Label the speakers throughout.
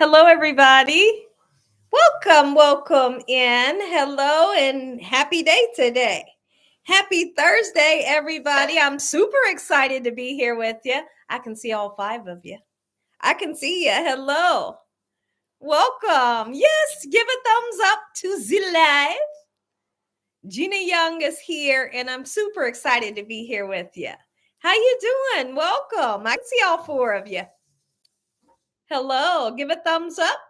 Speaker 1: Hello, everybody. Welcome in. Hello, and happy day today. Happy Thursday, everybody. I'm super excited to be here with you. I can see all five of you. I can see you. Hello. Welcome. Yes, give a thumbs up to the live. Gina Young is here, and I'm super excited to be here with you. How you doing? Welcome. I can see all four of you. Hello. Give a thumbs up.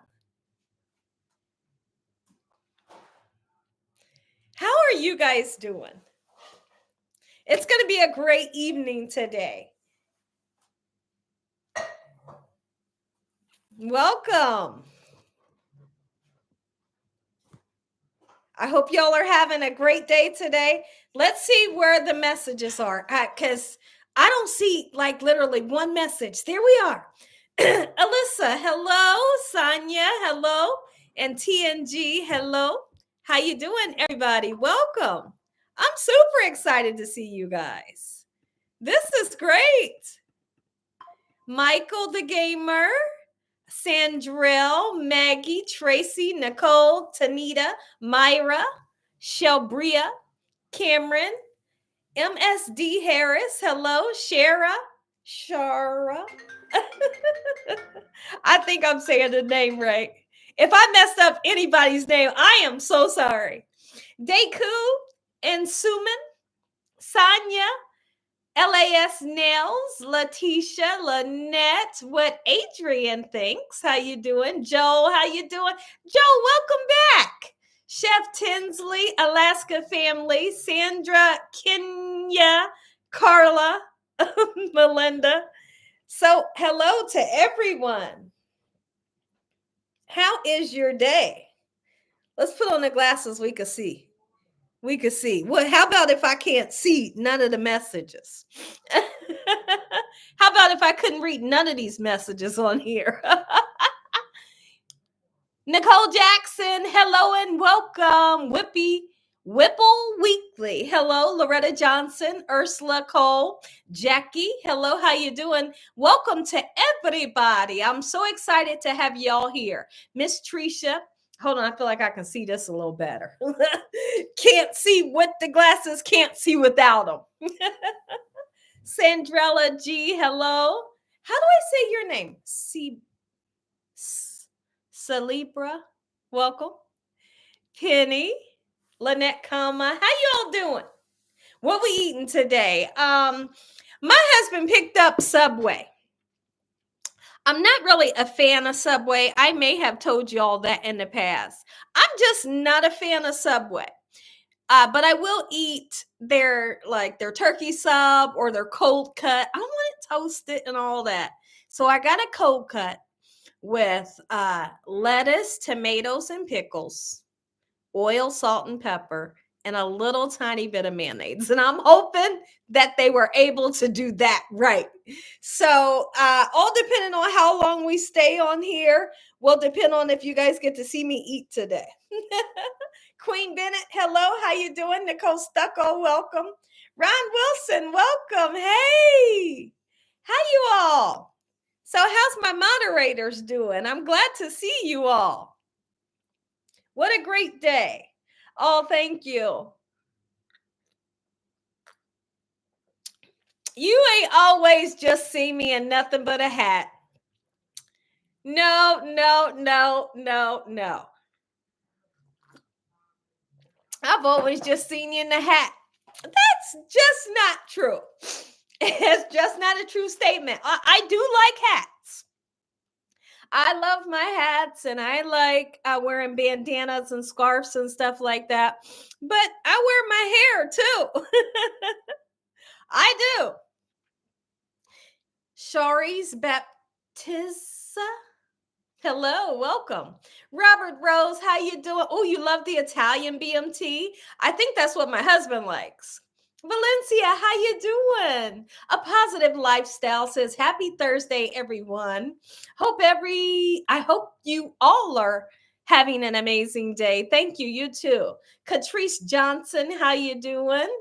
Speaker 1: How are you guys doing? It's going to be a great evening today. Welcome. I hope y'all are having a great day today. Let's see where the messages are, because I don't see like literally one message. There we are. Alyssa, hello. Sonia, hello. And TNG, hello. How you doing, everybody? Welcome. I'm super excited to see you guys. This is great. Michael the Gamer, Sandrell, Maggie, Tracy, Nicole, Tanita, Myra, Shelbria, Cameron, MSD Harris, hello, Shara. I think I'm saying the name right. If I messed up anybody's name, I am so sorry. Deku and Suman, Sanya, LAS Nails, Letitia, Lynette, what Adrian thinks. How you doing? Joe, how you doing? Joe, welcome back. Chef Tinsley, Alaska Family, Sandra, Kenya, Carla, Melinda. So hello to everyone. How is your day? Let's put on the glasses we can see. We could see. Well, how about if I can't see none of the messages? How about if I couldn't read none of these messages on here? Nicole Jackson, hello and welcome. Whipple Weekly, hello. Loretta Johnson, Ursula Cole, Jackie, hello. How you doing? Welcome to everybody. I'm so excited to have y'all here. Miss Tricia. Hold on, I feel like I can see this a little better. Can't see with the glasses, can't see without them. Sandrella G, hello. How do I say your name? Salibra, welcome. Penny, Lynette Kama, how you all doing? What we eating today? My husband picked up Subway. I'm not really a fan of Subway. I may have told you all that in the past. I'm just not a fan of Subway. But I will eat their turkey sub or their cold cut. I want it toasted and all that. So I got a cold cut with lettuce, tomatoes, and pickles, oil, salt, and pepper, and a little tiny bit of mayonnaise. And I'm hoping that they were able to do that right. So all depending on how long we stay on here will depend on if you guys get to see me eat today. Queen Bennett, hello. How you doing? Nicole Stucco, welcome. Ron Wilson, welcome. Hey, how you all? So how's my moderators doing? I'm glad to see you all. What a great day. Oh, thank you. You ain't always just see me in nothing but a hat. No. I've always just seen you in the hat. That's just not true. It's just not a true statement. I do like hats. I love my hats and I like wearing bandanas and scarves and stuff like that. But I wear my hair too. I do. Shari's Baptista. Hello, welcome. Robert Rose, how you doing? Oh, you love the Italian BMT? I think that's what my husband likes. Valencia, how you doing? A Positive Lifestyle says, happy Thursday, everyone. I hope you all are having an amazing day. Thank you, you too. Catrice Johnson, how you doing?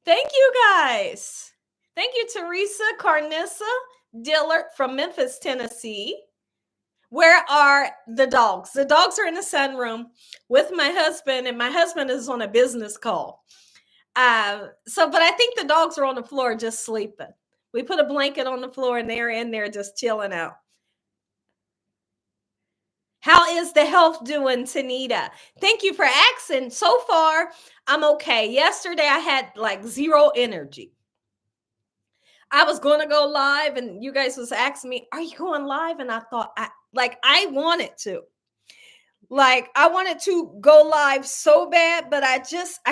Speaker 1: Thank you, guys. Thank you, Teresa Carnissa Dillard from Memphis, Tennessee. Where are the dogs? The dogs are in the sunroom with my husband, and my husband is on a business call. But I think the dogs are on the floor just sleeping. We put a blanket on the floor and they're in there just chilling out. How is the health doing, Tanita? Thank you for asking. So far, I'm okay. Yesterday, I had like zero energy. I was going to go live, and you guys was asking me, "Are you going live?" And I thought, I wanted to. Like, I wanted to go live so bad, but I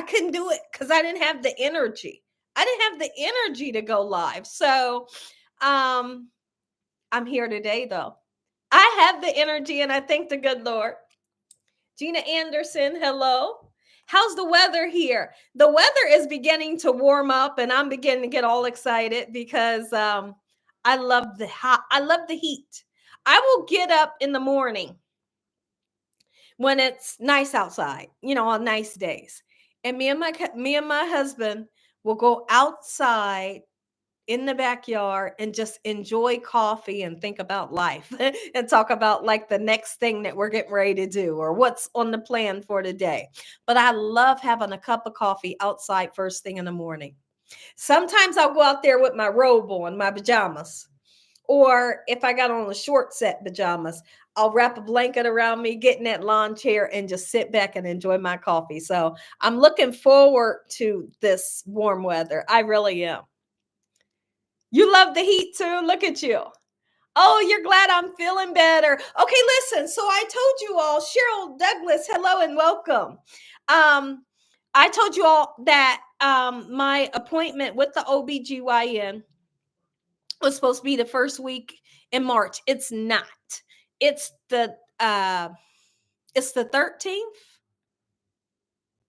Speaker 1: couldn't do it because I didn't have the energy. I didn't have the energy to go live. So, I'm here today, though. I have the energy, and I thank the good Lord. Gina Anderson, hello. How's the weather here? The weather is beginning to warm up, and I'm beginning to get all excited because I love the hot. I love the heat. I will get up in the morning when it's nice outside, on nice days, and me and my husband will go outside in the backyard and just enjoy coffee and think about life and talk about like the next thing that we're getting ready to do or what's on the plan for today. But I love having a cup of coffee outside first thing in the morning. Sometimes I'll go out there with my robe on, my pajamas. Or if I got on a short set pajamas, I'll wrap a blanket around me, get in that lawn chair, and just sit back and enjoy my coffee. So I'm looking forward to this warm weather. I really am. You love the heat too. Look at you. Oh, you're glad I'm feeling better. Okay, listen. So I told you all, Cheryl Douglas, hello and welcome. I told you all that my appointment with the OBGYN was supposed to be the first week in March. It's not. It's the 13th.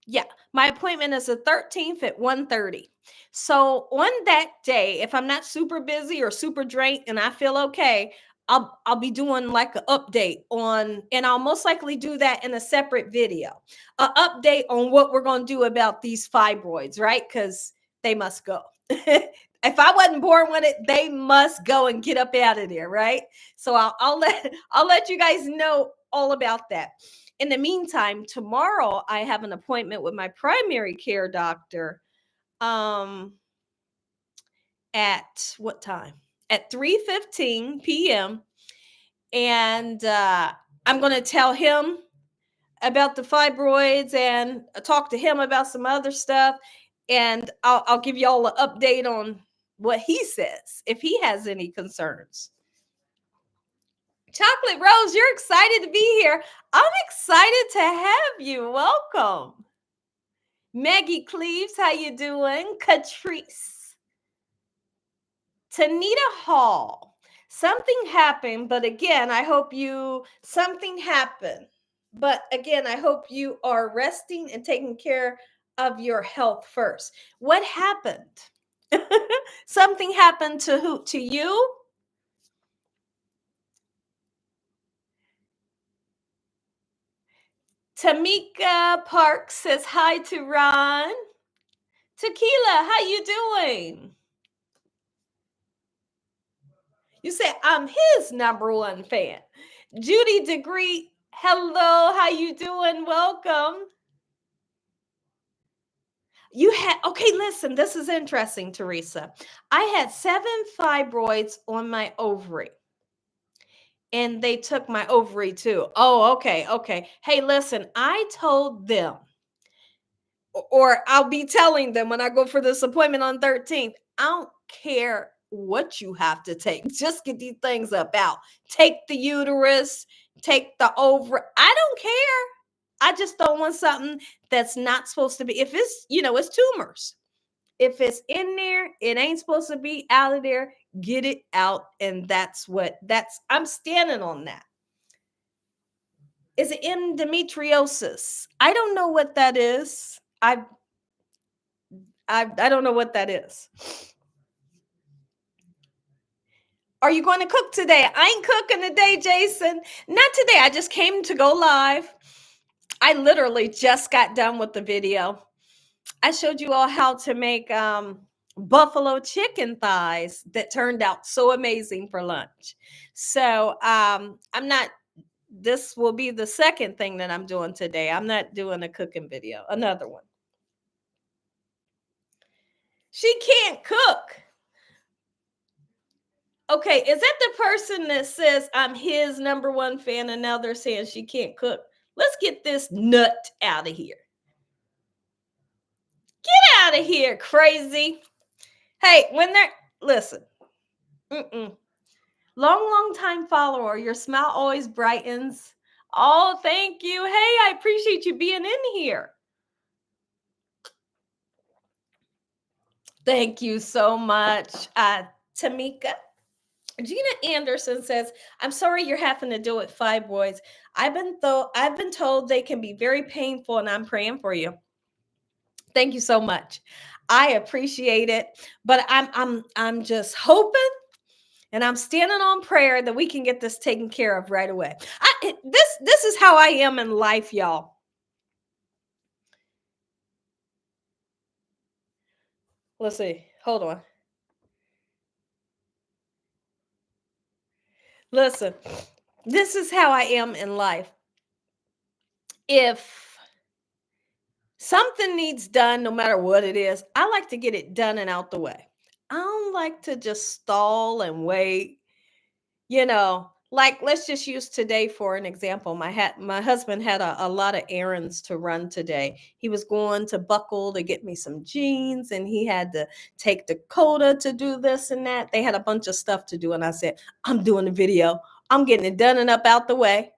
Speaker 1: Yeah, my appointment is the 13th at 1:30. So on that day, if I'm not super busy or super drained and I feel okay, I'll be doing like an update on, and I'll most likely do that in a separate video. An update on what we're going to do about these fibroids, right? Because they must go. If I wasn't born with it, they must go and get up out of there, right? So I'll let you guys know all about that. In the meantime, tomorrow I have an appointment with my primary care doctor at what time? At 3:15 p.m. And I'm going to tell him about the fibroids and talk to him about some other stuff. And I'll give you all an update on what he says, if he has any concerns. Chocolate Rose, you're excited to be here. I'm excited to have you. Welcome. Maggie Cleaves, how you doing? Catrice. Tanita Hall. Something happened, but again, I hope something happened. But again, I hope you are resting and taking care of your health first. What happened? Something happened to who? To you? Tamika Park says hi to Ron. Tequila, how you doing? You say I'm his number one fan. Judy Degree, hello, how you doing? Welcome. Okay, listen, this is interesting, Teresa. I had 7 fibroids on my ovary. And they took my ovary too. Oh, okay. Hey, listen, I told them, or I'll be telling them when I go for this appointment on 13th, I don't care what you have to take. Just get these things up out. Take the uterus, take the ovary. I don't care. I just don't want something that's not supposed to be. If it's, it's tumors. If it's in there, it ain't supposed to be out of there. Get it out. And I'm standing on that. Is it endometriosis? I don't know what that is. I don't know what that is. Are you going to cook today? I ain't cooking today, Jason. Not today. I just came to go live. I literally just got done with the video. I showed you all how to make buffalo chicken thighs that turned out so amazing for lunch. So I'm not this will be the second thing that I'm doing today. I'm not doing a cooking video, another one. She can't cook. Okay, is that the person that says I'm his number one fan and now they're saying she can't cook? Let's get this nut out of here. Get out of here, crazy. Hey, when they're, listen, long time follower, your smile always brightens. Oh, thank you. Hey, I appreciate you being in here. Thank you so much, Tamika. Gina Anderson says, "I'm sorry you're having to deal with fibroids. I've been told they can be very painful, and I'm praying for you." Thank you so much. I appreciate it, but I'm just hoping, and I'm standing on prayer that we can get this taken care of right away. This is how I am in life, y'all. Let's see. Hold on. Listen, this is how I am in life. If something needs done, no matter what it is, I like to get it done and out the way. I don't like to just stall and wait. Like, let's just use today for an example. My husband had a lot of errands to run today. He was going to Buckle to get me some jeans, and he had to take Dakota to do this and that. They had a bunch of stuff to do, and I said, I'm doing the video. I'm getting it done and up out the way.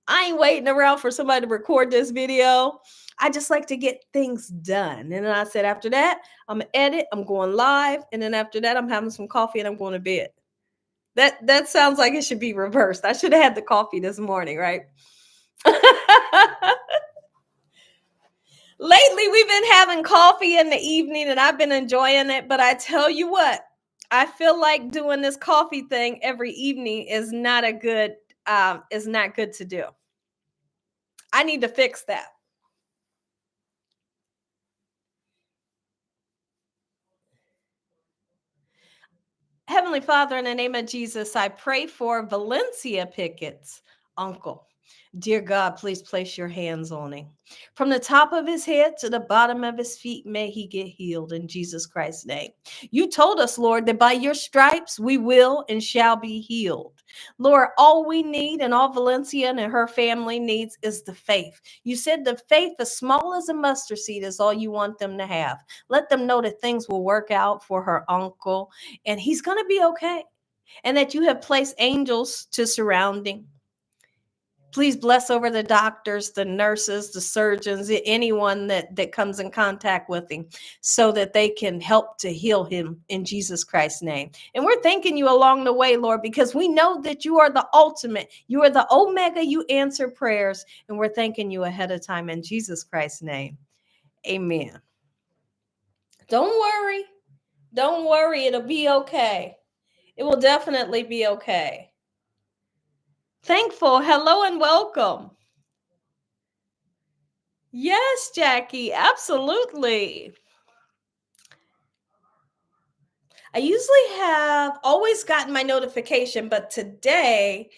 Speaker 1: I ain't waiting around for somebody to record this video. I just like to get things done. And then I said, after that, I'm gonna edit, I'm going live. And then after that, I'm having some coffee and I'm going to bed. That sounds like it should be reversed. I should have had the coffee this morning, right? Lately, we've been having coffee in the evening and I've been enjoying it. But I tell you what, I feel like doing this coffee thing every evening is not good to do. I need to fix that. Heavenly Father, in the name of Jesus, I pray for Valencia Pickett's uncle. Dear God, please place your hands on him. From the top of his head to the bottom of his feet, may he get healed in Jesus Christ's name. You told us, Lord, that by your stripes we will and shall be healed. Lord, all we need and all Valencia and her family needs is the faith. You said the faith as small as a mustard seed is all you want them to have. Let them know that things will work out for her uncle and he's going to be okay. And that you have placed angels to surround him. Please bless over the doctors, the nurses, the surgeons, anyone that comes in contact with him so that they can help to heal him in Jesus Christ's name. And we're thanking you along the way, Lord, because we know that you are the ultimate. You are the Omega. You answer prayers. And we're thanking you ahead of time in Jesus Christ's name. Amen. Don't worry. Don't worry. It'll be okay. It will definitely be okay. Thankful. Hello and welcome. Yes, Jackie, absolutely. I usually have always gotten my notification, but today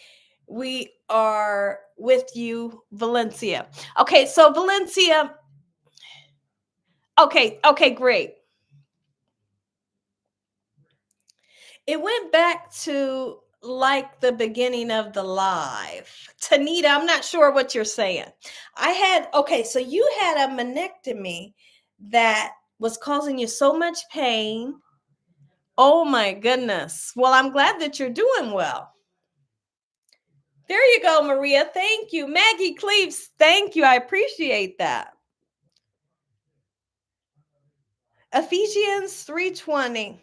Speaker 1: we are with you, Valencia. Okay, so Valencia. Okay, great. It went back to like the beginning of the live. Tanita, I'm not sure what you're saying. So you had a menectomy that was causing you so much pain. Oh my goodness. Well, I'm glad that you're doing well. There you go, Maria. Thank you. Maggie Cleaves, thank you. I appreciate that. Ephesians 3:20.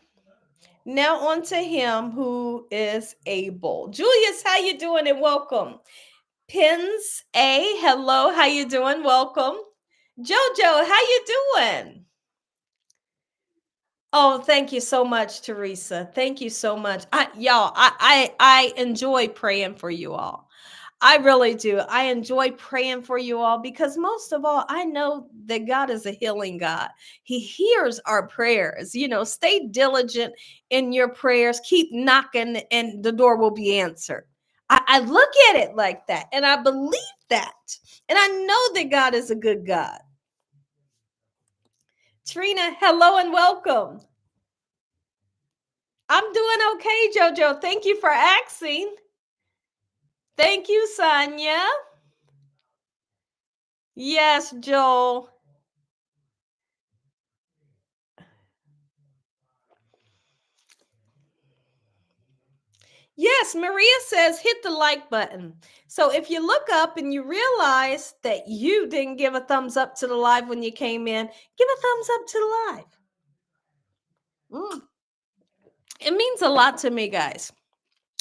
Speaker 1: Now on to him who is able. Julius, how you doing and welcome. Pins A, hello, how you doing? Welcome. Jojo, how you doing? Oh, thank you so much, Teresa. Thank you so much. I enjoy praying for you all. I really do. I enjoy praying for you all because most of all, I know that God is a healing God. He hears our prayers. Stay diligent in your prayers. Keep knocking and the door will be answered. I look at it like that, and I believe that. And I know that God is a good God. Trina, hello and welcome. I'm doing okay, JoJo. Thank you for asking. Thank you, Sonia. Yes, Joel. Yes, Maria says hit the like button. So if you look up and you realize that you didn't give a thumbs up to the live when you came in, give a thumbs up to the live. It means a lot to me, guys.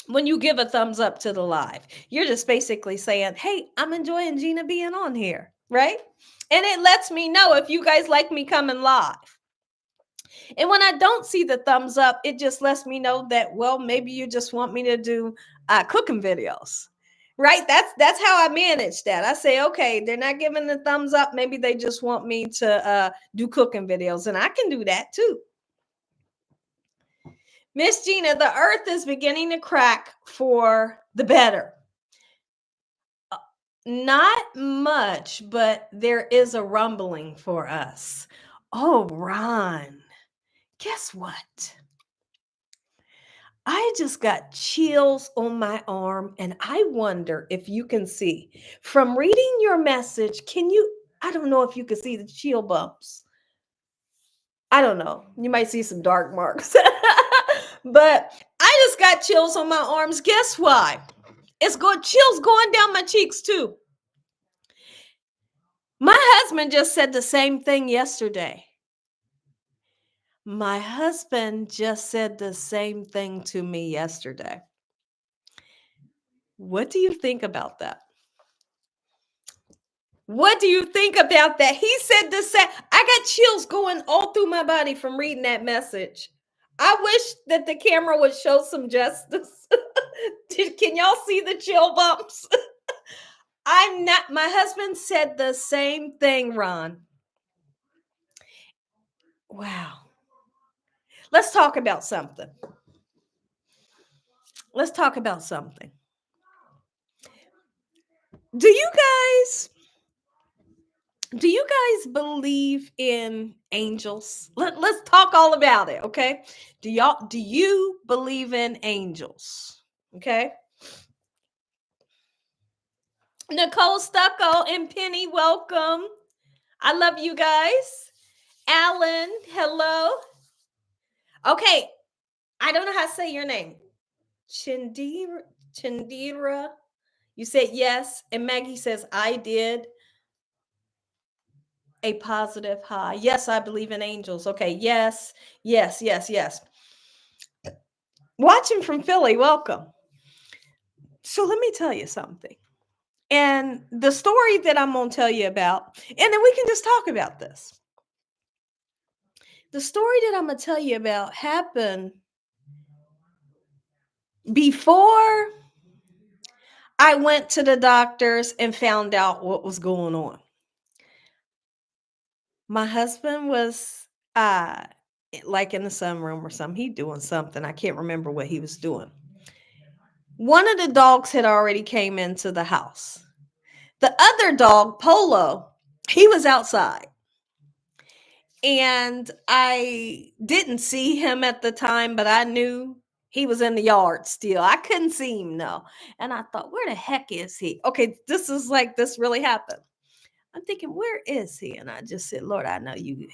Speaker 1: When you give a thumbs up to the live, you're just basically saying, hey, I'm enjoying Gina being on here, right? And it lets me know if you guys like me coming live. And when I don't see the thumbs up, it just lets me know that, well, maybe you just want me to do cooking videos, right? That's how I manage that. I say, okay, they're not giving the thumbs up. Maybe they just want me to do cooking videos, and I can do that too. Miss Gina, the earth is beginning to crack for the better. Not much, but there is a rumbling for us. Oh, Ron, guess what? I just got chills on my arm, and I wonder if you can see. From reading your message, can you? I don't know if you can see the chill bumps. I don't know. You might see some dark marks. But I just got chills on my arms. Guess why? It's going chills going down my cheeks too. My husband just said the same thing yesterday. My husband just said the same thing to me yesterday. What do you think about that? What do you think about that? He said the same. I got chills going all through my body from reading that message. I wish that the camera would show some justice. Can y'all see the chill bumps? I'm not, my husband said the same thing, Ron. Wow. Let's talk about something. Let's talk about something. Do you guys believe in angels? Let's talk all about it, okay? Do you believe in angels? Okay. Nicole Stucco and Penny, welcome. I love you guys. Alan, hello. Okay, I don't know how to say your name. Chindira. You said yes, and Maggie says I did. A positive high. Yes, I believe in angels. Okay, yes, yes, yes, yes. Watching from Philly, welcome. So let me tell you something. And the story that I'm going to tell you about, and then we can just talk about this. The story that I'm going to tell you about happened before I went to the doctors and found out what was going on. My husband was like in the sunroom or something. He doing something. I can't remember what he was doing. One of the dogs had already came into the house. The other dog, Polo, he was outside. And I didn't see him at the time, but I knew he was in the yard still. I couldn't see him, no. And I thought, where the heck is he? Okay, this is like this really happened. I'm thinking, where is he? And I just said, Lord, I know you.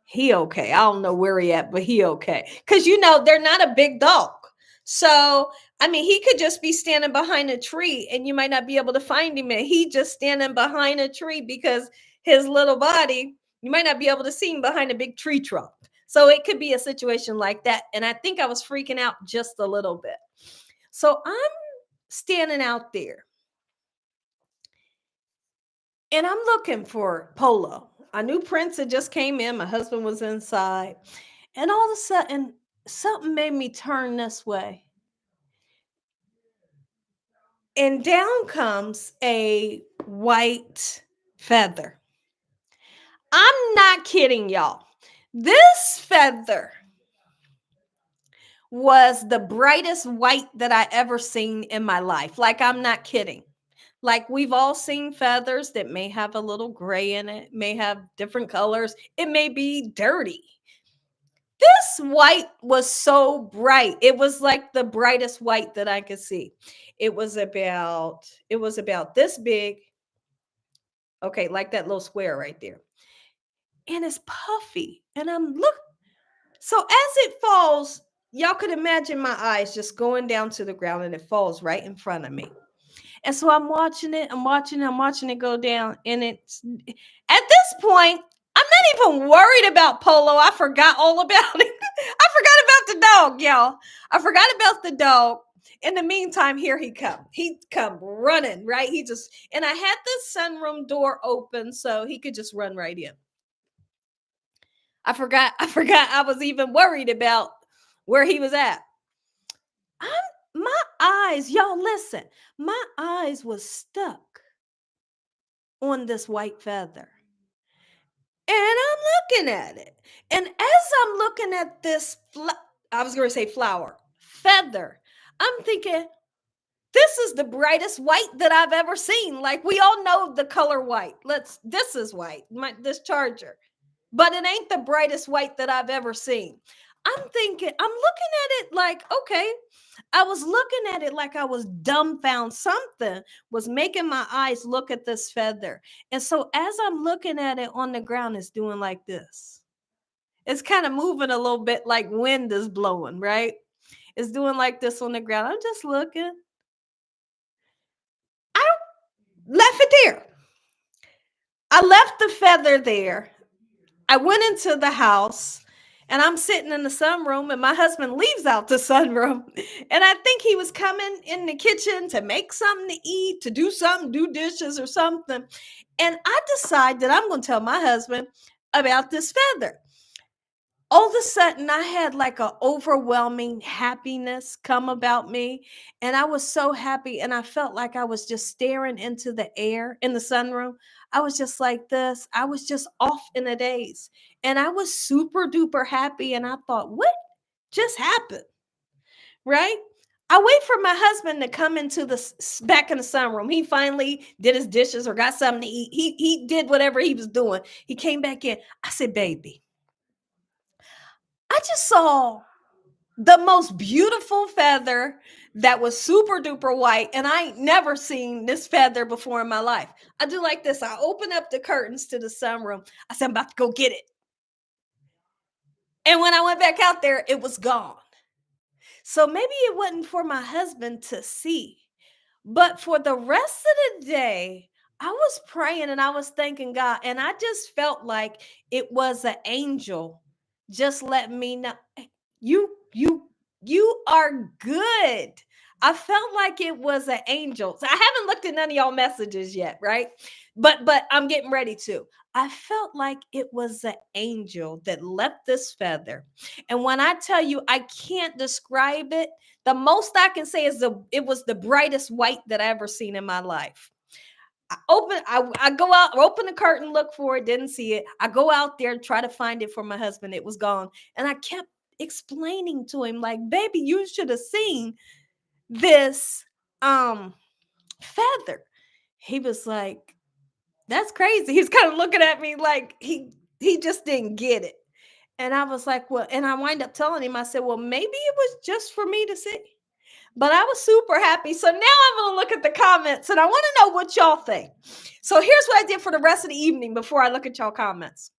Speaker 1: He okay. I don't know where he at, but he okay. Because they're not a big dog. So I mean, he could just be standing behind a tree and you might not be able to find him. And he just standing behind a tree because his little body, you might not be able to see him behind a big tree trunk. So it could be a situation like that. And I think I was freaking out just a little bit. So I'm standing out there and I'm looking for Polo. I knew Prince had just came in. My husband was inside. And all of a sudden, something made me turn this way. And down comes a white feather. I'm not kidding, y'all. This feather was the brightest white that I ever seen in my life. Like, I'm not kidding. Like, we've all seen feathers that may have a little gray in it, may have different colors, it may be dirty. This white was so bright. It was like the brightest white that I could see. It was about this big. Okay, like that little square right there. And it's puffy. And I'm look. So as it falls, y'all could imagine my eyes just going down to the ground and it falls right in front of me. And so I'm watching it, I'm watching it go down. And it's at this point, I'm not even worried about Polo. I forgot all about it. I forgot about the dog, y'all. I forgot about the dog. In the meantime, here he come. He come running, right? And I had the sunroom door open so he could just run right in. I forgot I was even worried about where he was at. My eyes, y'all listen, my eyes was stuck on this white feather. And I'm looking at it. And as I'm looking at this, I was going to say flower, feather, I'm thinking, this is the brightest white that I've ever seen. Like, we all know the color white. This is white, this charger. But it ain't the brightest white that I've ever seen. I'm looking at it like, okay. I was looking at it like I was dumbfounded. Something was making my eyes look at this feather. And so as I'm looking at it on the ground, it's doing like this. It's kind of moving a little bit like wind is blowing, right? It's doing like this on the ground. I'm just looking. I left it there. I left the feather there. I went into the house and I'm sitting in the sunroom and my husband leaves out the sunroom. And I think he was coming in the kitchen to make something to eat, to do something, do dishes or something. And I decide that I'm going to tell my husband about this feather. All of a sudden, I had like an overwhelming happiness come about me. And I was so happy. And I felt like I was just staring into the air in the sunroom. I was just like this. I was just off in a daze. And I was super duper happy. And I thought, what just happened? Right? I wait for my husband to come into back in the sunroom. He finally did his dishes or got something to eat. He did whatever he was doing. He came back in. I said, baby, I just saw the most beautiful feather that was super duper white. And I ain't never seen this feather before in my life. I do like this. I open up the curtains to the sunroom. I said, I'm about to go get it. And when I went back out there, it was gone. So maybe it wasn't for my husband to see. But for the rest of the day, I was praying and I was thanking God. And I just felt like it was an angel just letting me know, "Hey, you are good." I felt like it was an angel. So I haven't looked at none of y'all messages yet, right? But I'm getting ready to. I felt like it was an angel that left this feather. And when I tell you I can't describe it, the most I can say is it was the brightest white that I ever seen in my life. I go out, open the curtain, look for it, didn't see it. I go out there and try to find it for my husband. It was gone. And I kept explaining to him, like, baby, you should have seen this feather. He was like, that's crazy. He's kind of looking at me like he just didn't get it. And I was like, well, and I wind up telling him, I said, well, maybe it was just for me to see. But I was super happy. So now I'm going to look at the comments and I want to know what y'all think. So here's what I did for the rest of the evening before I look at y'all comments.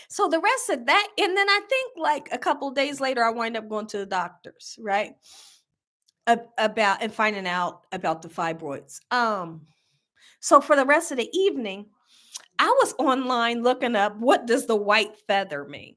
Speaker 1: So the rest of that, and then I think like a couple of days later, I wind up going to the doctors, right? About and finding out about the fibroids. So for the rest of the evening, I was online looking up, what does the white feather mean?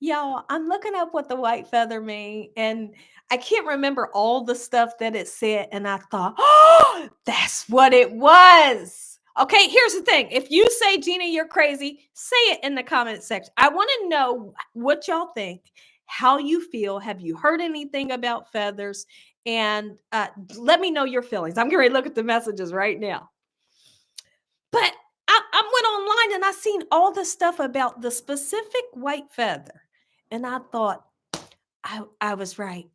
Speaker 1: Y'all, I'm looking up what the white feather mean, and I can't remember all the stuff that it said. And I thought, oh, that's what it was. Okay, here's the thing. If you say, Gina, you're crazy, say it in the comment section. I want to know what y'all think, how you feel. Have you heard anything about feathers? And let me know your feelings. I'm going to look at the messages right now. But I went online and I seen all the stuff about the specific white feather. And I thought, I was right.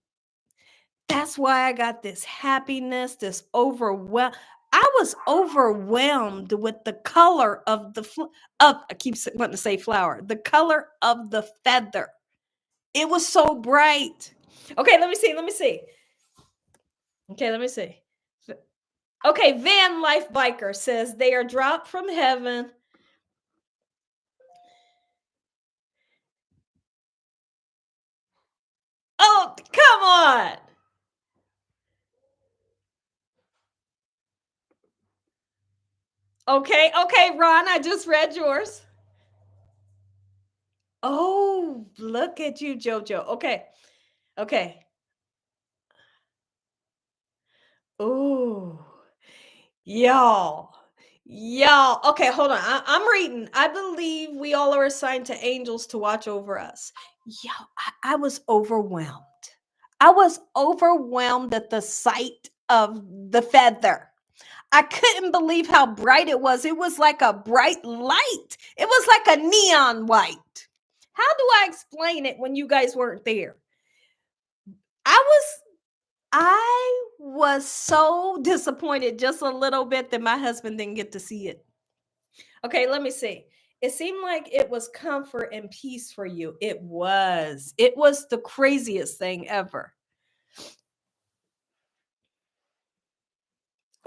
Speaker 1: That's why I got this happiness, this overwhelm. I was overwhelmed with the color of I keep wanting to say flower, the color of the feather. It was so bright. Okay, let me see. Let me see. Okay, let me see. Okay, Van Life Biker says they are dropped from heaven. Oh, come on. Okay, okay, Ron, I just read yours. Oh, look at you, JoJo. Okay, okay. Ooh, y'all. Y'all. Okay, hold on. I'm reading. I believe we all are assigned to angels to watch over us. Y'all, I was overwhelmed. I was overwhelmed at the sight of the feather. I couldn't believe how bright it was. It was like a bright light. It was like a neon white. How do I explain it when you guys weren't there? I was so disappointed just a little bit that my husband didn't get to see it. Okay, let me see. It seemed like it was comfort and peace for you. It was. It was the craziest thing ever.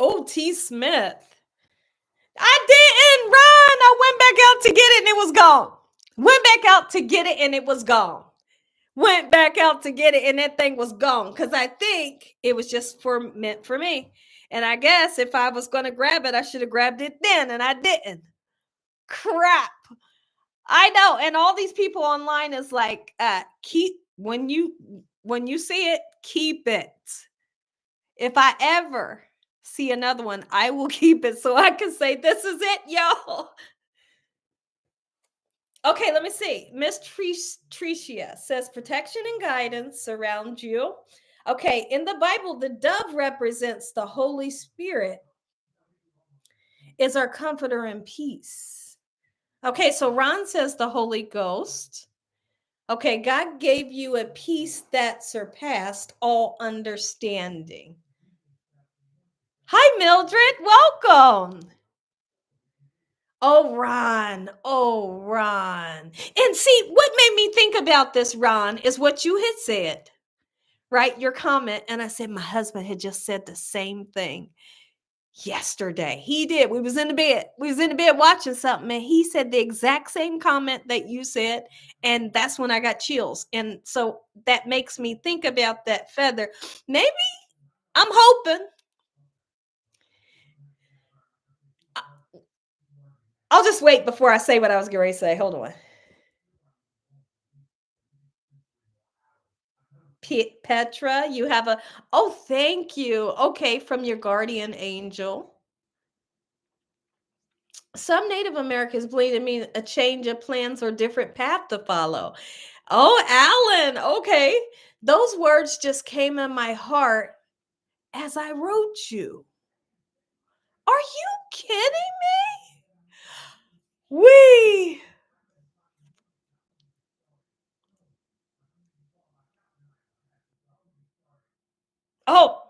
Speaker 1: Oh, T. Smith. I didn't run. I went back out to get it and it was gone. Went back out to get it and it was gone. Went back out to get it and that thing was gone because I think it was just meant for me. And I guess if I was going to grab it, I should have grabbed it then and I didn't. Crap. I know. And all these people online is like, keep when you see it, keep it. If I ever see another one, I will keep it so I can say, this is it, y'all. Okay, let me see. Miss Tricia says protection and guidance surround you. Okay, in the Bible, the dove represents the Holy Spirit, is our comforter and peace. Okay, so Ron says the Holy Ghost. Okay, God gave you a peace that surpassed all understanding. Hi, Mildred. Welcome. Oh, Ron. Oh, Ron. And see, what made me think about this, Ron, is what you had said, right? Your comment. And I said, my husband had just said the same thing yesterday. He did. We was in the bed. We was in the bed watching something. And he said the exact same comment that you said. And that's when I got chills. And so that makes me think about that feather. Maybe I'm hoping. I'll just wait before I say what I was going to say. Hold on. Petra, you have oh, thank you. Okay, from your guardian angel. Some Native Americans believe it means a change of plans or different path to follow. Oh, Alan, okay. Those words just came in my heart as I wrote you. Are you kidding me? Oh,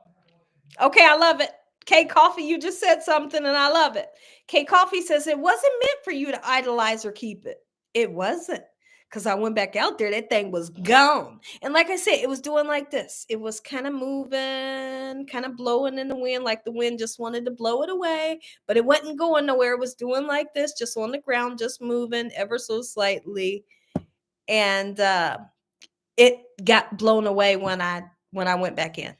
Speaker 1: okay, I love it. K Coffee, you just said something and I love it. K Coffee says it wasn't meant for you to idolize or keep it. It wasn't. Because I went back out there, that thing was gone. And like I said, it was doing like this. It was kind of moving, kind of blowing in the wind, like the wind just wanted to blow it away. But it wasn't going nowhere. It was doing like this, just on the ground, just moving ever so slightly. And it got blown away when I went back in.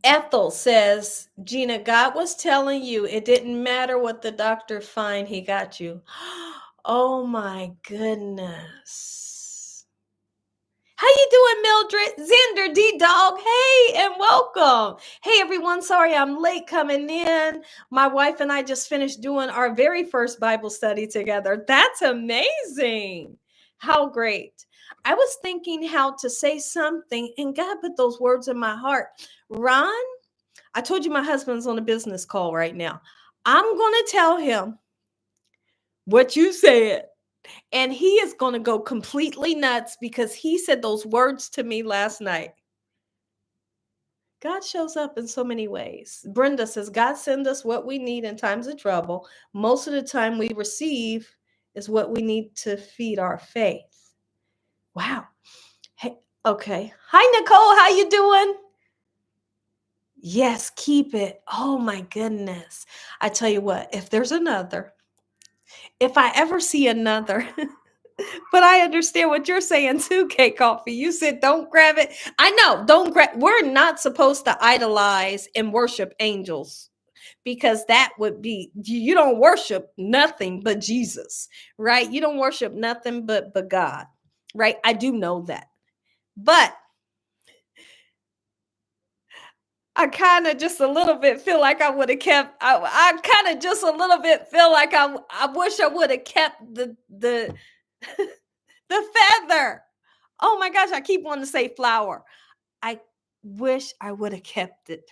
Speaker 1: Ethel says, Gina, God was telling you it didn't matter what the doctor find, he got you. Oh my goodness. How you doing, Mildred? Zinder, D-Dog, hey, and welcome. Hey, everyone, sorry I'm late coming in. My wife and I just finished doing our very first Bible study together. That's amazing. How great. I was thinking how to say something, and God put those words in my heart. Ron, I told you my husband's on a business call right now. I'm going to tell him what you said. And he is going to go completely nuts because he said those words to me last night. God shows up in so many ways. Brenda says, God sends us what we need in times of trouble. Most of the time we receive is what we need to feed our faith. Wow. Hey, okay. Hi, Nicole. How you doing? Yes, keep it. Oh my goodness. I tell you what, if there's another, if I ever see another, but I understand what you're saying too, K Coffee. You said don't grab it. I know, don't grab. We're not supposed to idolize and worship angels because that would be, you don't worship nothing but Jesus, right? You don't worship nothing but God, right? I do know that. But I kind of just a little bit feel like I would have kept. I kind of just a little bit feel like I wish I would have kept the the feather. Oh my gosh, I keep wanting to say flower. I wish I would have kept it.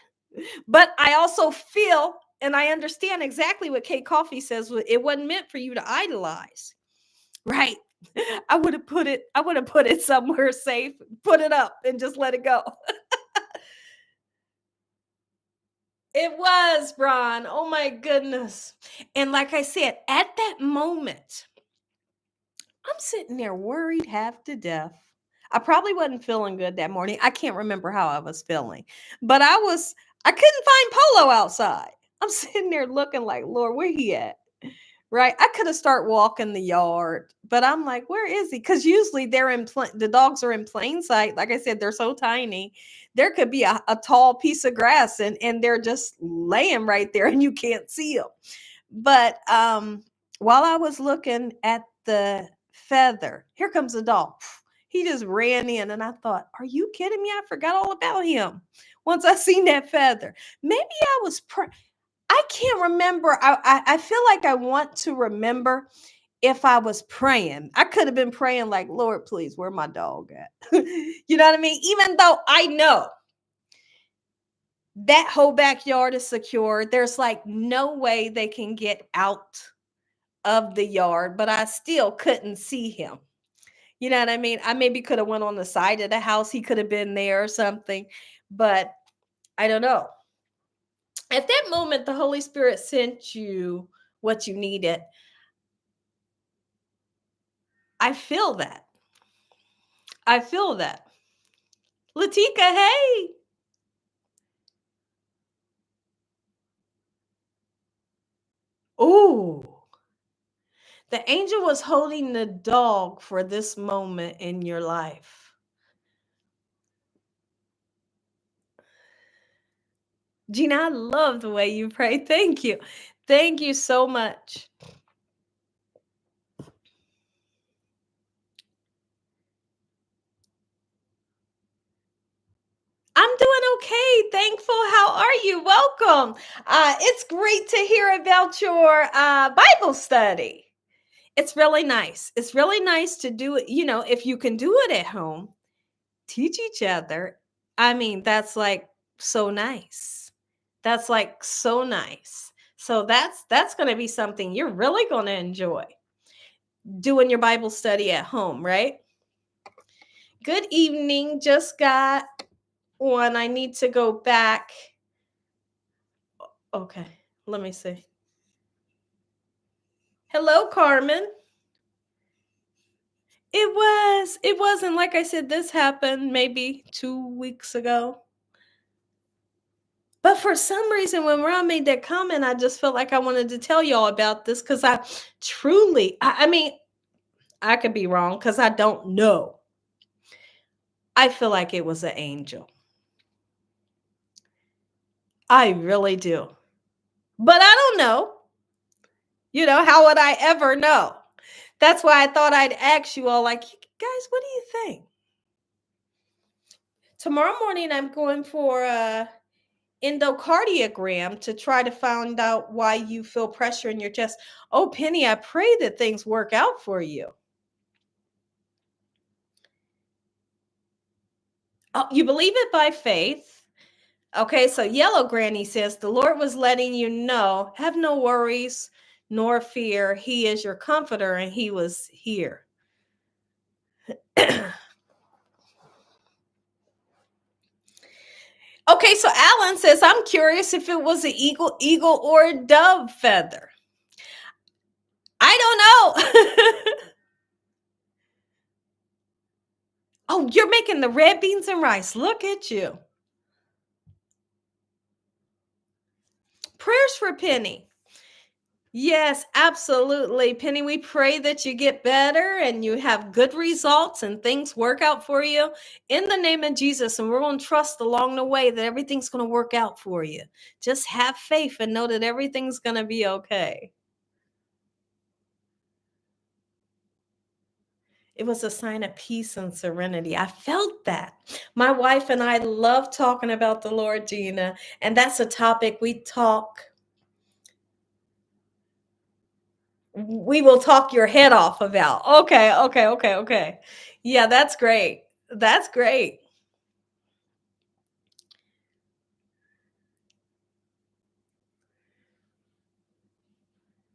Speaker 1: But I also feel and I understand exactly what Kate Coffee says. It wasn't meant for you to idolize. Right. I would have put it somewhere safe, put it up and just let it go. It was, Ron. Oh my goodness. And like I said, at that moment, I'm sitting there worried half to death. I probably wasn't feeling good that morning. I can't remember how I was feeling, but I couldn't find Polo outside. I'm sitting there looking like, Lord, where he at? Right? I could have started walking the yard, but I'm like, where is he? Because usually the dogs are in plain sight. Like I said, they're so tiny. There could be a tall piece of grass and they're just laying right there and you can't see them. But while I was looking at the feather, here comes a dog. He just ran in, and I thought, "Are you kidding me? I forgot all about him." Once I seen that feather, maybe I was. I can't remember. I feel like I want to remember if I was praying. I could have been praying like, "Lord, please, where my dog at?" You know what I mean? Even though I know that whole backyard is secure, there's like no way they can get out of the yard, but I still couldn't see him. You know what I mean? I maybe could have went on the side of the house. He could have been there or something, but I don't know. At that moment, the Holy Spirit sent you what you needed. I feel that. I feel that. Latika, hey. Ooh. The angel was holding the dog for this moment in your life. Gina, I love the way you pray. Thank you. Thank you so much. I'm doing okay. Thankful. How are you? Welcome. It's great to hear about your Bible study. It's really nice. It's really nice to do it. You know, if you can do it at home, teach each other. I mean, that's like so nice. That's like so nice. So that's going to be something you're really going to enjoy doing your Bible study at home, right? Good evening. Just got one. I need to go back. Okay, let me see. Hello, Carmen. It wasn't like I said, this happened maybe 2 weeks ago. But for some reason, when Ron made that comment, I just felt like I wanted to tell y'all about this because I truly, I mean, I could be wrong because I don't know. I feel like it was an angel. I really do. But I don't know. You know, how would I ever know? That's why I thought I'd ask you all, like, guys, what do you think? Tomorrow morning, I'm going for a endocardiogram to try to find out why you feel pressure in your chest. Oh, Penny, I pray that things work out for you. Oh, you believe it by faith. Okay, so Yellow Granny says the Lord was letting you know, have no worries, nor fear. He is your comforter, and he was here. Okay, so Alan says, I'm curious if it was an eagle, or a dove feather. I don't know. Oh, you're making the red beans and rice. Look at you. Prayers for Penny. Yes, absolutely. Penny, we pray that you get better and you have good results and things work out for you in the name of Jesus. And we're going to trust along the way that everything's going to work out for you. Just have faith and know that everything's going to be okay. It was a sign of peace and serenity. I felt that. My wife and I love talking about the Lord, Gina, and that's a topic we will talk your head off about. Okay. Yeah, that's great. That's great.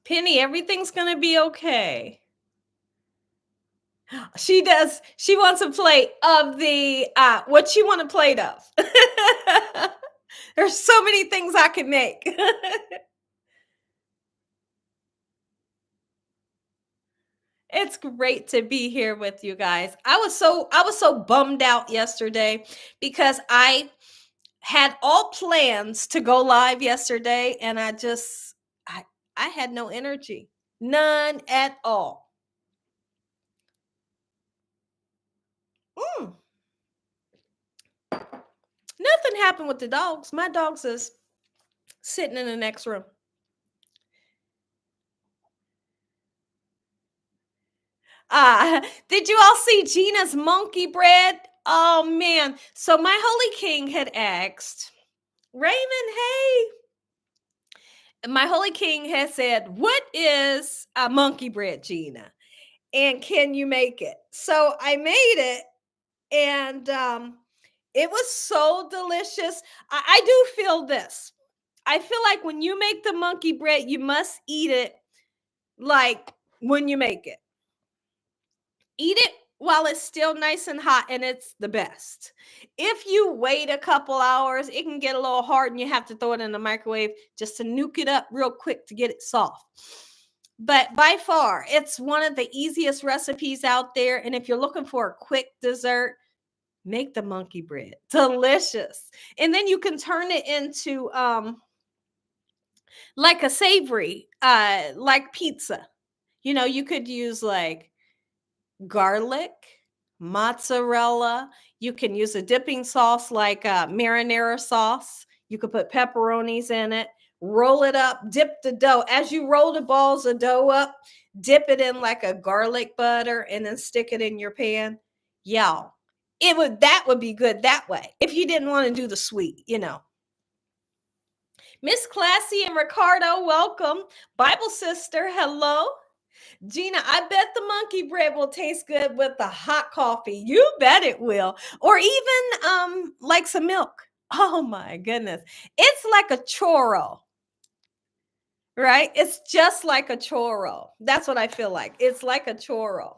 Speaker 1: Penny, everything's going to be okay. She does. She wants a plate of the, what you want a plate of? There's so many things I can make. It's great to be here with you guys. I was so bummed out yesterday because I had all plans to go live yesterday and I had no energy. None at all. Mm. Nothing happened with the dogs. My dogs is sitting in the next room. Did you all see Gina's monkey bread? Oh man. So my Holy King had asked, Raymond, hey. My Holy King has said, what is a monkey bread, Gina? And can you make it? So I made it, and it was so delicious. I do feel this. I feel like when you make the monkey bread, you must eat it like when you make it. Eat it while it's still nice and hot, and it's the best. If you wait a couple hours, it can get a little hard and you have to throw it in the microwave just to nuke it up real quick to get it soft. But by far, it's one of the easiest recipes out there. And if you're looking for a quick dessert, make the monkey bread. Delicious. And then you can turn it into like a savory, like pizza. You know, you could use like garlic, mozzarella. You can use a dipping sauce like marinara sauce. You could put pepperonis in it, roll it up, dip the dough. As you roll the balls of dough up, dip it in like a garlic butter and then stick it in your pan. Y'all, that would be good that way. If you didn't want to do the sweet, you know. Miss Classy and Ricardo, welcome. Bible sister, hello. Gina, I bet the monkey bread will taste good with the hot coffee. You bet it will. Or even like some milk. Oh my goodness. It's like a churro, right? It's just like a churro. That's what I feel like. It's like a churro.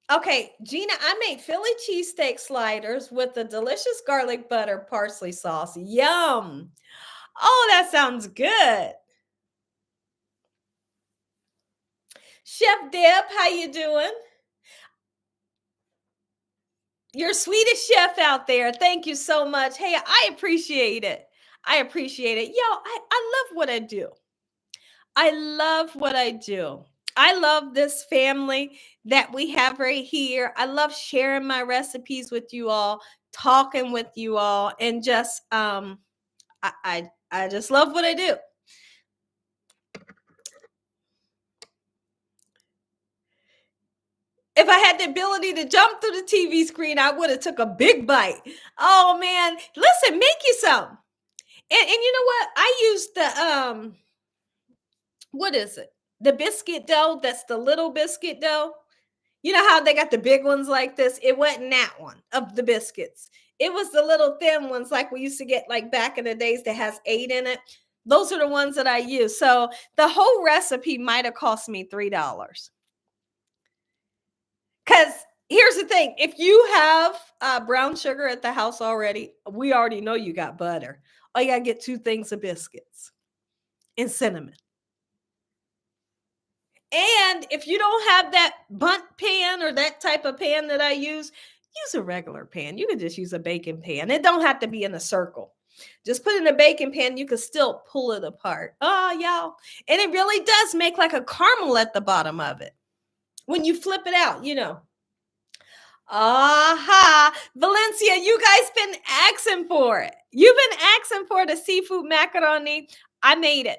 Speaker 1: Okay, Gina, I made Philly cheesesteak sliders with the delicious garlic butter parsley sauce. Yum. Oh, that sounds good. Chef Deb, how you doing? You're Swedish chef out there. Thank you so much. Hey, I appreciate it. I appreciate it. Yo, I love what I do. I love what I do. I love this family that we have right here. I love sharing my recipes with you all, talking with you all, and just I just love what I do. If I had the ability to jump through the TV screen, I would have took a big bite. Oh man, listen, make you some. And you know what? I used the what is it? The biscuit dough, that's the little biscuit dough. You know how they got the big ones like this? It wasn't that one of the biscuits. It was the little thin ones like we used to get like back in the days that has 8 in it. Those are the ones that I use. So the whole recipe might have cost me $3. Because here's the thing, if you have brown sugar at the house already, we already know you got butter. All you gotta get 2 things of biscuits and cinnamon. And if you don't have that bundt pan or that type of pan that I use a regular pan. You can just use a baking pan. It don't have to be in a circle. Just put in a baking pan, you can still pull it apart. Oh, y'all. And it really does make like a caramel at the bottom of it. When you flip it out, you know. Aha. Valencia, you guys been asking for it. You've been asking for the seafood macaroni. I made it.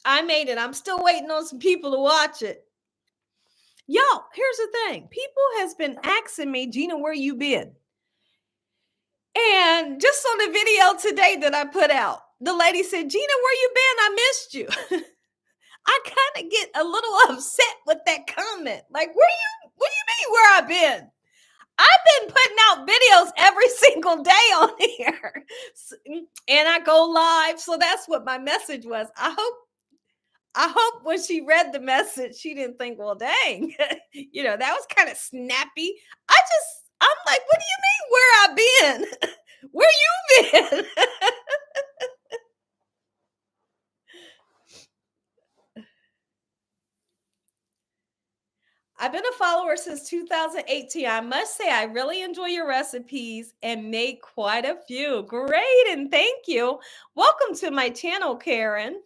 Speaker 1: I'm still waiting on some people to watch it. Y'all, here's the thing. People has been asking me, Gina, where you been? And just on the video today that I put out, the lady said, Gina, where you been? I missed you. I kind of get a little upset with that comment. Like, what do you mean where I've been? I've been putting out videos every single day on here. And I go live. So that's what my message was. I hope when she read the message, she didn't think, well, dang, that was kind of snappy. I'm like, what do you mean where I've been? Where you been? I've been a follower since 2018. I must say, I really enjoy your recipes and make quite a few. Great, and thank you. Welcome to my channel, Karen.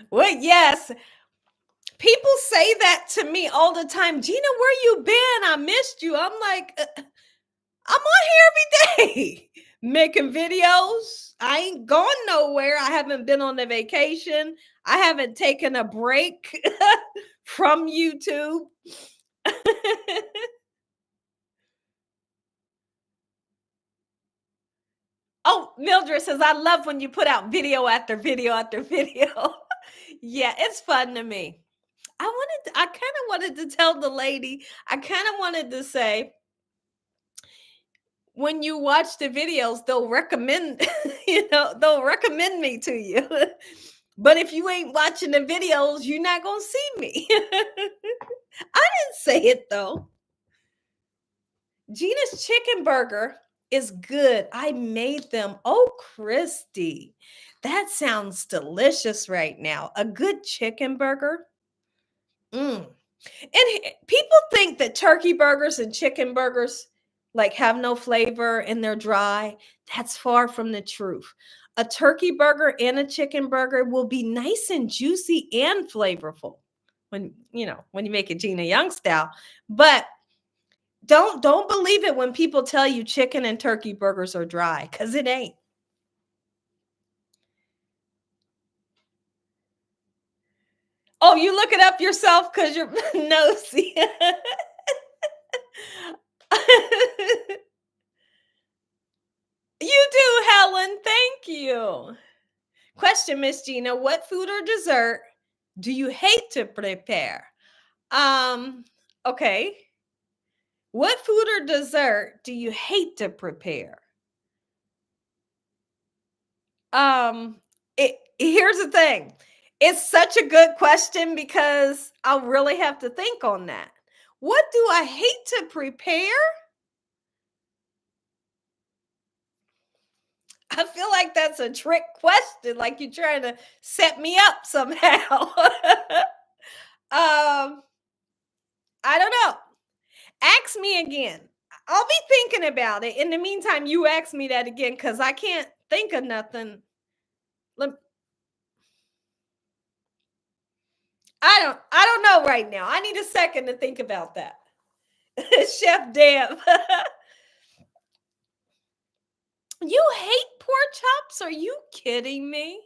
Speaker 1: Well, yes. People say that to me all the time. Gina, where you been? I missed you. I'm like, I'm on here every day making videos. I ain't gone nowhere. I haven't been on a vacation. I haven't taken a break from YouTube. Oh, Mildred says, I love when you put out video after video after video. Yeah, it's fun to me. I kind of wanted to tell the lady, I kind of wanted to say, when you watch the videos, they'll recommend, they'll recommend me to you. But if you ain't watching the videos, you're not going to see me. I didn't say it though. Gina's chicken burger is good. I made them. Oh, Christy, that sounds delicious right now. A good chicken burger. And people think that turkey burgers and chicken burgers like have no flavor and they're dry. That's far from the truth. A turkey burger and a chicken burger will be nice and juicy and flavorful when you make it Gina Young style. But don't believe it when people tell you chicken and turkey burgers are dry, because it ain't. Oh, you look it up yourself because you're nosy. You do, Helen. Thank you. Question, Miss Gina. What food or dessert do you hate to prepare? Okay. What food or dessert do you hate to prepare? Here's the thing. It's such a good question because I'll really have to think on that. What do I hate to prepare? I feel like that's a trick question, like you're trying to set me up somehow. I don't know. Ask me again. I'll be thinking about it. In the meantime, you ask me that again because I can't think of nothing. I don't know right now. I need a second to think about that. Chef Deb. You hate pork chops? Are you kidding me?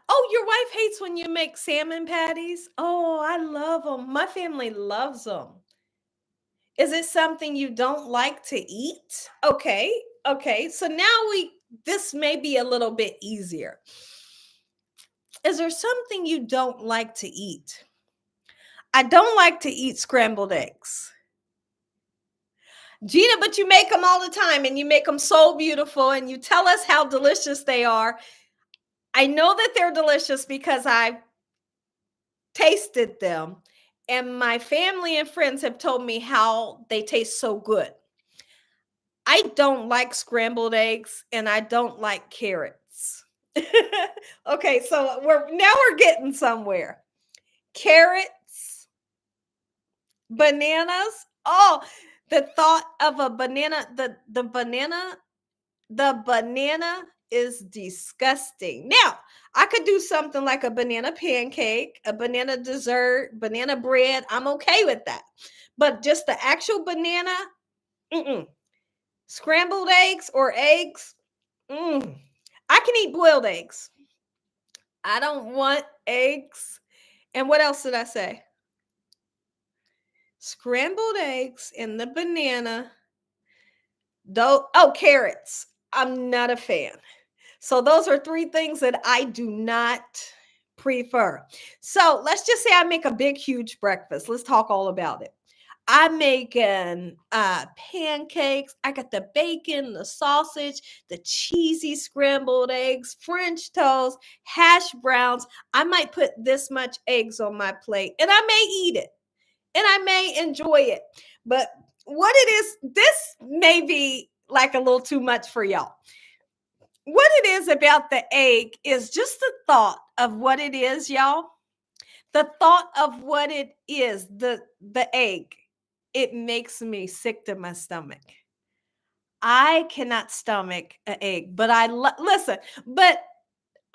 Speaker 1: Oh, your wife hates when you make salmon patties? Oh, I love them. My family loves them. Is it something you don't like to eat? Okay. So now this may be a little bit easier. Is there something you don't like to eat? I don't like to eat scrambled eggs. Gina, but you make them all the time and you make them so beautiful and you tell us how delicious they are. I know that they're delicious because I've tasted them and my family and friends have told me how they taste so good. I don't like scrambled eggs and I don't like carrots. Okay, so we're getting somewhere. Carrots, bananas. Oh, the thought of a banana, the banana is disgusting. Now, I could do something like a banana pancake, a banana dessert, banana bread. I'm okay with that. But just the actual banana, mm-mm. Scrambled eggs or eggs, I can eat boiled eggs. I don't want eggs. And what else did I say? Scrambled eggs and the banana. Though, oh, carrots. I'm not a fan. So those are three things that I do not prefer. So let's just say I make a big, huge breakfast. Let's talk all about it. I'm making pancakes. I got the bacon, the sausage, the cheesy scrambled eggs, French toast, hash browns. I might put this much eggs on my plate and I may eat it and I may enjoy it. But what it is, this may be like a little too much for y'all. What it is about the egg is just the thought of what it is, y'all. The thought of what it is, the egg, it makes me sick to my stomach. I cannot stomach an egg, but listen, but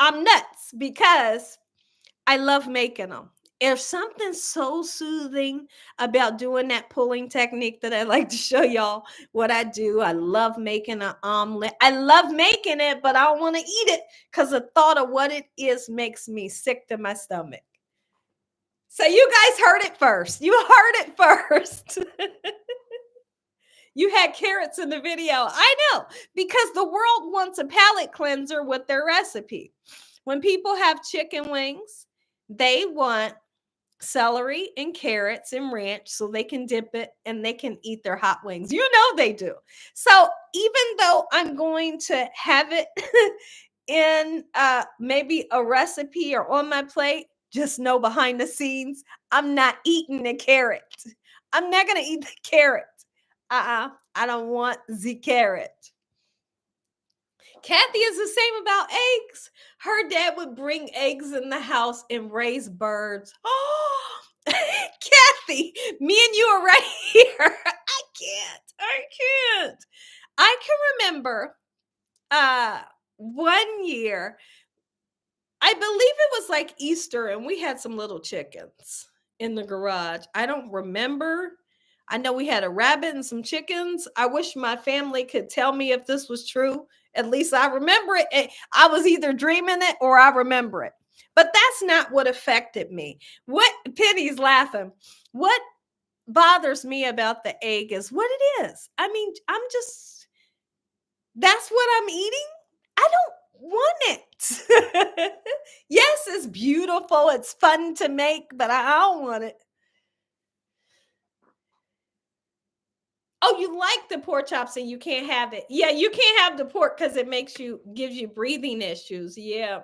Speaker 1: I'm nuts because I love making them. There's something so soothing about doing that pulling technique that I like to show y'all what I do. I love making an omelet. I love making it, but I don't want to eat it because the thought of what it is makes me sick to my stomach. So you guys heard it first. You heard it first. You had carrots in the video. I know, because the world wants a palate cleanser with their recipe. When people have chicken wings, they want celery and carrots and ranch so they can dip it and they can eat their hot wings. You know they do. So even though I'm going to have it in maybe a recipe or on my plate, just know behind the scenes, I'm not eating the carrot. I'm not going to eat the carrot. I don't want the carrot. Kathy is the same about eggs. Her dad would bring eggs in the house and raise birds. Oh, Kathy, me and you are right here. I can't. I can remember one year, I believe it was like Easter, and we had some little chickens in the garage. I don't remember. I know we had a rabbit and some chickens. I wish my family could tell me if this was true. At least I remember it. I was either dreaming it or I remember it. But that's not what affected me. What Penny's laughing. What bothers me about the egg is what it is. I mean, that's what I'm eating. I don't want it. Yes, it's beautiful. It's fun to make, but I don't want it. Oh, you like the pork chops and you can't have it. Yeah, you can't have the pork because it gives you breathing issues. Yeah.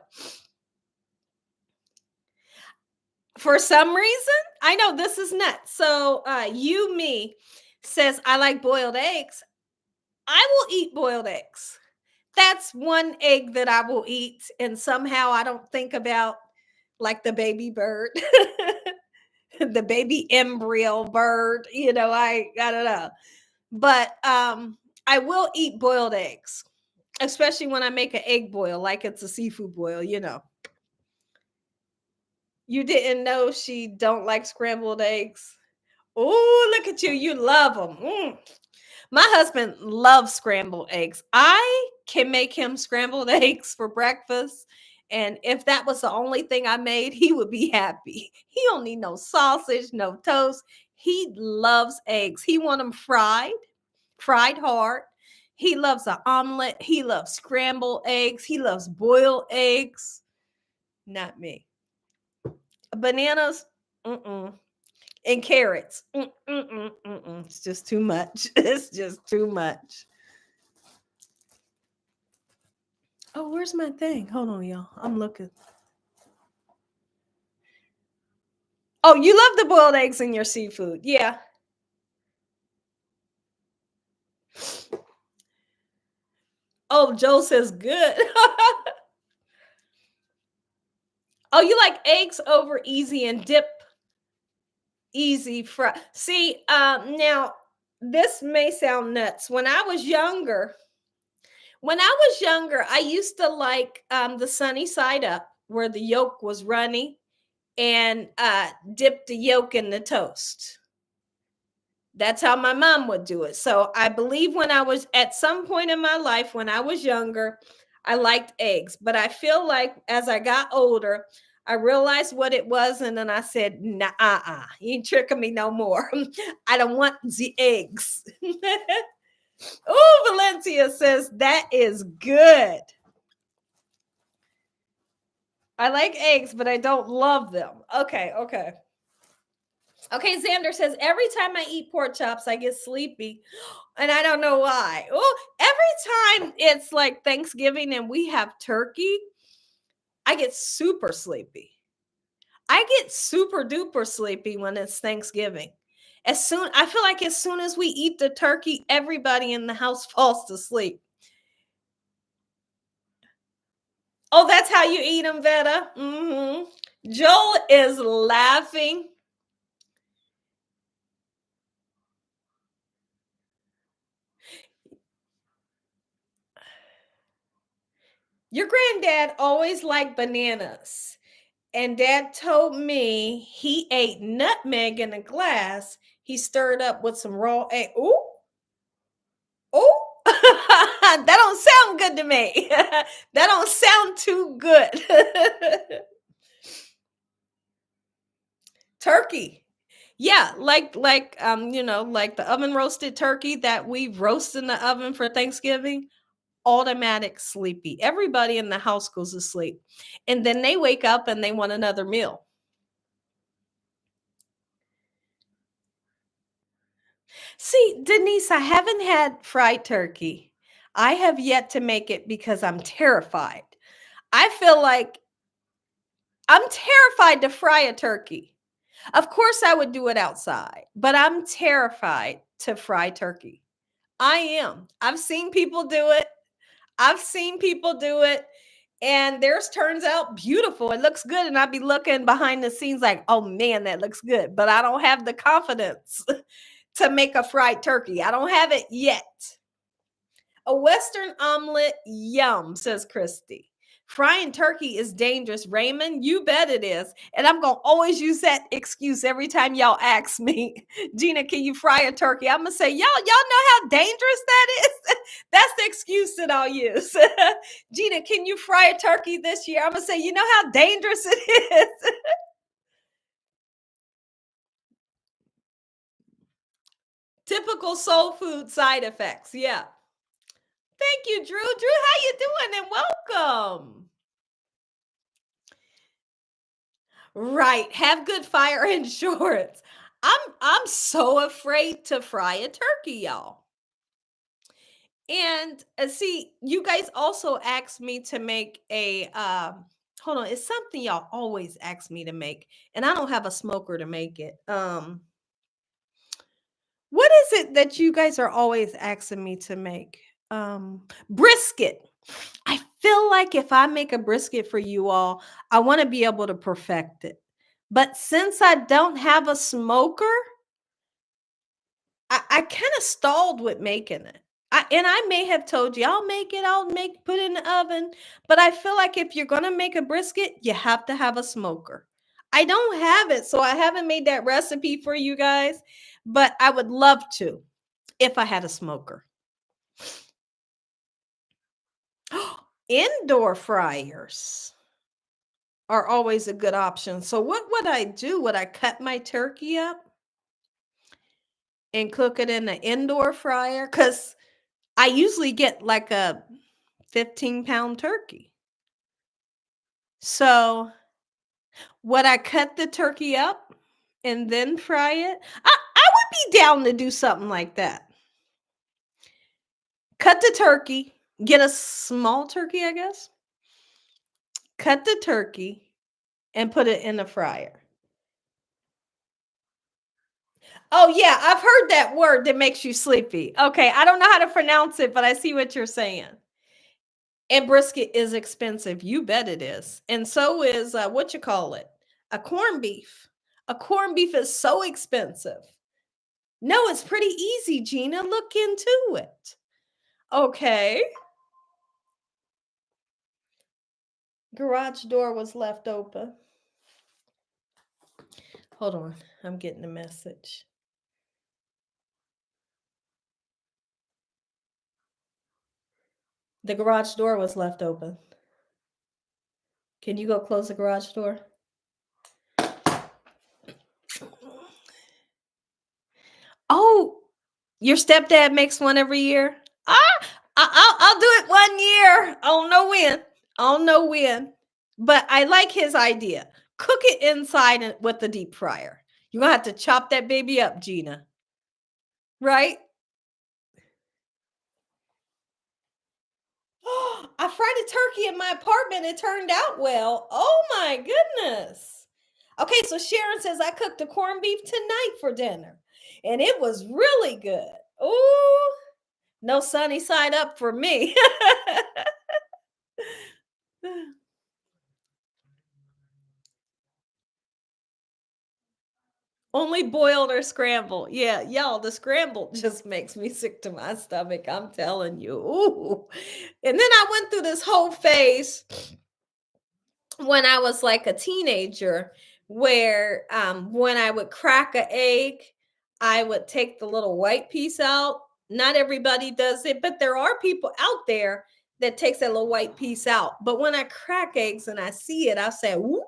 Speaker 1: For some reason, I know this is nuts. So me says I like boiled eggs. I will eat boiled eggs. That's one egg that I will eat. And somehow I don't think about like the baby bird, the baby embryo bird. I don't know. But I will eat boiled eggs, especially when I make an egg boil, like it's a seafood boil. You didn't know she don't like scrambled eggs? Oh, look at you. You love them. My husband loves scrambled eggs. I can make him scrambled eggs for breakfast. And if that was the only thing I made, he would be happy. He don't need no sausage, no toast. He loves eggs. He want them fried hard. He loves an omelet. He loves scrambled eggs. He loves boiled eggs. Not me. Bananas, mm-mm. And carrots. Mm-mm. It's just too much. It's just too much. Oh, where's my thing? Hold on, y'all. I'm looking. Oh, you love the boiled eggs in your seafood. Yeah. Oh, Joe says good. Oh, you like eggs over easy and dip easy fry. See, now this may sound nuts. When I was younger, I used to like the sunny side up where the yolk was runny and dip the yolk in the toast. That's how my mom would do it. So I believe when I was at some point in my life when I was younger, I liked eggs. But I feel like as I got older, I realized what it was, and then I said, "Nah, you ain't tricking me no more. I don't want the eggs." Oh, Valencia says that is good. I like eggs, but I don't love them. Okay, okay. Okay, Xander says every time I eat pork chops, I get sleepy, and I don't know why. Oh, every time it's like Thanksgiving and we have turkey, I get super sleepy. I get super duper sleepy when it's Thanksgiving. I feel like as soon as we eat the turkey, everybody in the house falls to sleep. Oh, that's how you eat them, Veta. Joel is laughing. Your granddad always liked bananas. And dad told me he ate nutmeg in a glass. He stirred up with some raw egg. Ooh, ooh. That don't sound good to me. That don't sound too good. Turkey. Yeah, like the oven roasted turkey that we roast in the oven for Thanksgiving. Automatic sleepy. Everybody in the house goes to sleep. And then they wake up and they want another meal. See, Denise, I haven't had fried turkey. I have yet to make it because I'm terrified. I feel like I'm terrified to fry a turkey. Of course, I would do it outside, but I'm terrified to fry turkey. I am. I've seen people do it. I've seen people do it, and theirs turns out beautiful. It looks good, and I'd be looking behind the scenes like, oh man, that looks good. But I don't have the confidence to make a fried turkey. I don't have it yet. A Western omelet, yum, says Christy. Frying turkey is dangerous, Raymond. You bet it is. And I'm going to always use that excuse every time y'all ask me, Gina, can you fry a turkey? I'm going to say, y'all know how dangerous that is? That's the excuse that I'll use. Gina, can you fry a turkey this year? I'm going to say, you know how dangerous it is? Typical soul food side effects. Yeah. Thank you, Drew. Drew, how you doing? And welcome. Right. Have good fire insurance. I'm so afraid to fry a turkey, y'all. And see, you guys also asked me to make a hold on, it's something y'all always ask me to make, and I don't have a smoker to make it. What is it that you guys are always asking me to make? Brisket. I feel like if I make a brisket for you all, I want to be able to perfect it. But since I don't have a smoker, I kind of stalled with making it. I may have told you I'll make it, put it in the oven. But I feel like if you're gonna make a brisket, you have to have a smoker. I don't have it, so I haven't made that recipe for you guys, but I would love to if I had a smoker. Indoor fryers are always a good option. So what would I do? Would I cut my turkey up and cook it in an indoor fryer? Because I usually get like a 15-pound turkey. So would I cut the turkey up and then fry it? I would be down to do something like that. Cut the turkey, get a small turkey, I guess. Cut the turkey and put it in the fryer. Oh, yeah, I've heard that word that makes you sleepy. Okay, I don't know how to pronounce it, but I see what you're saying. And brisket is expensive. You bet it is. And so is what you call it? A corned beef. A corned beef is so expensive. No, it's pretty easy, Gina. Look into it. Okay. Garage door was left open. Hold on. I'm getting a message. The garage door was left open. Can you go close the garage door? Oh, your stepdad makes one every year? I'll do it 1 year. I don't know when. I don't know when. But I like his idea. Cook it inside with the deep fryer. You're going to have to chop that baby up, Gina. Right? I fried a turkey in my apartment. It turned out well. Oh my goodness. Okay, so Sharon says I cooked a corned beef tonight for dinner. And it was really good. Ooh, no sunny side up for me. Only boiled or scrambled. Yeah, y'all, the scrambled just makes me sick to my stomach. I'm telling you. Ooh. And then I went through this whole phase when I was like a teenager where when I would crack an egg, I would take the little white piece out. Not everybody does it, but there are people out there that takes that little white piece out. But when I crack eggs and I see it, I say, "Woo!"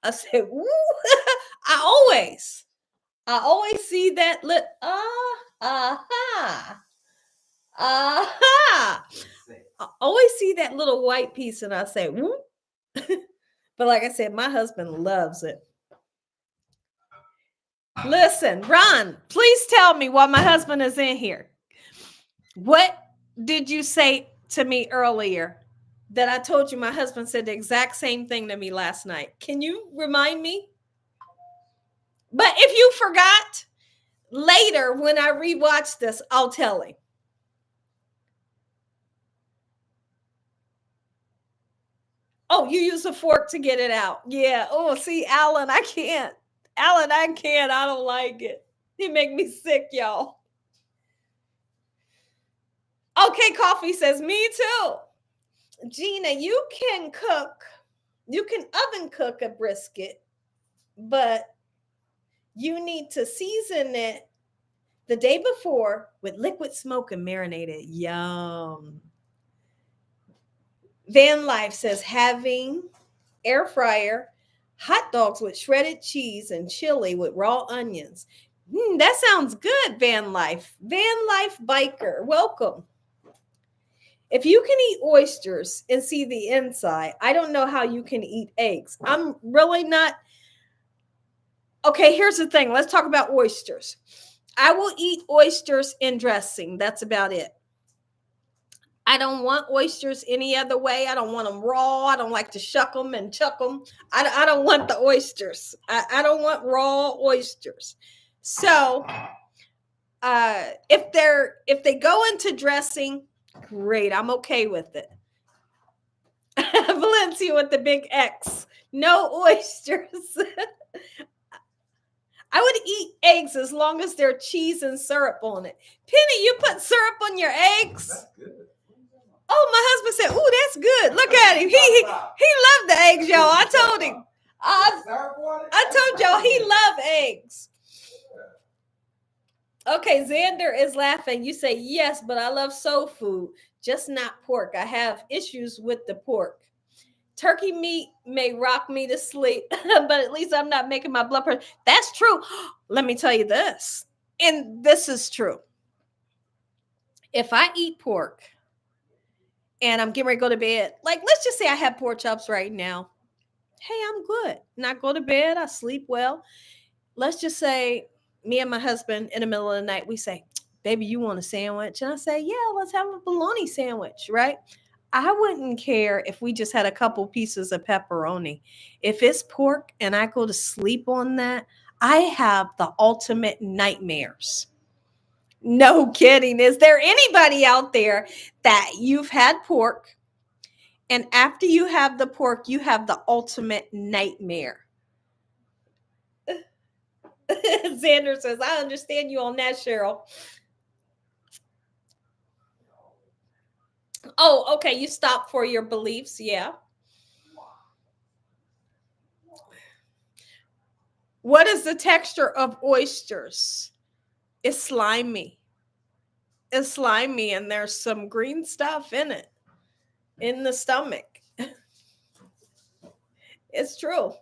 Speaker 1: I say, "Woo!" I always see that aha. Aha. I always see that little white piece and I say, whoop. But like I said, my husband loves it. Listen, Ron, please tell me why my husband is in here. What did you say to me earlier that I told you my husband said the exact same thing to me last night? Can you remind me? But if you forgot, later when I rewatch this, I'll tell him. Oh, you use a fork to get it out. Yeah. Oh, see, Alan, I can't. Alan, I can't. I don't like it. He make me sick, y'all. Okay, Coffee says, me too. Gina, you can oven cook a brisket, but you need to season it the day before with liquid smoke and marinate it. Yum. Van Life says, having air fryer, hot dogs with shredded cheese and chili with raw onions. That sounds good, Van Life. Van Life Biker, welcome. If you can eat oysters and see the inside, I don't know how you can eat eggs. I'm really not. Okay, here's the thing. Let's talk about oysters. I will eat oysters in dressing. That's about it. I don't want oysters any other way. I don't want them raw. I don't like to shuck them and chuck them. I don't want the oysters. I don't want raw oysters. So if they go into dressing, great. I'm okay with it. Valencia with the big X. No oysters. I would eat eggs as long as there's cheese and syrup on it. Penny, you put syrup on your eggs? That's good. Oh, my husband said, "Ooh, that's good. Look at him. He loved the eggs, y'all. I told him. I told y'all he loved eggs." Okay, Xander is laughing. You say, "Yes, but I love soul food, just not pork. I have issues with the pork. Turkey meat may rock me to sleep, but at least I'm not making my blood pressure." That's true. Let me tell you this, and this is true. If I eat pork and I'm getting ready to go to bed, like let's just say I have pork chops right now. hey, I'm good. And I go to bed, I sleep well. Let's just say me and my husband in the middle of the night, we say, baby, you want a sandwich? And I say, yeah, let's have a bologna sandwich, right? I wouldn't care if we just had a couple pieces of pepperoni. If it's pork and I go to sleep on that, I have the ultimate nightmares. No kidding. Is there anybody out there that you've had pork and after you have the pork, you have the ultimate nightmare? Xander says, I understand you on that, Cheryl. Oh, okay. You stop for your beliefs. Yeah. What is the texture of oysters? It's slimy. It's slimy, and there's some green stuff in it, in the stomach. It's true.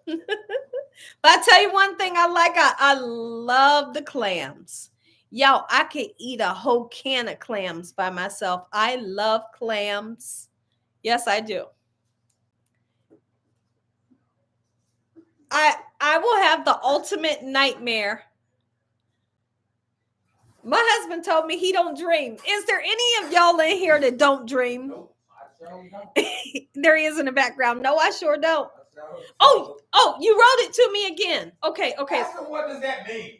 Speaker 1: But I tell you one thing I like, I love the clams. Yo, I could eat a whole can of clams by myself. I love clams. Yes, I do. I will have the ultimate nightmare. My husband told me he don't dream. Is there any of y'all in here that don't dream? Nope, I sure don't. There he is in the background. No, I sure don't. Oh, you wrote it to me again. Okay.
Speaker 2: What does that mean?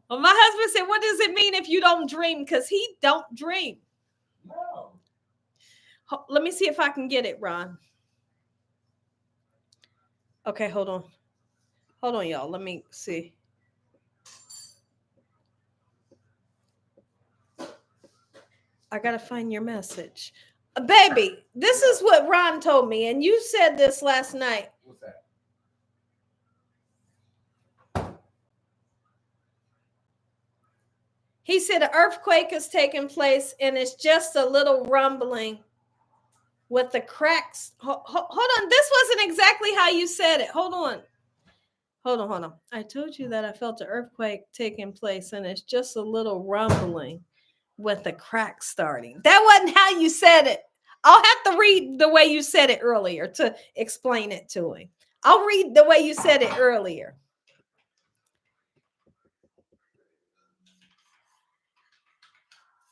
Speaker 1: Well, my husband said, what does it mean if you don't dream? Because he don't dream.
Speaker 2: No.
Speaker 1: Let me see if I can get it, Ron. Okay, hold on. Hold on, y'all. Let me see. I got to find your message. Baby, this is what Ron told me, and you said this last night.
Speaker 2: What's that?
Speaker 1: He said an earthquake is taking place, and it's just a little rumbling with the cracks. Hold on. This wasn't exactly how you said it. Hold on. I told you that I felt an earthquake taking place, and it's just a little rumbling with the cracks starting. That wasn't how you said it. I'll have to read the way you said it earlier to explain it to him. I'll read the way you said it earlier.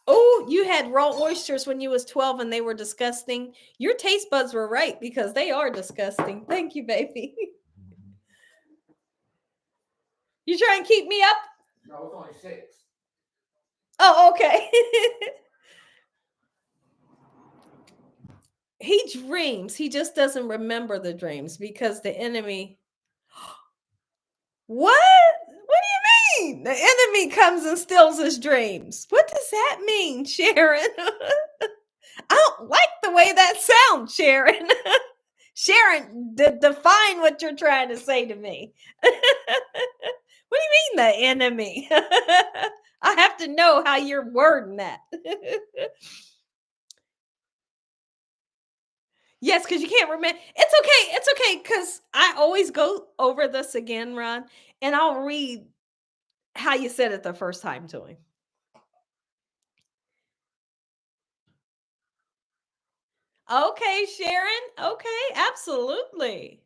Speaker 1: Oh, you had raw oysters when you was 12 and they were disgusting. Your taste buds were right because they are disgusting. Thank you, baby. You trying to keep me up?
Speaker 2: No, it's only 6.
Speaker 1: Oh, okay. He dreams. He just doesn't remember the dreams because the enemy. What? What do you mean? The enemy comes and steals his dreams. What does that mean, Sharon? I don't like the way that sounds, Sharon. Sharon, define what you're trying to say to me. What do you mean, the enemy? I have to know how you're wording that. Yes, because you can't remember. It's okay, because I always go over this again, Ron, and I'll read how you said it the first time to him. Okay, Sharon. Okay, absolutely.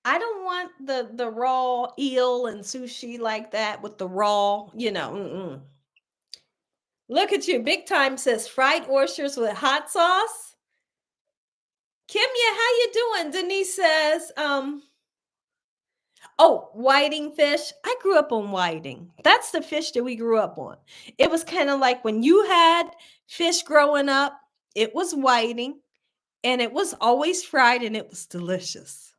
Speaker 1: I don't want the raw eel and sushi like that with the raw, Mm-mm. Look at you. Big Time says fried oysters with hot sauce. Kimya, how you doing? Denise says, oh, whiting fish. I grew up on whiting. That's the fish that we grew up on. It was kind of like when you had fish growing up, it was whiting and it was always fried and it was delicious.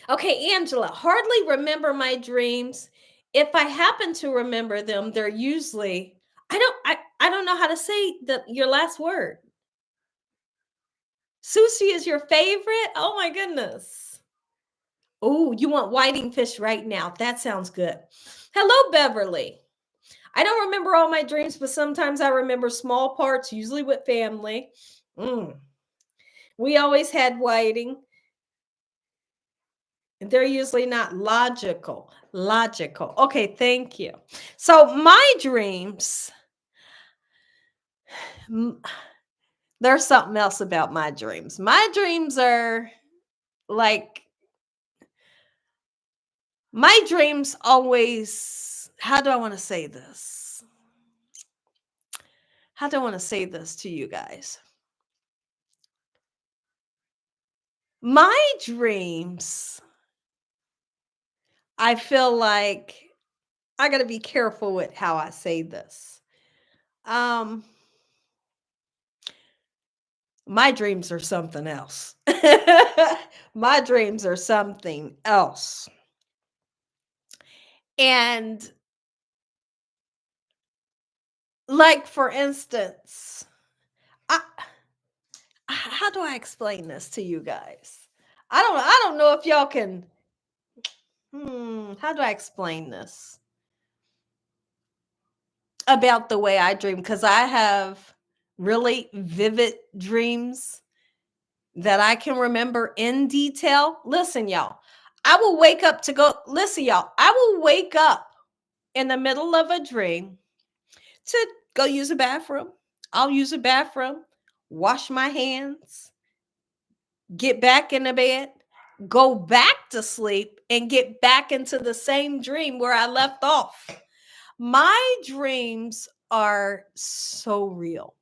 Speaker 1: Okay, Angela, hardly remember my dreams. If I happen to remember them, they're usually I don't know how to say your last word. Sushi is your favorite? Oh my goodness. Oh, you want whiting fish right now. That sounds good. Hello, Beverly. I don't remember all my dreams, but sometimes I remember small parts, usually with family. We always had whiting. They're usually not logical. Okay, thank you. So my dreams, there's something else about my dreams. My dreams are like, my dreams always, how do I want to say this? How do I want to say this to you guys? My dreams, I feel like I got to be careful with how I say this. Um, my dreams are something else. My dreams are something else. And like for instance, I, how do I explain this to you guys? I don't know if y'all can how do I explain this about the way I dream, cuz I have really vivid dreams that I can remember in detail. Listen, y'all. I will wake up to go listen, y'all. I will wake up in the middle of a dream to go use a bathroom. I'll use a bathroom, wash my hands, get back in the bed, go back to sleep, and get back into the same dream where I left off. My dreams are so real.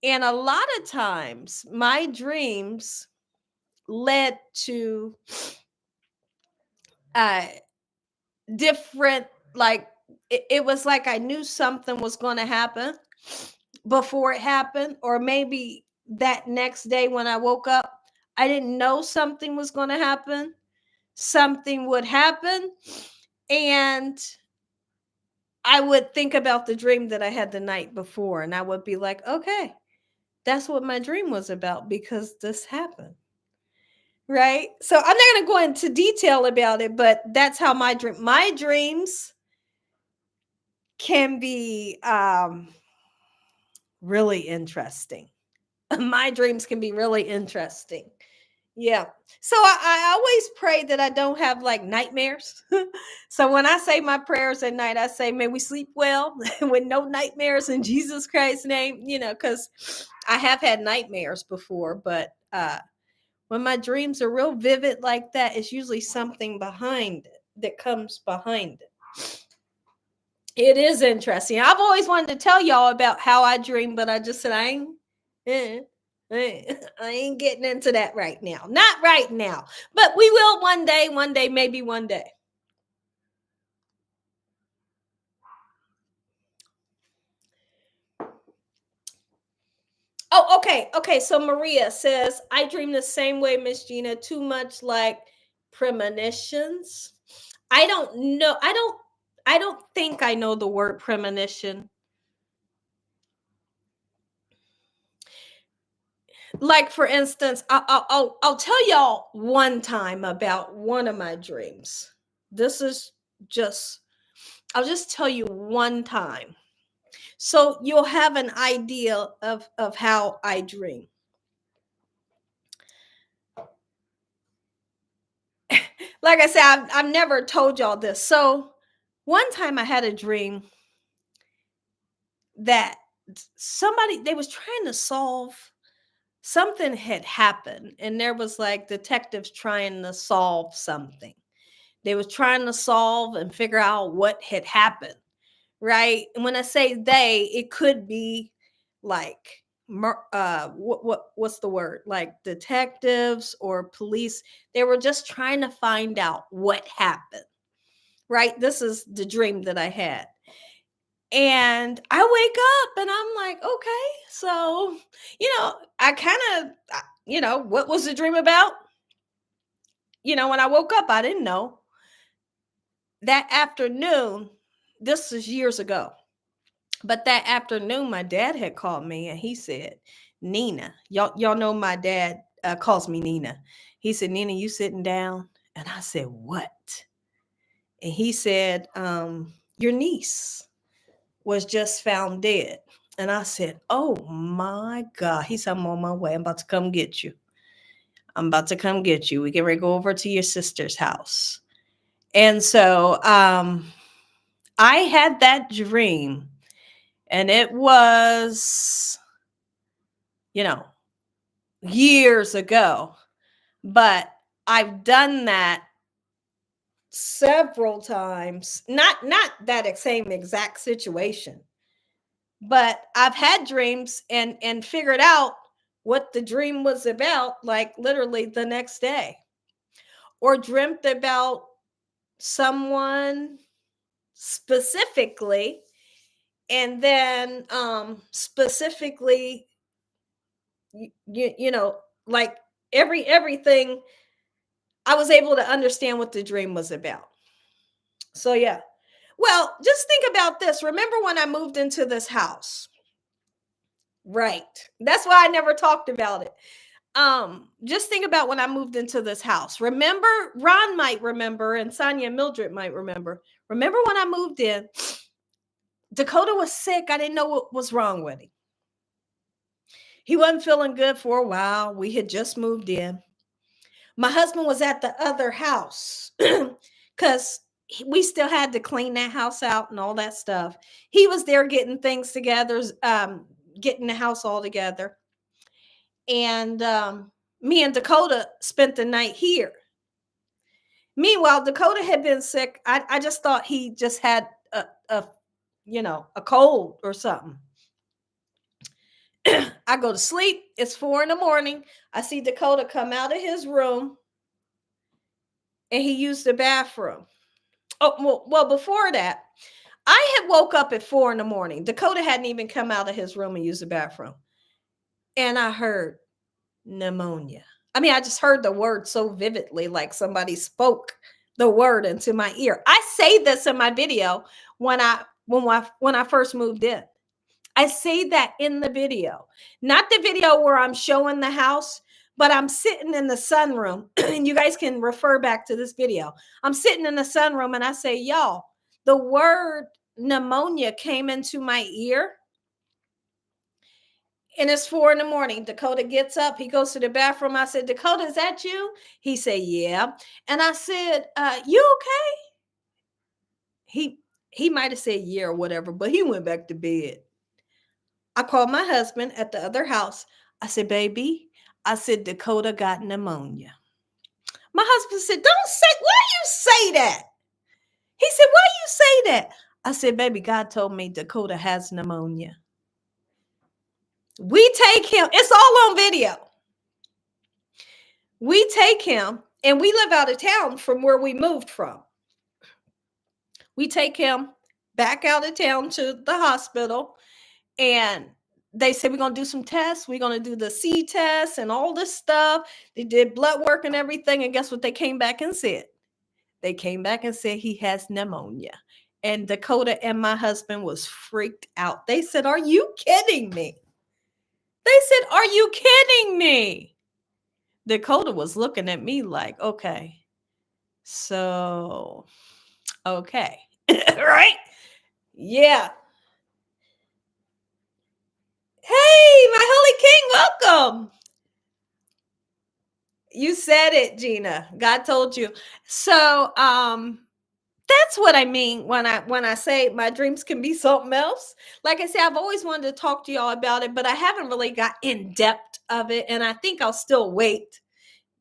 Speaker 1: And a lot of times, my dreams led to uh, different, like, it was like I knew something was going to happen before it happened, or maybe that next day when I woke up, I didn't know something was going to happen. Something would happen, and I would think about the dream that I had the night before, and I would be like, okay, that's what my dream was about because this happened. Right? So I'm not going to go into detail about it, but that's how my dreams can be really interesting. My dreams can be really interesting. Yeah. So I always pray that I don't have like nightmares. So when I say my prayers at night, I say, may we sleep well with no nightmares in Jesus Christ's name, because I have had nightmares before, but when my dreams are real vivid like that, it's usually something behind it that comes behind it. It is interesting. I've always wanted to tell y'all about how I dream, but I just said I ain't getting into that right now. Not right now. But we will one day, maybe one day. Oh, okay. Okay. So Maria says, I dream the same way, Miss Gina, too much like premonitions. I don't know. I don't think I know the word premonition. Like for instance, I'll tell y'all one time about one of my dreams. This is just I'll just tell you one time, so you'll have an idea of how I dream. Like I said, I've never told y'all this. So one time I had a dream that they was trying to solve something had happened, and there was like detectives trying to solve something. They was trying to solve and figure out what had happened, right? And when I say they, it could be like what's the word? Like detectives or police. They were just trying to find out what happened. Right? This is the dream that I had. And I wake up and I'm like, okay, so, I kind of, what was the dream about? When I woke up, I didn't know. That afternoon, this was years ago, but that afternoon, my dad had called me and he said, Nina, y'all know my dad calls me Nina. He said, Nina, you sitting down? And I said, what? And he said, your niece was just found dead. And I said, oh my God. He said, I'm on my way. I'm about to come get you. I'm about to come get you. We can go over to your sister's house. And so I had that dream, and it was years ago. But I've done that several times. Not that same exact situation, but I've had dreams and figured out what the dream was about, like literally the next day, or dreamt about someone specifically, and then specifically, like everything, I was able to understand what the dream was about. So yeah. Well, just think about this. Remember when I moved into this house? Right. That's why I never talked about it. Just think about when I moved into this house. Remember, Ron might remember, and Sonia and Mildred might remember. Remember when I moved in, Dakota was sick. I didn't know what was wrong with him. He wasn't feeling good for a while. We had just moved in. My husband was at the other house because we still had to clean that house out and all that stuff. He was there getting things together, getting the house all together. And me and Dakota spent the night here. Meanwhile, Dakota had been sick. I just thought he just had a cold or something. I go to sleep. It's 4 a.m. I see Dakota come out of his room and he used the bathroom. Oh, well, before that, I had woke up at 4 a.m. Dakota hadn't even come out of his room and used the bathroom. And I heard pneumonia. I mean, I just heard the word so vividly, like somebody spoke the word into my ear. I say this in my video when I first moved in. I say that in the video, not the video where I'm showing the house, but I'm sitting in the sunroom, and you guys can refer back to this video. I'm sitting in the sunroom and I say, y'all, the word pneumonia came into my ear. And it's 4 a.m. Dakota gets up. He goes to the bathroom. I said, Dakota, is that you? He said, yeah. And I said, you okay? He might have said yeah or whatever, but he went back to bed. I called my husband at the other house. I said, baby, I said, Dakota got pneumonia. My husband said, why you say that? He said, why you say that? I said, baby, God told me Dakota has pneumonia. We take him. It's all on video. We take him, and we live out of town from where we moved from. We take him back out of town to the hospital, and they said, we're going to do some tests. We're going to do the C test and all this stuff. They did blood work and everything. And guess what they came back and said? They came back and said he has pneumonia. And Dakota and my husband was freaked out. They said, are you kidding me? They said, are you kidding me? Dakota was looking at me like, okay. So, okay. Right? Yeah. Hey, my holy king, welcome. You said it, Gina. God told you. So, that's what I mean when I say my dreams can be something else. Like I said, I've always wanted to talk to y'all about it, but I haven't really got in depth of it. And I think I'll still wait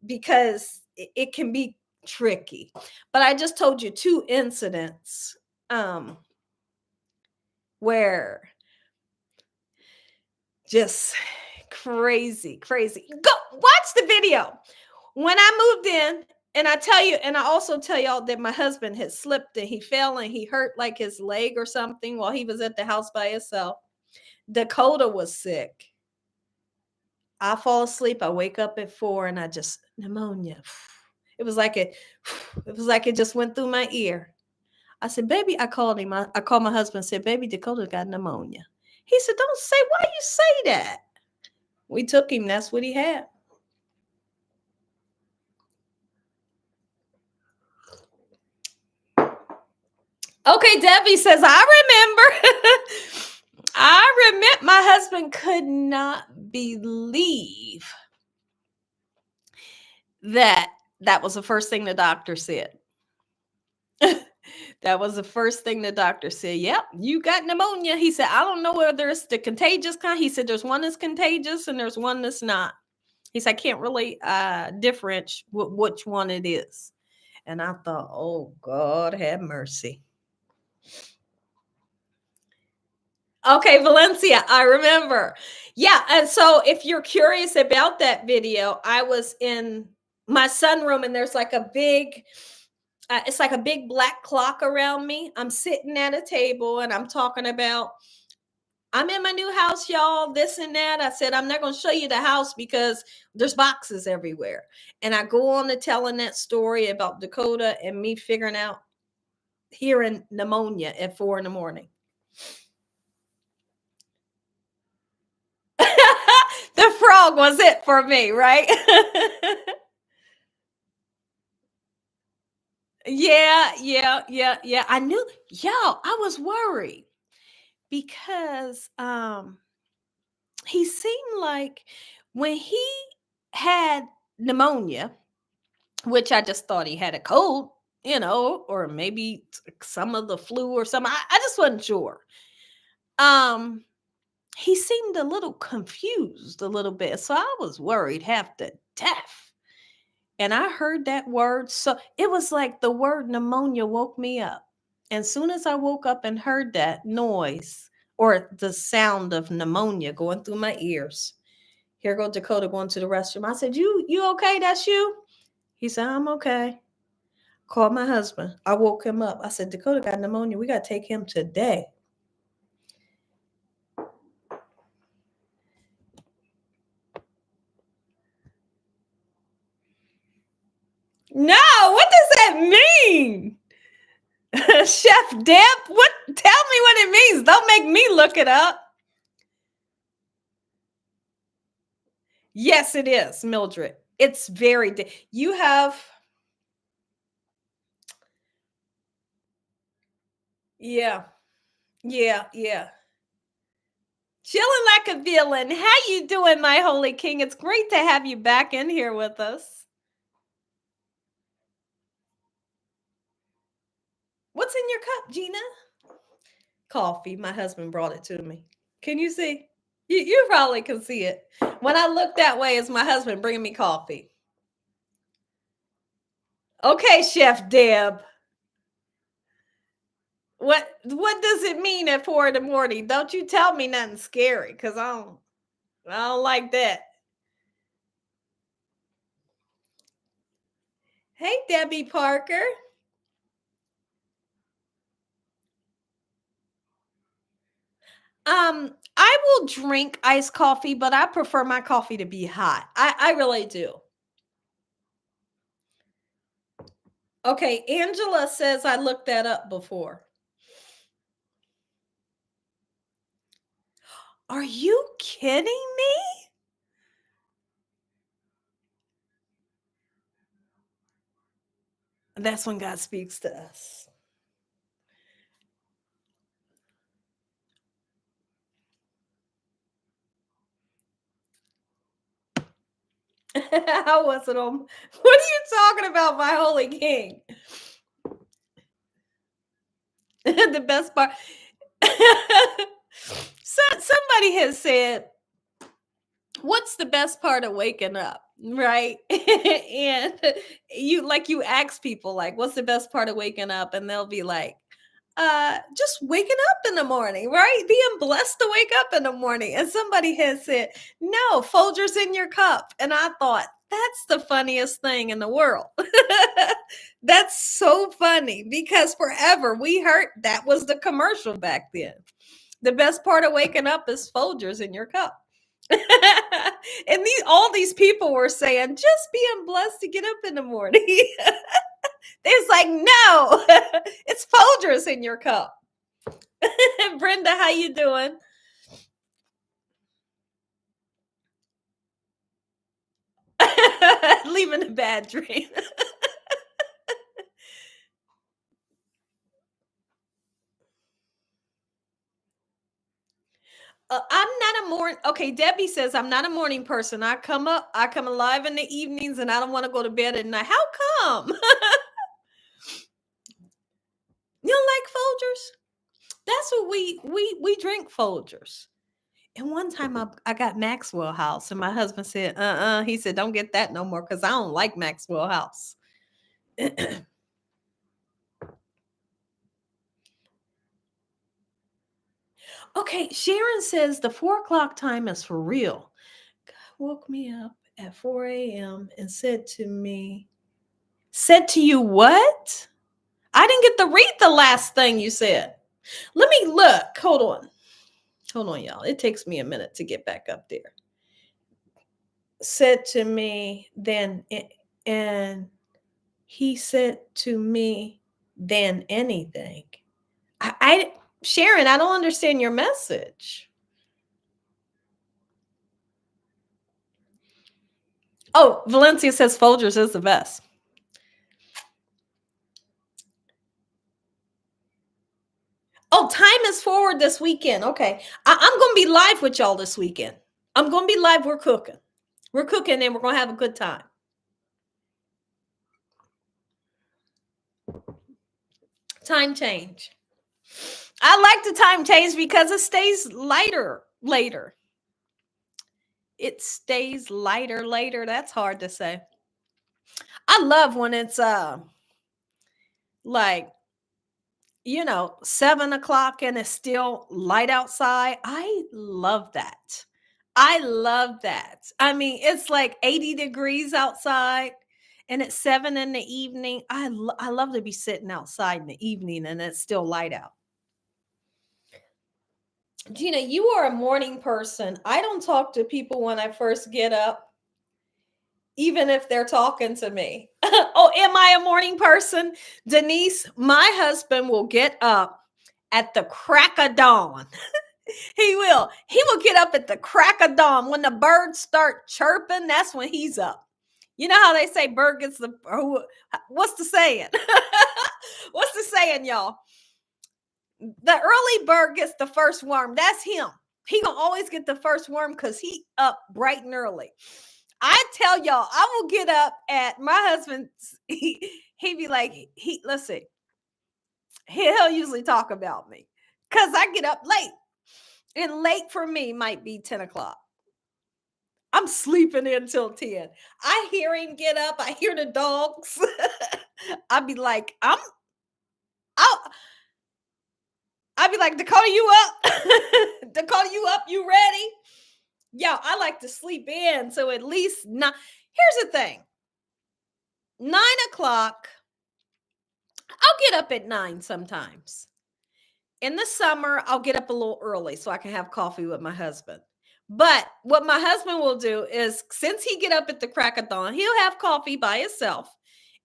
Speaker 1: because it can be tricky. But I just told you 2 incidents where just crazy. Go watch the video. When I moved in, and I also tell y'all that my husband had slipped and he fell and he hurt like his leg or something while he was at the house by himself. Dakota was sick. I fall asleep. I wake up at 4 and I just pneumonia. It was like it just went through my ear. I said, baby, I called him. I called my husband and said, baby, Dakota got pneumonia. He said, don't say, why you say that? We took him. That's what he had. Okay, Debbie says, I remember my husband could not believe that was the first thing the doctor said. That was the first thing the doctor said. Yep, you got pneumonia. He said, I don't know whether it's the contagious kind. He said, there's one that's contagious and there's one that's not. He said, I can't really differentiate which one it is. And I thought, oh, God, have mercy. Okay, Valencia, I remember. Yeah, and so if you're curious about that video, I was in my sunroom and there's like a big, it's like a big black clock around me. I'm sitting at a table and I'm talking about, I'm in my new house, y'all, this and that. I said, I'm not going to show you the house because there's boxes everywhere. And I go on to telling that story about Dakota and me figuring out hearing pneumonia at 4 a.m. The frog was it for me, right? Yeah. I knew, I was worried because he seemed like when he had pneumonia, which I just thought he had a cold, or maybe some of the flu or something. I just wasn't sure. He seemed a little confused a little bit. So I was worried half to death. And I heard that word. So it was like the word pneumonia woke me up. And soon as I woke up and heard that noise or the sound of pneumonia going through my ears, here go Dakota going to the restroom. I said, you okay? That's you? He said, I'm okay. Called my husband. I woke him up. I said, Dakota got pneumonia. We got to take him today. No, what does that mean? Chef Deb, what? Tell me what it means. Don't make me look it up. Yes, it is, Mildred. It's very you have yeah. Chilling like a villain. How you doing, my holy king? It's great to have you back in here with us. What's in your cup, Gina? Coffee. My husband brought it to me. Can you see? You probably can see it. When I look that way, it's my husband bringing me coffee. Okay, Chef Deb. What does it mean at 4 a.m? Don't you tell me nothing scary, because I don't like that. Hey, Debbie Parker. I will drink iced coffee, but I prefer my coffee to be hot. I really do. Okay, Angela says I looked that up before. Are you kidding me? That's when God speaks to us. How was it on? What are you talking about, my holy king? The best part. So, somebody has said, what's the best part of waking up? Right. And you ask people, like, what's the best part of waking up? And they'll be like, just waking up in the morning, right? Being blessed to wake up in the morning. And somebody has said, no, Folgers in your cup. And I thought, that's the funniest thing in the world. That's so funny, because forever we heard that was the commercial back then. The best part of waking up is Folgers in your cup. And all these people were saying, just being blessed to get up in the morning. It's like, no, it's Folgers in your cup. Brenda, how you doing? Leaving a bad dream. I'm not a morning. Okay, Debbie says I'm not a morning person. I come alive in the evenings, and I don't want to go to bed at night. How come? You don't like Folgers? That's what we drink Folgers. And one time I got Maxwell House, and my husband said, He said, don't get that no more because I don't like Maxwell House. Okay, Sharon says the 4 o'clock time is for real. God woke me up at 4 a.m. and said to you what? I didn't get to read the last thing you said. Let me look. Hold on. Hold on, y'all. It takes me a minute to get back up there. Said to me, and he said to me, than anything. I Sharon, I don't understand your message. Oh, Valencia says Folgers is the best. Oh, time is forward this weekend. Okay. I'm going to be live with y'all this weekend. I'm going to be live. We're cooking. We're cooking and we're going to have a good time. Time change. I like the time change because it stays lighter later. It stays lighter later. That's hard to say. I love when it's like 7 o'clock and it's still light outside. I love that. I love that. I mean, it's like 80 degrees outside and it's 7 in the evening. I love to be sitting outside in the evening and it's still light out. Gina, you are a morning person. I don't talk to people when I first get up, even if they're talking to me. Oh, am I a morning person? Denise, my husband will get up at the crack of dawn. He will. He will get up at the crack of dawn. When the birds start chirping, that's when he's up. You know how they say bird gets the, what's the saying? What's the saying, y'all? The early bird gets the first worm. That's him. He gonna always get the first worm because he up bright and early. I tell y'all, I will get up at my husband. He be like, let's see. He'll usually talk about me because I get up late. And late for me might be 10 o'clock. I'm sleeping until 10. I hear him get up. I hear the dogs. I'd be like, I'll be like, Dakota, you up? Dakota, you up? You ready? Yeah, I like to sleep in. So at least not. Here's the thing. 9 o'clock. I'll get up at 9 sometimes. In the summer, I'll get up a little early so I can have coffee with my husband. But what my husband will do is, since he get up at the crack of dawn, he'll have coffee by himself.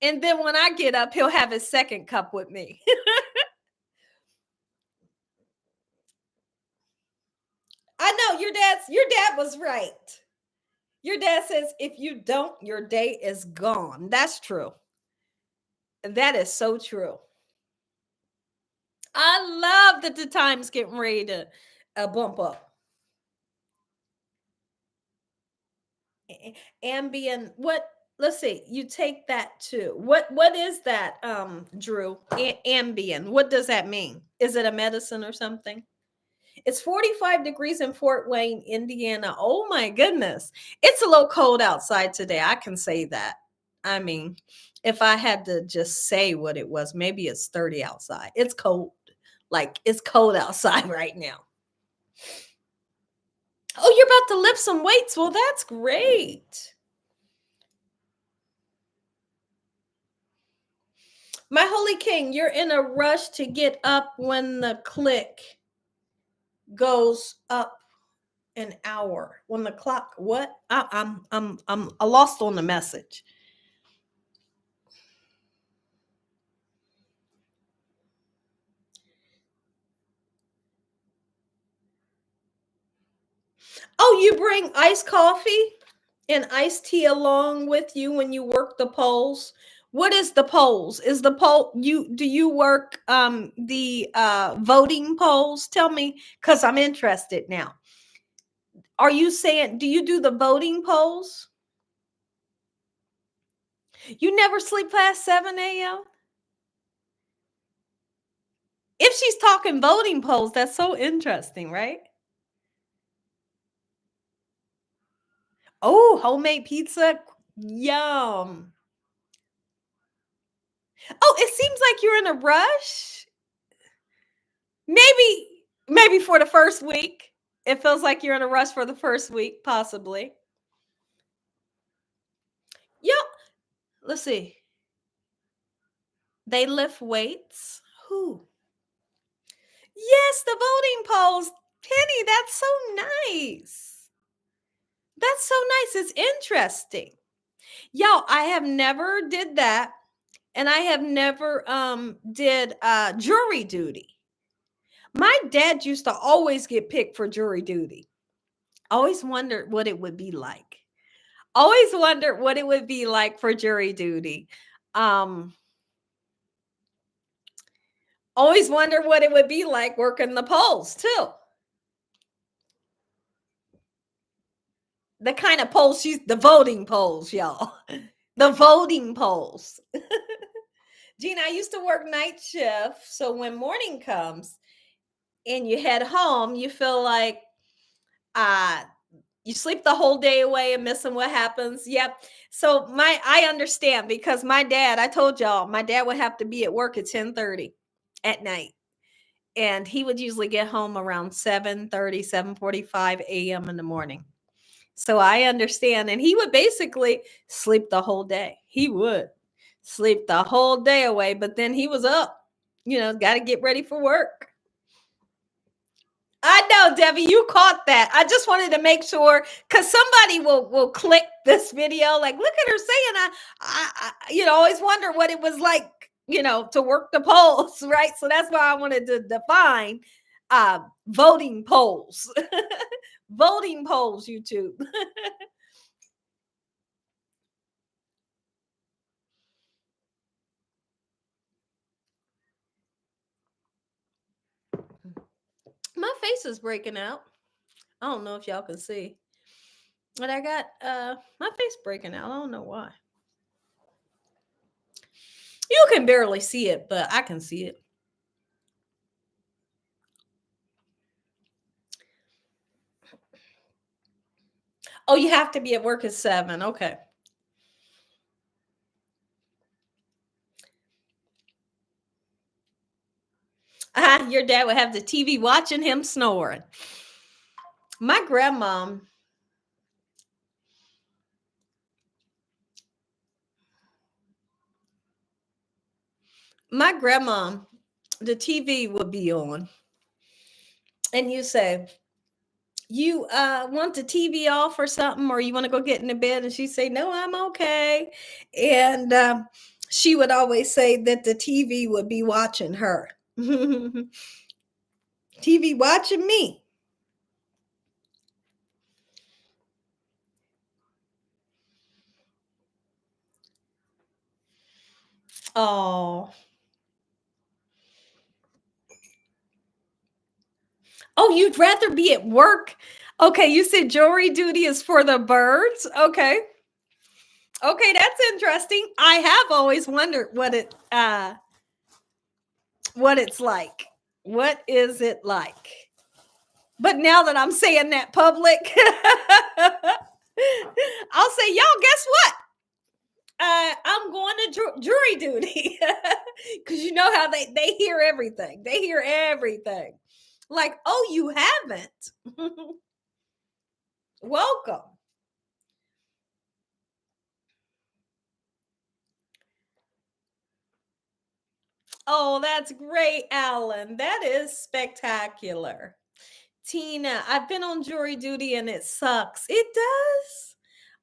Speaker 1: And then when I get up, he'll have his second cup with me. I know your dad was right. Your dad says, if you don't, your day is gone. That's true. That is so true. I love that the time's getting ready to bump up. Ambien, what? Let's see. You take that too. What is that, Drew? Ambien. What does that mean? Is it a medicine or something? It's 45 degrees in Fort Wayne, Indiana. Oh my goodness. It's a little cold outside today. I can say that. I mean, if I had to just say what it was, maybe it's 30 outside. It's cold. Like it's cold outside right now. Oh, you're about to lift some weights. Well, that's great. My holy king, you're in a rush to get up when the click goes up an hour. When the clock, what? I'm lost on the message. Oh, you bring iced coffee and iced tea along with you when you work the polls? What is the polls? Is the poll do you work the voting polls? Tell me, because I'm interested now. Are you saying, do you do the voting polls? You never sleep past 7 a.m.? If she's talking voting polls, that's so interesting, right? Oh, homemade pizza. Yum. Oh, it seems like you're in a rush. Maybe for the first week. It feels like you're in a rush for the first week, possibly. Yep. Let's see. They lift weights. Who? Yes, the voting polls. Penny, that's so nice. That's so nice. It's interesting. Yo, I have never did that. And I have never did jury duty. My dad used to always get picked for jury duty. Always wondered what it would be like. Always wondered what it would be like for jury duty. Um, always wondered what it would be like working the polls too. The kind of polls the voting polls, y'all. The voting polls. Gina, I used to work night shift. So when morning comes and you head home, you feel like you sleep the whole day away and missing what happens. Yep. So I understand because my dad, I told y'all, my dad would have to be at work at 10:30 at night. And he would usually get home around 7:30, 7:45 a.m. in the morning. So I understand. And he would basically sleep the whole day. He would sleep the whole day away, but then he was up, got to get ready for work. I know, Debbie, you caught that. I just wanted to make sure because somebody will click this video. Like, look at her saying, I always wonder what it was like, to work the polls, right? So that's why I wanted to define voting polls, voting polls. YouTube. My face is breaking out. I don't know if y'all can see, but I got my face breaking out. I don't know why. You can barely see it, but I can see it. Oh, you have to be at work at 7. Okay. Your dad would have the TV watching him snoring. My grandma, the TV would be on. And you say, you want the TV off or something, or you want to go get in the bed? And she'd say, no, I'm okay. And she would always say that the TV would be watching her. TV watching me. Oh. Oh, you'd rather be at work? Okay, you said jury duty is for the birds. Okay. Okay, that's interesting. I have always wondered what it's like. What is it like? But now that I'm saying that public, I'll say, y'all, guess what? I'm going to jury duty because you know how they hear everything. They hear everything. Like, oh, you haven't. Welcome. Oh, that's great, Alan. That is spectacular. Tina, I've been on jury duty and it sucks. It does?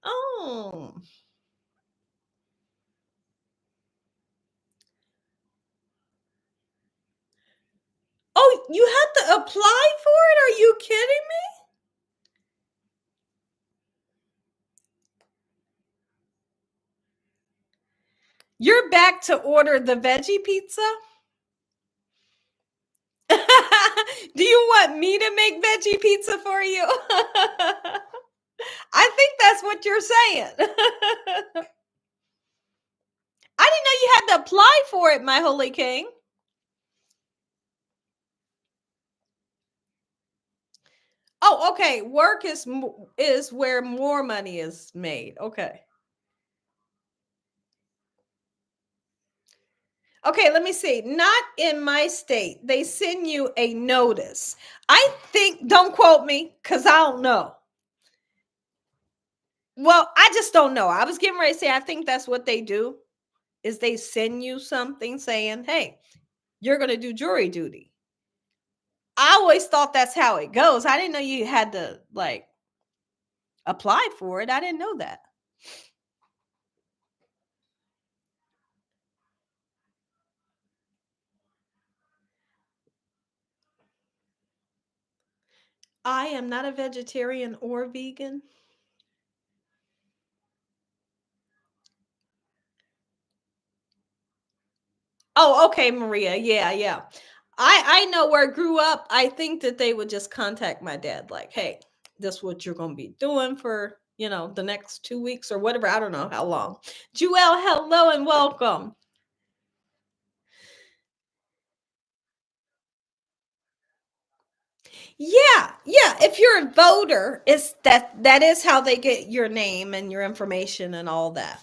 Speaker 1: Oh. Oh, you had to apply for it? Are you kidding me? You're back to order the veggie pizza? Do you want me to make veggie pizza for you? I think that's what you're saying. I didn't know you had to apply for it, my holy king. Oh, okay. Work is where more money is made. Okay. Okay, let me see. Not in my state. They send you a notice. I think, don't quote me because I don't know. Well, I just don't know. I was getting ready to say, I think that's what they do is they send you something saying, hey, you're going to do jury duty. I always thought that's how it goes. I didn't know you had to like apply for it. I didn't know that. I am not a vegetarian or vegan. Oh, okay, Maria. Yeah, yeah. I know where I grew up. I think that they would just contact my dad, like, hey, this is what you're gonna be doing for, the next 2 weeks or whatever. I don't know how long. Jewel, hello and welcome. Yeah, yeah. If you're a voter, it's that is how they get your name and your information and all that.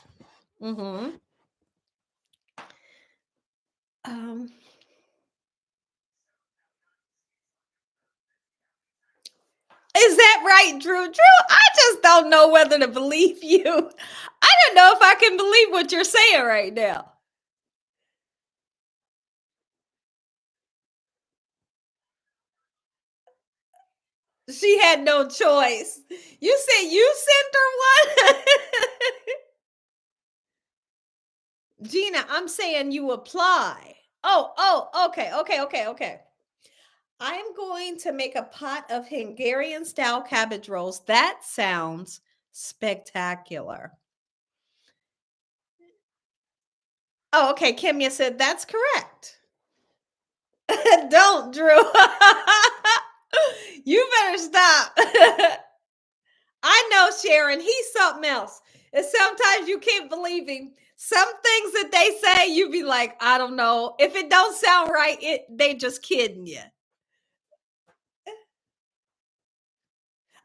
Speaker 1: Mm-hmm. Um, is that right, Drew? Drew, I just don't know whether to believe you. I don't know if I can believe what you're saying right now. She had no choice. You said you sent her one? Gina, I'm saying you apply. Oh, okay, okay, okay, okay. I'm going to make a pot of Hungarian style cabbage rolls. That sounds spectacular. Oh, okay. Kimya said that's correct. Don't, Drew. You better stop. I know, Sharon. He's something else. And sometimes you can't believe him. Some things that they say, you be like, I don't know. If it don't sound right, they just kidding you.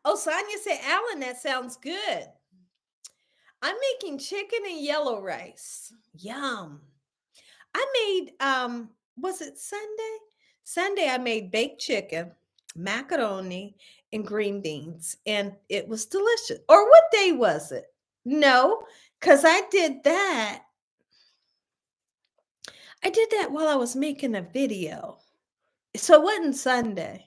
Speaker 1: Oh, Sonia said, Alan, that sounds good. I'm making chicken and yellow rice. Yum. I made was it Sunday? Sunday I made baked chicken, macaroni, and green beans, and it was delicious. Or what day was it? No, because I did that. I did that while I was making a video. So it wasn't Sunday.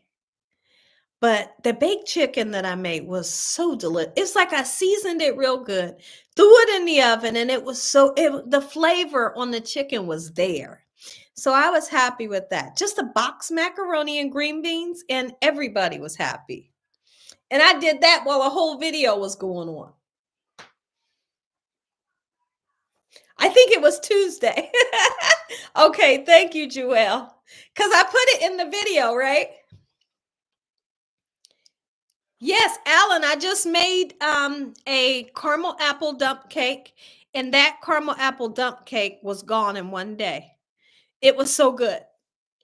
Speaker 1: But the baked chicken that I made was so delicious. It's like I seasoned it real good, threw it in the oven, and it was the flavor on the chicken was there. So I was happy with that. Just a box macaroni and green beans, and everybody was happy. And I did that while a whole video was going on. I think it was Tuesday. Okay, thank you, Joelle. Because I put it in the video, right? Yes, Alan, I just made a caramel apple dump cake, and that caramel apple dump cake was gone in one day. It was so good.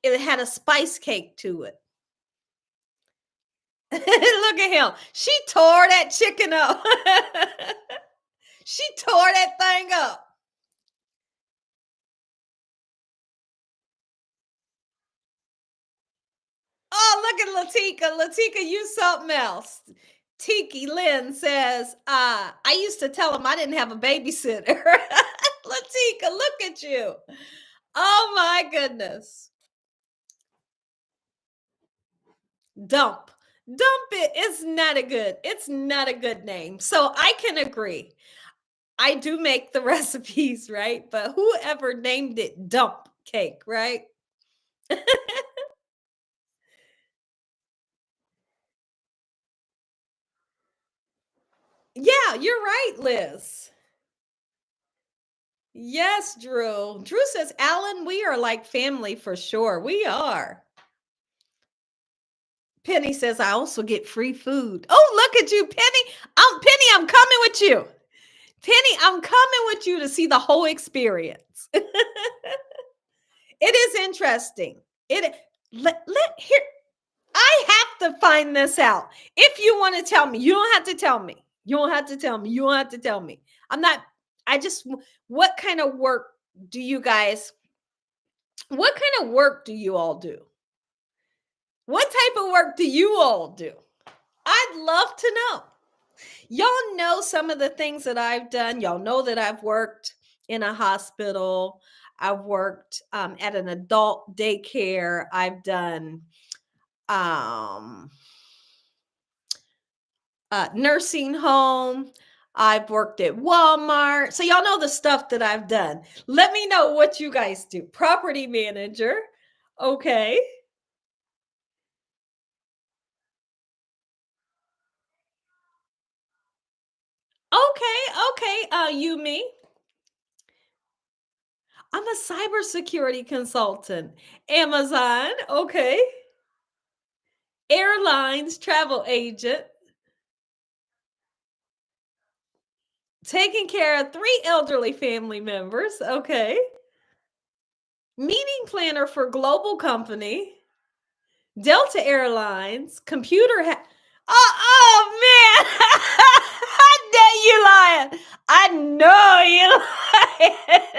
Speaker 1: It had a spice cake to it. Look at him. She tore that chicken up. She tore that thing up. Oh, look at Latika. Latika, you something else. Tiki Lynn says, I used to tell him I didn't have a babysitter. Latika, look at you. Oh my goodness. Dump. Dump it. It's not a good name. So I can agree. I do make the recipes, right? But whoever named it dump cake, right? Yeah, you're right, Liz. Yes, Drew. Drew says, Alan, we are like family for sure. We are. Penny says, I also get free food. Oh, look at you, Penny. Penny, I'm coming with you. Penny, I'm coming with you to see the whole experience. It is interesting. It let here. I have to find this out. If you want to tell me, you don't have to tell me. You don't have to tell me. You don't have to tell me. I'm not, I just, what kind of work do you guys, what kind of work do you all do? What type of work do you all do? I'd love to know. Y'all know some of the things that I've done. Y'all know that I've worked in a hospital. I've worked at an adult daycare. I've done um, nursing home. I've worked at Walmart. So y'all know the stuff that I've done. Let me know what you guys do. Property manager. Okay. Okay. You, me. I'm a cybersecurity consultant. Amazon. Okay. Airlines travel agent. Taking care of 3 elderly family members. Okay. Meeting planner for global company. Delta Airlines, oh man, I dare you lying. I know you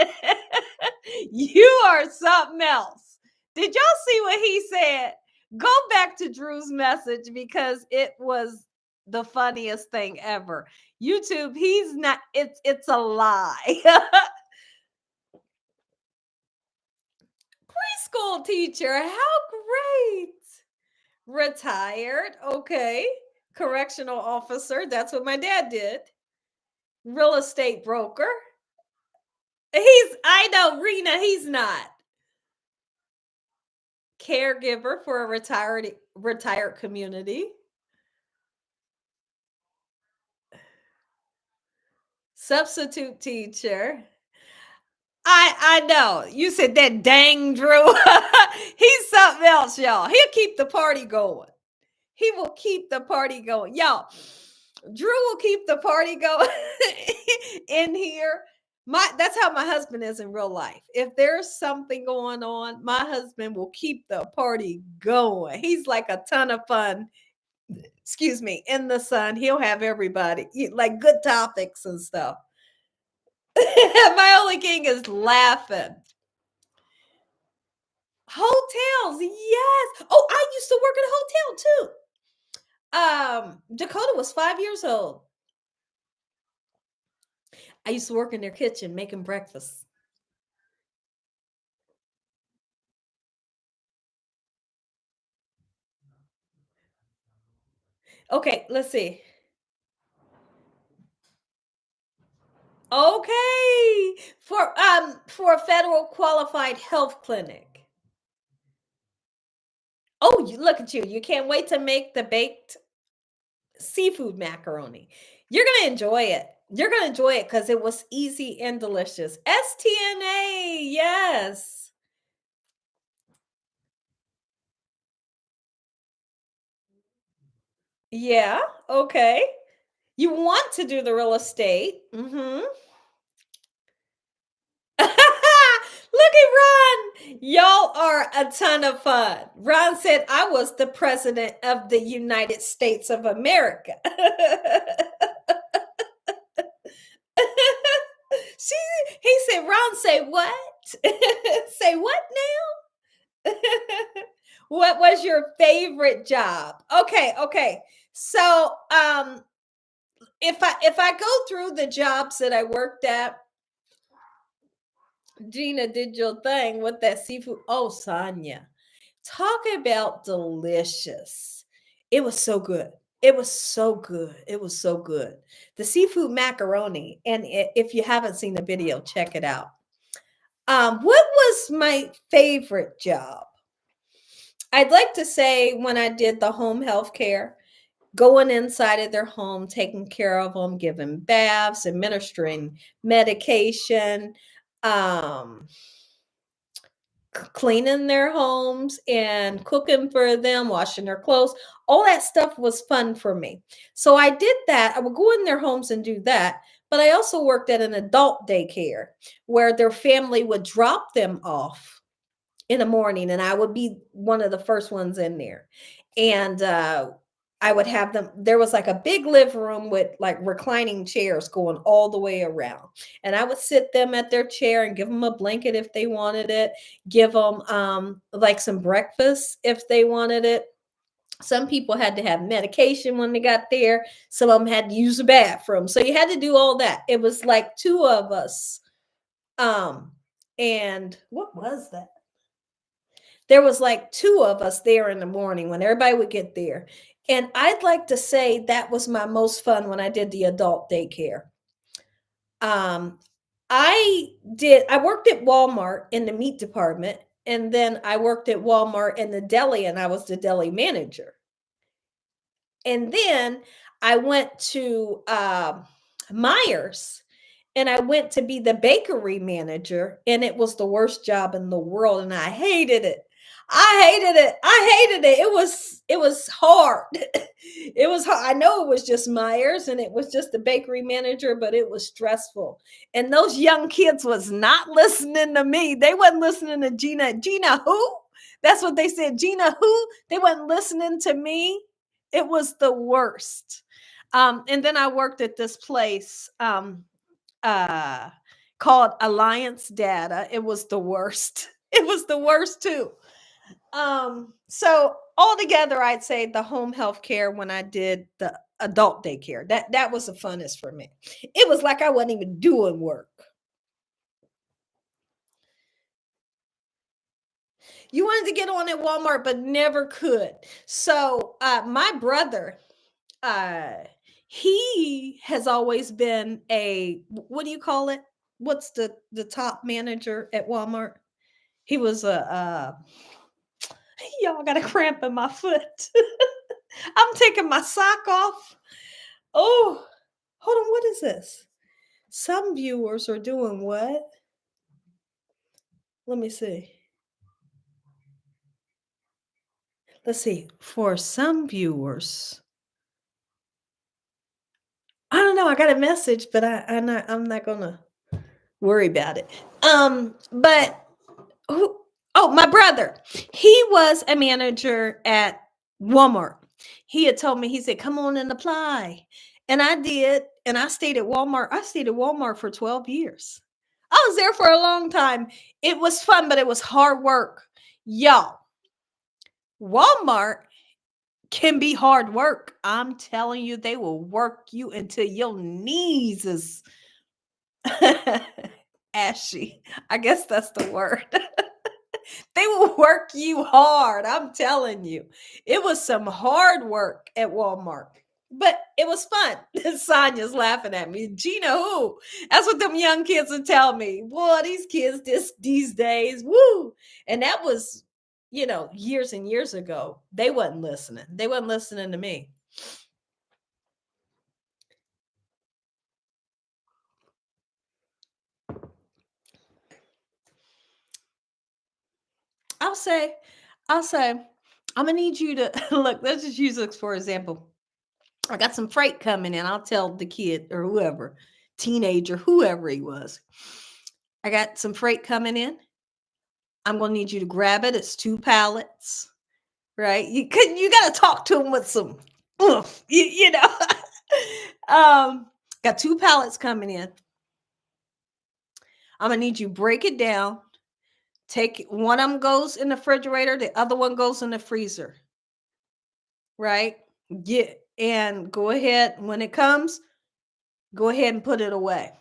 Speaker 1: lying. You are something else. Did y'all see what he said? Go back to Drew's message because it was the funniest thing ever. YouTube, he's not, it's a lie. Preschool teacher, how great. Retired. Okay. Correctional officer. That's what my dad did. Real estate broker. I know, Rena, he's not. Caregiver for a retired community. Substitute teacher. I know. You said that dang Drew. He's something else, y'all. He'll keep the party going. He will keep the party going. Y'all, Drew will keep the party going in here. That's how my husband is in real life. If there's something going on, my husband will keep the party going. He's like a ton of fun. Excuse me, in the sun. He'll have everybody like good topics and stuff. My only king is laughing. Hotels, yes. Oh, I used to work at a hotel too. Dakota was 5 years old. I used to work in their kitchen making breakfast. Okay, let's see. Okay, for a federal qualified health clinic. Oh, you look at you. You can't wait to make the baked seafood macaroni. You're going to enjoy it. You're going to enjoy it because it was easy and delicious. STNA, yes. Yeah, okay. You want to do the real estate. Mm-hmm. Look at Ron. Y'all are a ton of fun. Ron said, I was the president of the United States of America. He said, Ron, say what? Say what now? What was your favorite job? Okay. So if I go through the jobs that I worked at, Gina did your thing with that seafood. Oh, Sonia, talk about delicious. It was so good. It was so good. It was so good. The seafood macaroni. And if you haven't seen the video, check it out. What was my favorite job? I'd like to say when I did the home health care, going inside of their home, taking care of them, giving baths, administering medication, um, cleaning their homes and cooking for them, washing their clothes. All that stuff was fun for me. So I did that. I would go in their homes and do that. But I also worked at an adult daycare where their family would drop them off in the morning and I would be one of the first ones in there. And I would have them. There was like a big living room with like reclining chairs going all the way around. And I would sit them at their chair and give them a blanket if they wanted it, give them like some breakfast if they wanted it. Some people had to have medication when they got there. Some of them had to use the bathroom. So you had to do all that. It was like two of us. And what was that? There was like two of us there in the morning when everybody would get there. And I'd like to say that was my most fun when I did the adult daycare. Um, I worked at Walmart in the meat department, and then I worked at Walmart in the deli, and I was the deli manager. And then I went to Myers, and I went to be the bakery manager, and it was the worst job in the world, and I hated it. I hated it. I hated it. It was hard. It was hard. I know it was just Myers and it was just the bakery manager, but it was stressful. And those young kids was not listening to me. They wasn't listening to Gina. Gina who? That's what they said. Gina who? They wasn't listening to me. It was the worst. And then I worked at this place called Alliance Data. It was the worst. It was the worst too. So altogether, I'd say the home health care when I did the adult daycare, that was the funnest for me. It was like I wasn't even doing work. You wanted to get on at Walmart, but never could. So my brother, he has always been a, what do you call it? What's the top manager at Walmart? He was a y'all got a cramp in my foot. I'm taking my sock off. Oh, hold on. What is this? Some viewers are doing what? Let me see. Let's see. For some viewers, I don't know. I got a message, but I'm not gonna worry about it. But who? Oh, my brother. He was a manager at Walmart. He had told me, he said, come on and apply. And I did. And I stayed at Walmart. I stayed at Walmart for 12 years. I was there for a long time. It was fun, but it was hard work. Y'all, Walmart can be hard work. I'm telling you, they will work you until your knees is ashy. I guess that's the word. They will work you hard. I'm telling you. It was some hard work at Walmart. But it was fun. Sonia's laughing at me. Gina, who? That's what them young kids would tell me. Boy, these kids these days, woo. And that was, years and years ago. They wasn't listening. They wasn't listening to me. I'll say, I'm gonna need you to look. Let's just use this for example. I got some freight coming in. I'll tell the kid or whoever, teenager, whoever he was. I got some freight coming in. I'm going to need you to grab it. It's 2 pallets, right? You got to talk to him with some oomph, you know. Got 2 pallets coming in. I'm going to need you to break it down. Take one of them goes in the refrigerator, the other one goes in the freezer. Right? And go ahead when it comes, go ahead and put it away.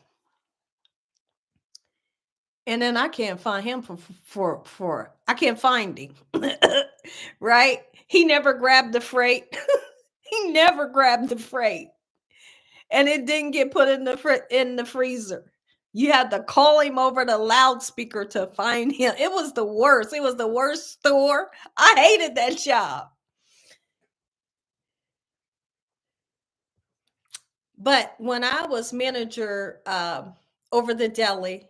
Speaker 1: And then I can't find him for I can't find him. Right? He never grabbed the freight. He never grabbed the freight. And it didn't get put in the freezer. You had to call him over the loudspeaker to find him. It was the worst. It was the worst store. I hated that job. But when I was manager over the deli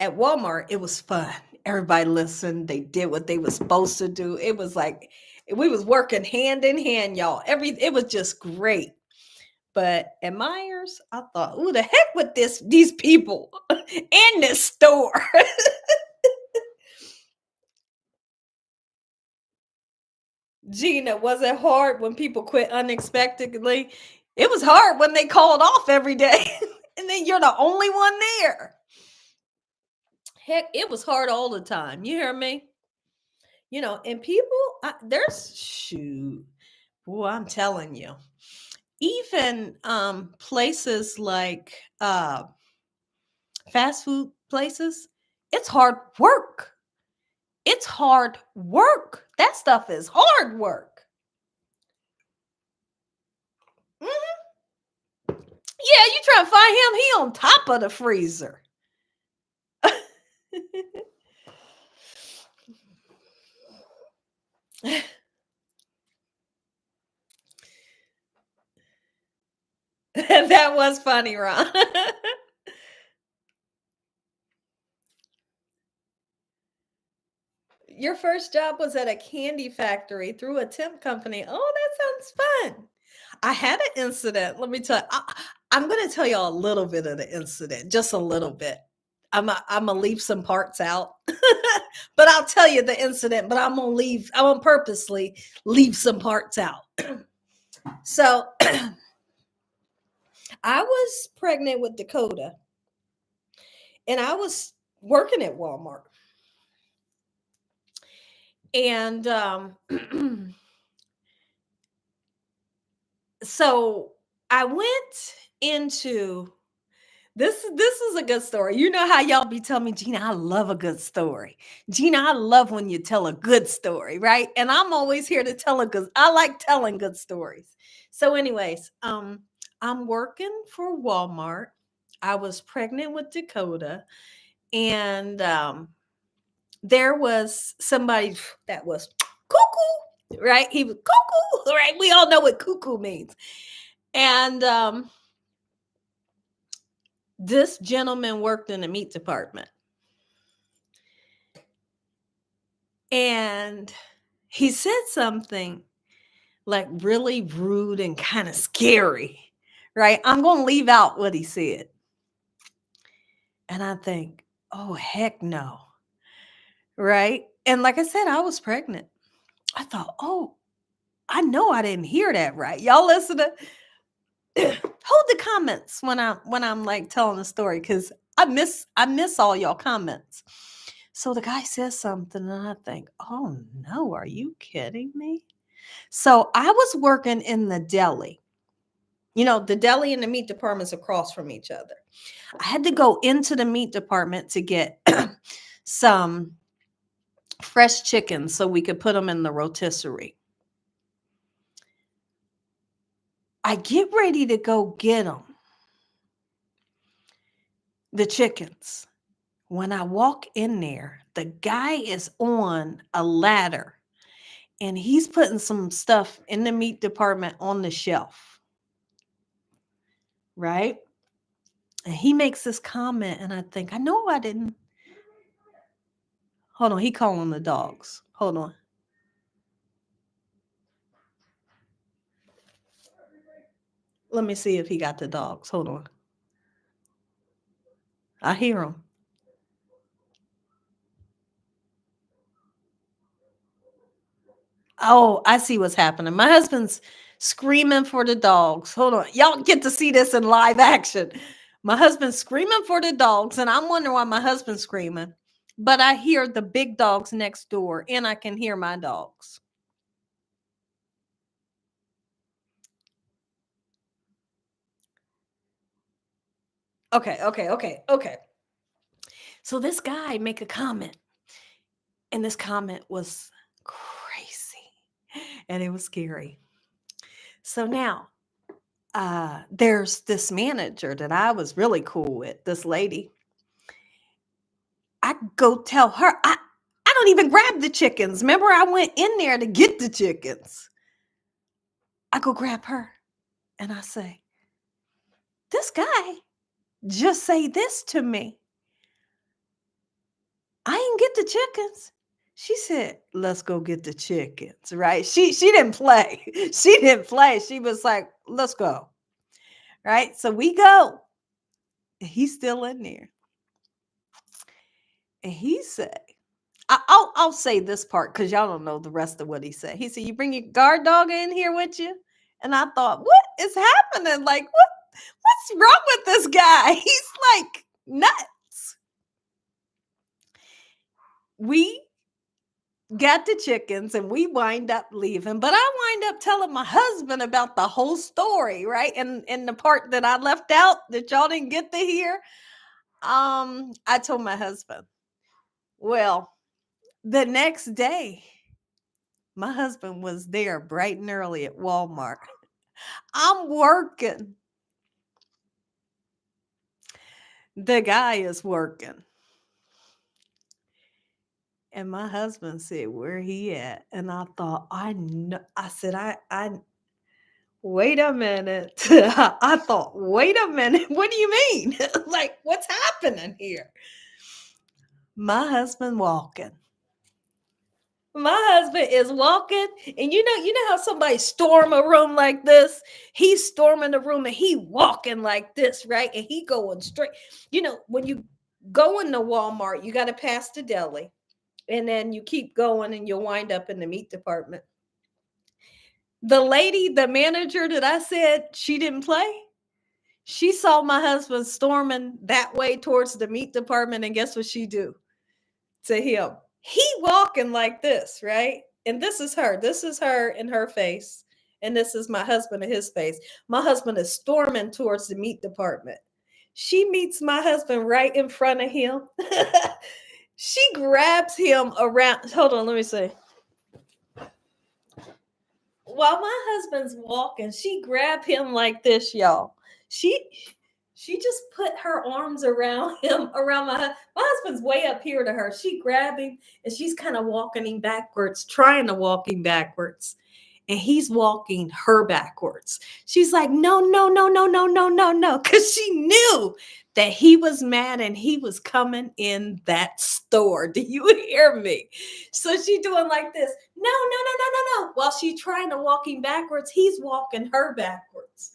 Speaker 1: at Walmart, it was fun. Everybody listened. They did what they were supposed to do. It was like we was working hand in hand, y'all. It was just great. But at Myers, I thought, who the heck with these people in this store? Gina, was it hard when people quit unexpectedly? It was hard when they called off every day and then you're the only one there. Heck, it was hard all the time. You hear me? And people, there's shoot. Boy, I'm telling you. Even places like fast food places, it's hard work. It's hard work. That stuff is hard work. Yeah, you trying to find him, he on top of the freezer. That was funny, Ron. Your first job was at a candy factory through a temp company. Oh, that sounds fun. I had an incident. Let me tell you. I'm going to tell y'all a little bit of the incident, just a little bit. I'm going to leave some parts out, but I'll tell you the incident, but I'm going to purposely leave some parts out. So I was pregnant with Dakota and I was working at Walmart. And so I went into this is a good story. You know how y'all be telling me, Gina, I love a good story. Gina, I love when you tell a good story, right? And I'm always here to tell I like telling good stories. So anyways, I'm working for Walmart. I was pregnant with Dakota and there was somebody that was cuckoo, right? He was cuckoo, right? We all know what cuckoo means. And this gentleman worked in the meat department. And he said something like really rude and kind of scary, right? I'm going to leave out what he said. And I think, oh, heck no, right? And like I said, I was pregnant. I thought, oh, I know I didn't hear that right. Y'all listen to hold the comments when I'm like telling the story because I miss all y'all comments. So the guy says something and I think, oh no, are you kidding me? So I was working in the deli. The deli and the meat departments across from each other. I had to go into the meat department to get some fresh chicken so we could put them in the rotisserie. I get ready to go get them, the chickens. When I walk in there, the guy is on a ladder and he's putting some stuff in the meat department on the shelf, right? And he makes this comment and I think, I know I didn't. Hold on, he calling the dogs. Hold on. Let me see if he got the dogs. Hold on. I hear him. Oh, I see what's happening. My husband's screaming for the dogs. Hold on. Y'all get to see this in live action. My husband's screaming for the dogs, and I'm wondering why my husband's screaming. But I hear the big dogs next door, and I can hear my dogs. Okay. So this guy make a comment, and this comment was crazy, and it was scary. So now there's this manager that I was really cool with, this lady. I go tell her, I don't even grab the chickens. Remember, I went in there to get the chickens. I go grab her and I say, this guy just say this to me. I ain't get the chickens. She said, let's go get the chickens, right? She didn't play. She didn't play. She was like, let's go. Right? So we go. And he's still in there. And he said, I'll say this part because y'all don't know the rest of what he said. He said, "You bring your guard dog in here with you," and I thought, "What is happening? Like, what's wrong with this guy? He's like nuts." We got the chickens and we wind up leaving, but I wind up telling my husband about the whole story, right? And the part that I left out that y'all didn't get to hear, I told my husband. Well, the next day, my husband was there bright and early at Walmart. I'm working. The guy is working. And my husband said, "Where he at?" And I thought, I know. I said, I wait a minute. I thought, wait a minute. What do you mean? Like, what's happening here? My husband walking. My husband is walking, and you know how somebody storm a room like this? He's storming the room and he walking like this, right? And he going straight. You know, when you go into Walmart, you got to pass the deli, and then you keep going and you'll wind up in the meat department. The lady, the manager that I said she didn't play, she saw my husband storming that way towards the meat department, and guess what she do to him? He walking like this, right? And this is her. This is her in her face. And this is my husband in his face. My husband is storming towards the meat department. She meets my husband right in front of him. She grabs him around. Hold on, let me see. While my husband's walking, she grabbed him like this, y'all. She just put her arms around him, around my husband's way up here to her. She grabbed him and she's kind of walking him backwards, trying to walk him backwards. And he's walking her backwards. She's like, "No, no, no, no, no, no, no, no." Because she knew that he was mad and he was coming in that store. Do you hear me? So she doing like this. "No, no, no, no, no, no." While she's trying to walk him backwards, he's walking her backwards.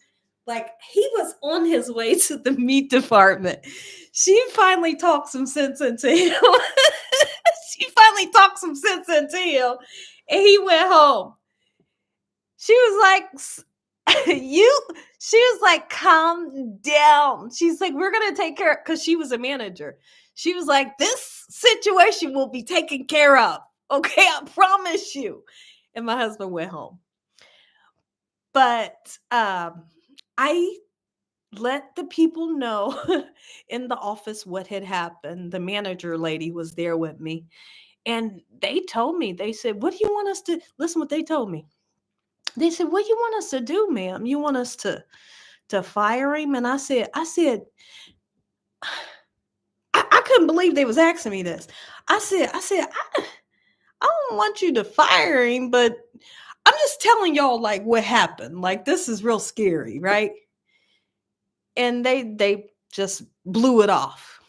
Speaker 1: Like he was on his way to the meat department. She finally talked some sense into him. She finally talked some sense into him. And he went home. She was like, she was like, "Calm down." She's like, "We're going to take care," because she was a manager. She was like, "This situation will be taken care of. Okay, I promise you." And my husband went home. But I let the people know in the office what had happened. The manager lady was there with me. And they told me, they said, "What do you want us to listen?" What they told me. They said, "What do you want us to do, ma'am? You want us to fire him?" And I said, I couldn't believe they was asking me this. I don't want you to fire him, but I'm just telling y'all like what happened. Like this is real scary, right? And they just blew it off.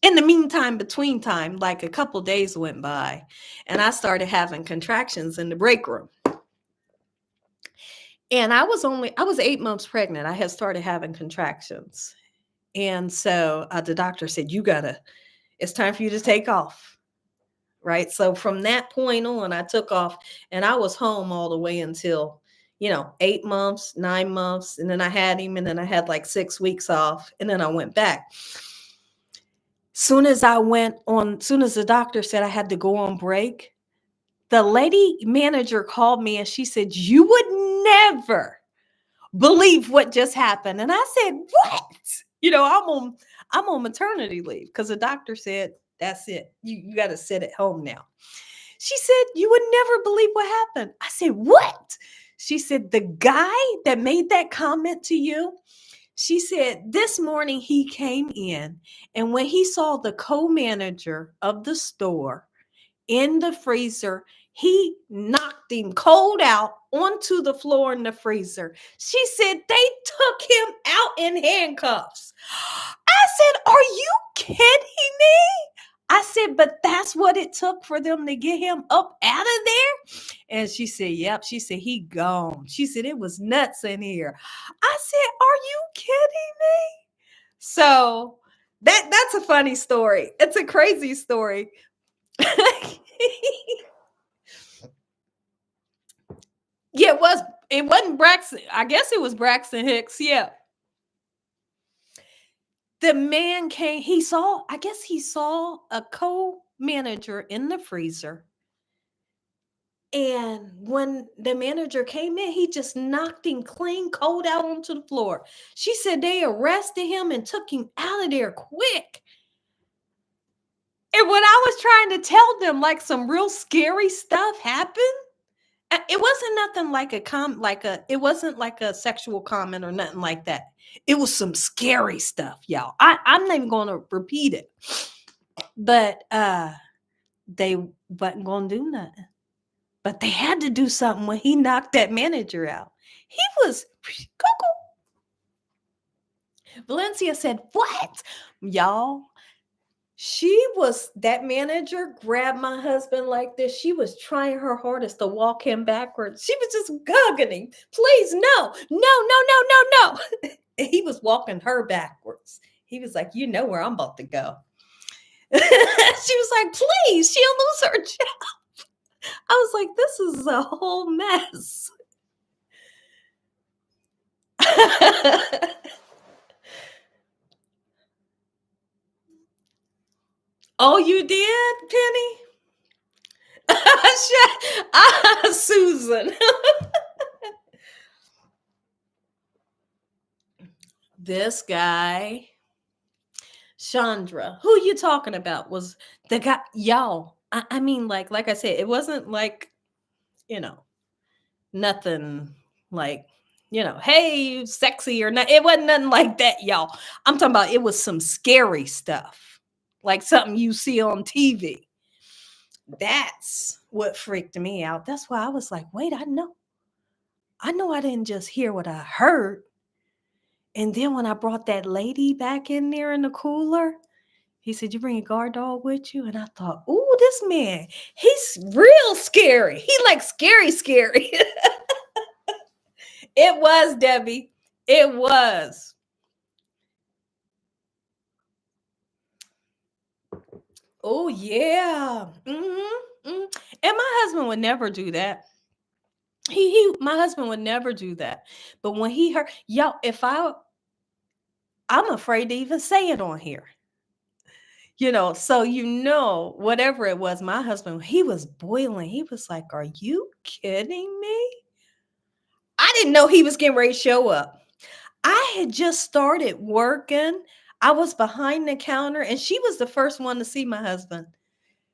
Speaker 1: In the meantime, between time, like a couple days went by, and I started having contractions in the break room. And I was 8 months pregnant. I had started having contractions. And so the doctor said, it's time for you to take off. Right. So from that point on, I took off and I was home all the way until, 8 months, 9 months. And then I had him and then I had like 6 weeks off and then I went back. Soon as the doctor said I had to go on break, the lady manager called me and she said, "You would never believe what just happened." And I said, "What?" I'm on maternity leave because the doctor said, "That's it. You got to sit at home now." She said, "You would never believe what happened." I said, "What?" She said, "The guy that made that comment to you," she said, "this morning he came in and when he saw the co-manager of the store in the freezer, he knocked him cold out onto the floor in the freezer." She said they took him out in handcuffs. I said, "Are you kidding me?" I said, "But that's what it took for them to get him up out of there." And she said, "Yep." She said, "He gone." She said, "It was nuts in here." I said, "Are you kidding me?" So that's a funny story. It's a crazy story. Yeah, it was. It wasn't Braxton. I guess it was Braxton Hicks. Yeah. The man came, he saw, I guess he saw a co-manager in the freezer. And when the manager came in, he just knocked him clean cold out onto the floor. She said they arrested him and took him out of there quick. And when I was trying to tell them like some real scary stuff happened, it wasn't nothing like it wasn't like a sexual comment or nothing like that. It was some scary stuff, y'all. I'm not even gonna repeat it. But they wasn't gonna do nothing. But they had to do something when he knocked that manager out. He was cuckoo. Valencia said, "What? Y'all, that manager grabbed my husband like this. She was trying her hardest to walk him backwards. She was just gugging him. Please, no, no, no, no, no, no." And he was walking her backwards. He was like, "You know where I'm about to go." She was like, "Please, she'll lose her job." I was like, this is a whole mess. Oh, you did, Penny? Susan. This guy, Chandra, who you talking about, was the guy, y'all. I mean, like I said, it wasn't like, you know, nothing like, hey, sexy or not. It wasn't nothing like that, y'all. I'm talking about it was some scary stuff, like something you see on TV. That's what freaked me out. That's why I was like, wait, I know I didn't just hear what I heard. And then when I brought that lady back in there in the cooler, he said, "You bring a guard dog with you?" And I thought, "Ooh, this man, he's real scary. He like scary, scary." It was, Debbie. It was. Oh, yeah. And my husband would never do that. My husband would never do that. But when he heard, y'all, I'm afraid to even say it on here. So whatever it was, my husband, he was boiling. He was like, "Are you kidding me?" I didn't know he was getting ready to show up. I had just started working. I was behind the counter, and she was the first one to see my husband.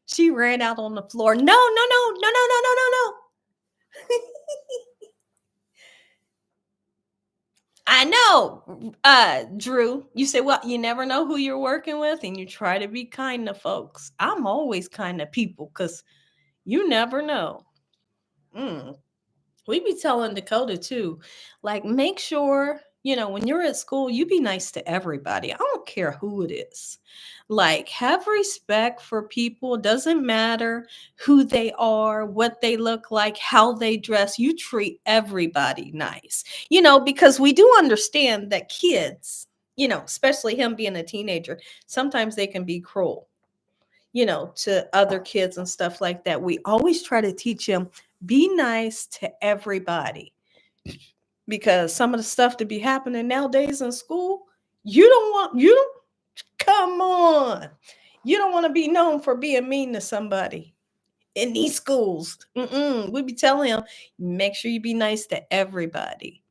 Speaker 1: She ran out on the floor. "No, no, no, no, no, no, no, no, no." I know, Drew. You say, "Well, you never know who you're working with, and you try to be kind to folks." I'm always kind to people because you never know. Mm. We be telling Dakota too, like, make sure, when you're at school, you be nice to everybody. I don't care who it is. Like, have respect for people. Doesn't matter who they are, what they look like, how they dress. You treat everybody nice, because we do understand that kids, especially him being a teenager, sometimes they can be cruel, to other kids and stuff like that. We always try to teach him, be nice to everybody, because some of the stuff to be happening nowadays in school, you don't, come on. You don't want to be known for being mean to somebody in these schools. We be telling him, make sure you be nice to everybody.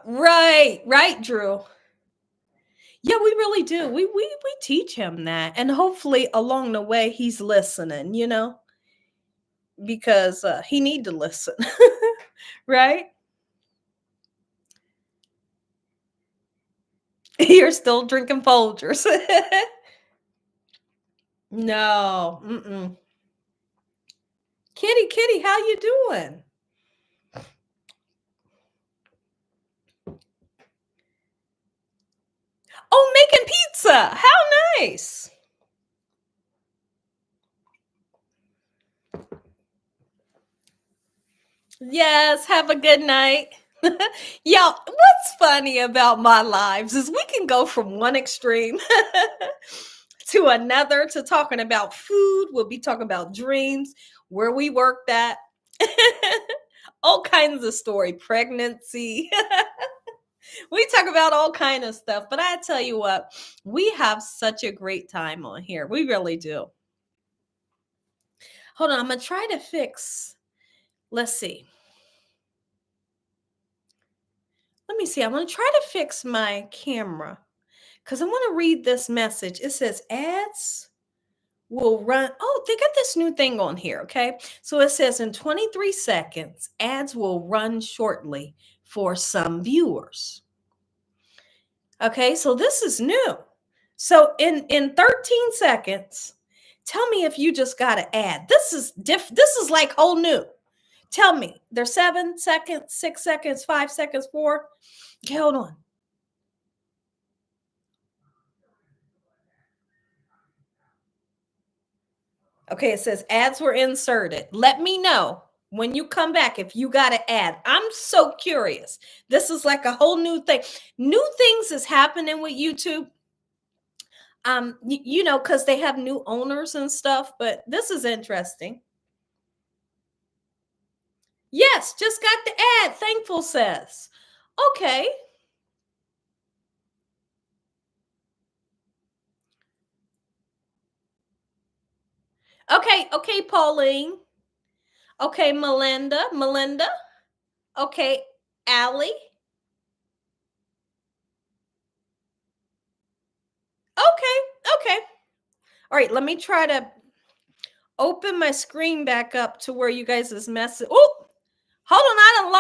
Speaker 1: Right, Drew. Yeah, we really do. We teach him that, and hopefully along the way he's listening, because he need to listen. Right? You're still drinking Folgers. No. Kitty, how you doing? Oh, making pizza. How nice. Yes, have a good night. Y'all, what's funny about my lives is we can go from one extreme to another to talking about food. We'll be talking about dreams, where we worked at, all kinds of story, pregnancy. We talk about all kind of stuff. But I tell you what, we have such a great time on here. We really do. Hold on, I'm gonna try to fix. Let's see. Let me see. I'm gonna try to fix my camera because I want to read this message. It says ads will run. Oh, they got this new thing on here. Okay. So it says in 23 seconds, ads will run shortly for some viewers. Okay. So this is new. So in 13 seconds, tell me if you just got an ad. This is this is like whole new. Tell me. There's 7 seconds, 6 seconds, 5 seconds, 4. Okay, hold on. Okay, it says ads were inserted. Let me know when you come back if you got an ad. I'm so curious. This is like a whole new thing. New things is happening with YouTube. You know, because they have new owners and stuff, but this is interesting. Yes, just got the ad. Thankful says. Okay. Okay, Pauline. Okay, Melinda. Okay, Allie. Okay. All right, let me try to open my screen back up to where you guys' message. Oh, hold on. I done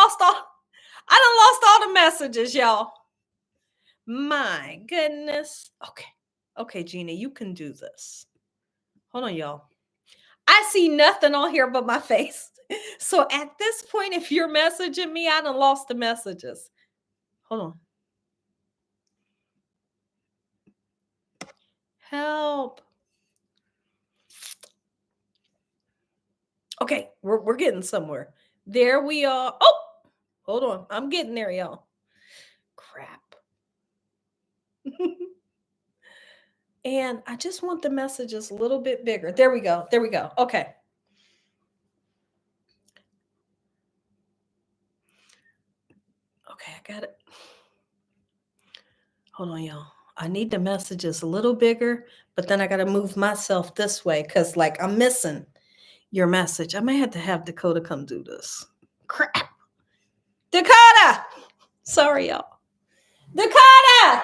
Speaker 1: lost all the messages, y'all. My goodness. Okay, Gina, you can do this. Hold on, y'all. I see nothing on here but my face. So at this point, if you're messaging me, I done lost the messages. Hold on. Help. Okay, we're getting somewhere. There we are. Oh, hold on. I'm getting there, y'all. Crap. And I just want the messages a little bit bigger. There we go. Okay. Okay, I got it. Hold on, y'all. I need the messages a little bigger, but then I got to move myself this way because, like, I'm missing your message. I may have to have Dakota come do this. Crap. Dakota! Sorry, y'all. Dakota!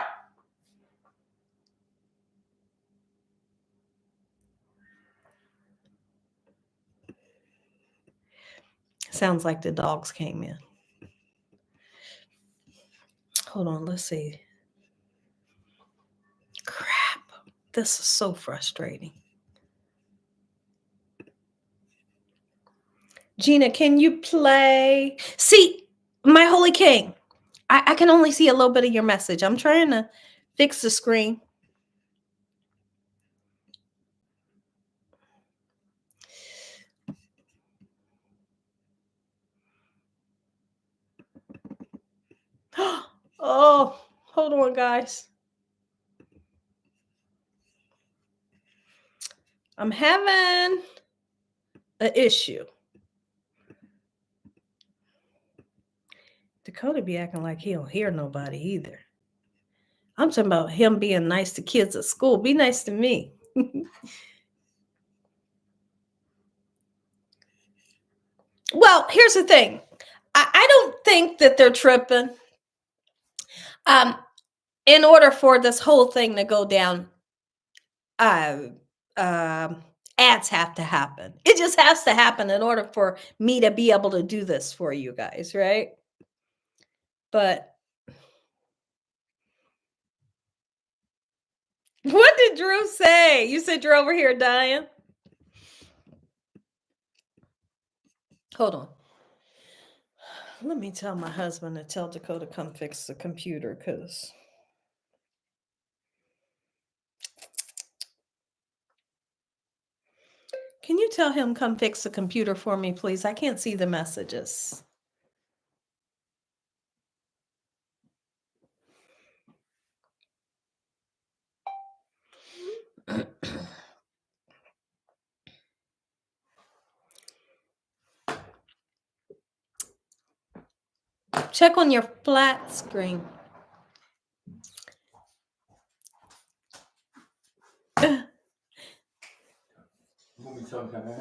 Speaker 1: Sounds like the dogs came in. Hold on, let's see. Crap. This is so frustrating. Gina, can you play? See, my holy king. I can only see a little bit of your message. I'm trying to fix the screen. Oh, hold on, guys. I'm having an issue. Dakota be acting like he don't hear nobody either. I'm talking about him being nice to kids at school. Be nice to me. Well, here's the thing. I don't think that they're tripping. In order for this whole thing to go down, uh, ads have to happen. It just has to happen in order for me to be able to do this for you guys, right? But what did Drew say? You said you're over here dying? Hold on. Let me tell my husband to tell Dakota come fix the computer because can you tell him come fix the computer for me, please? I can't see the messages. Check on your flat screen.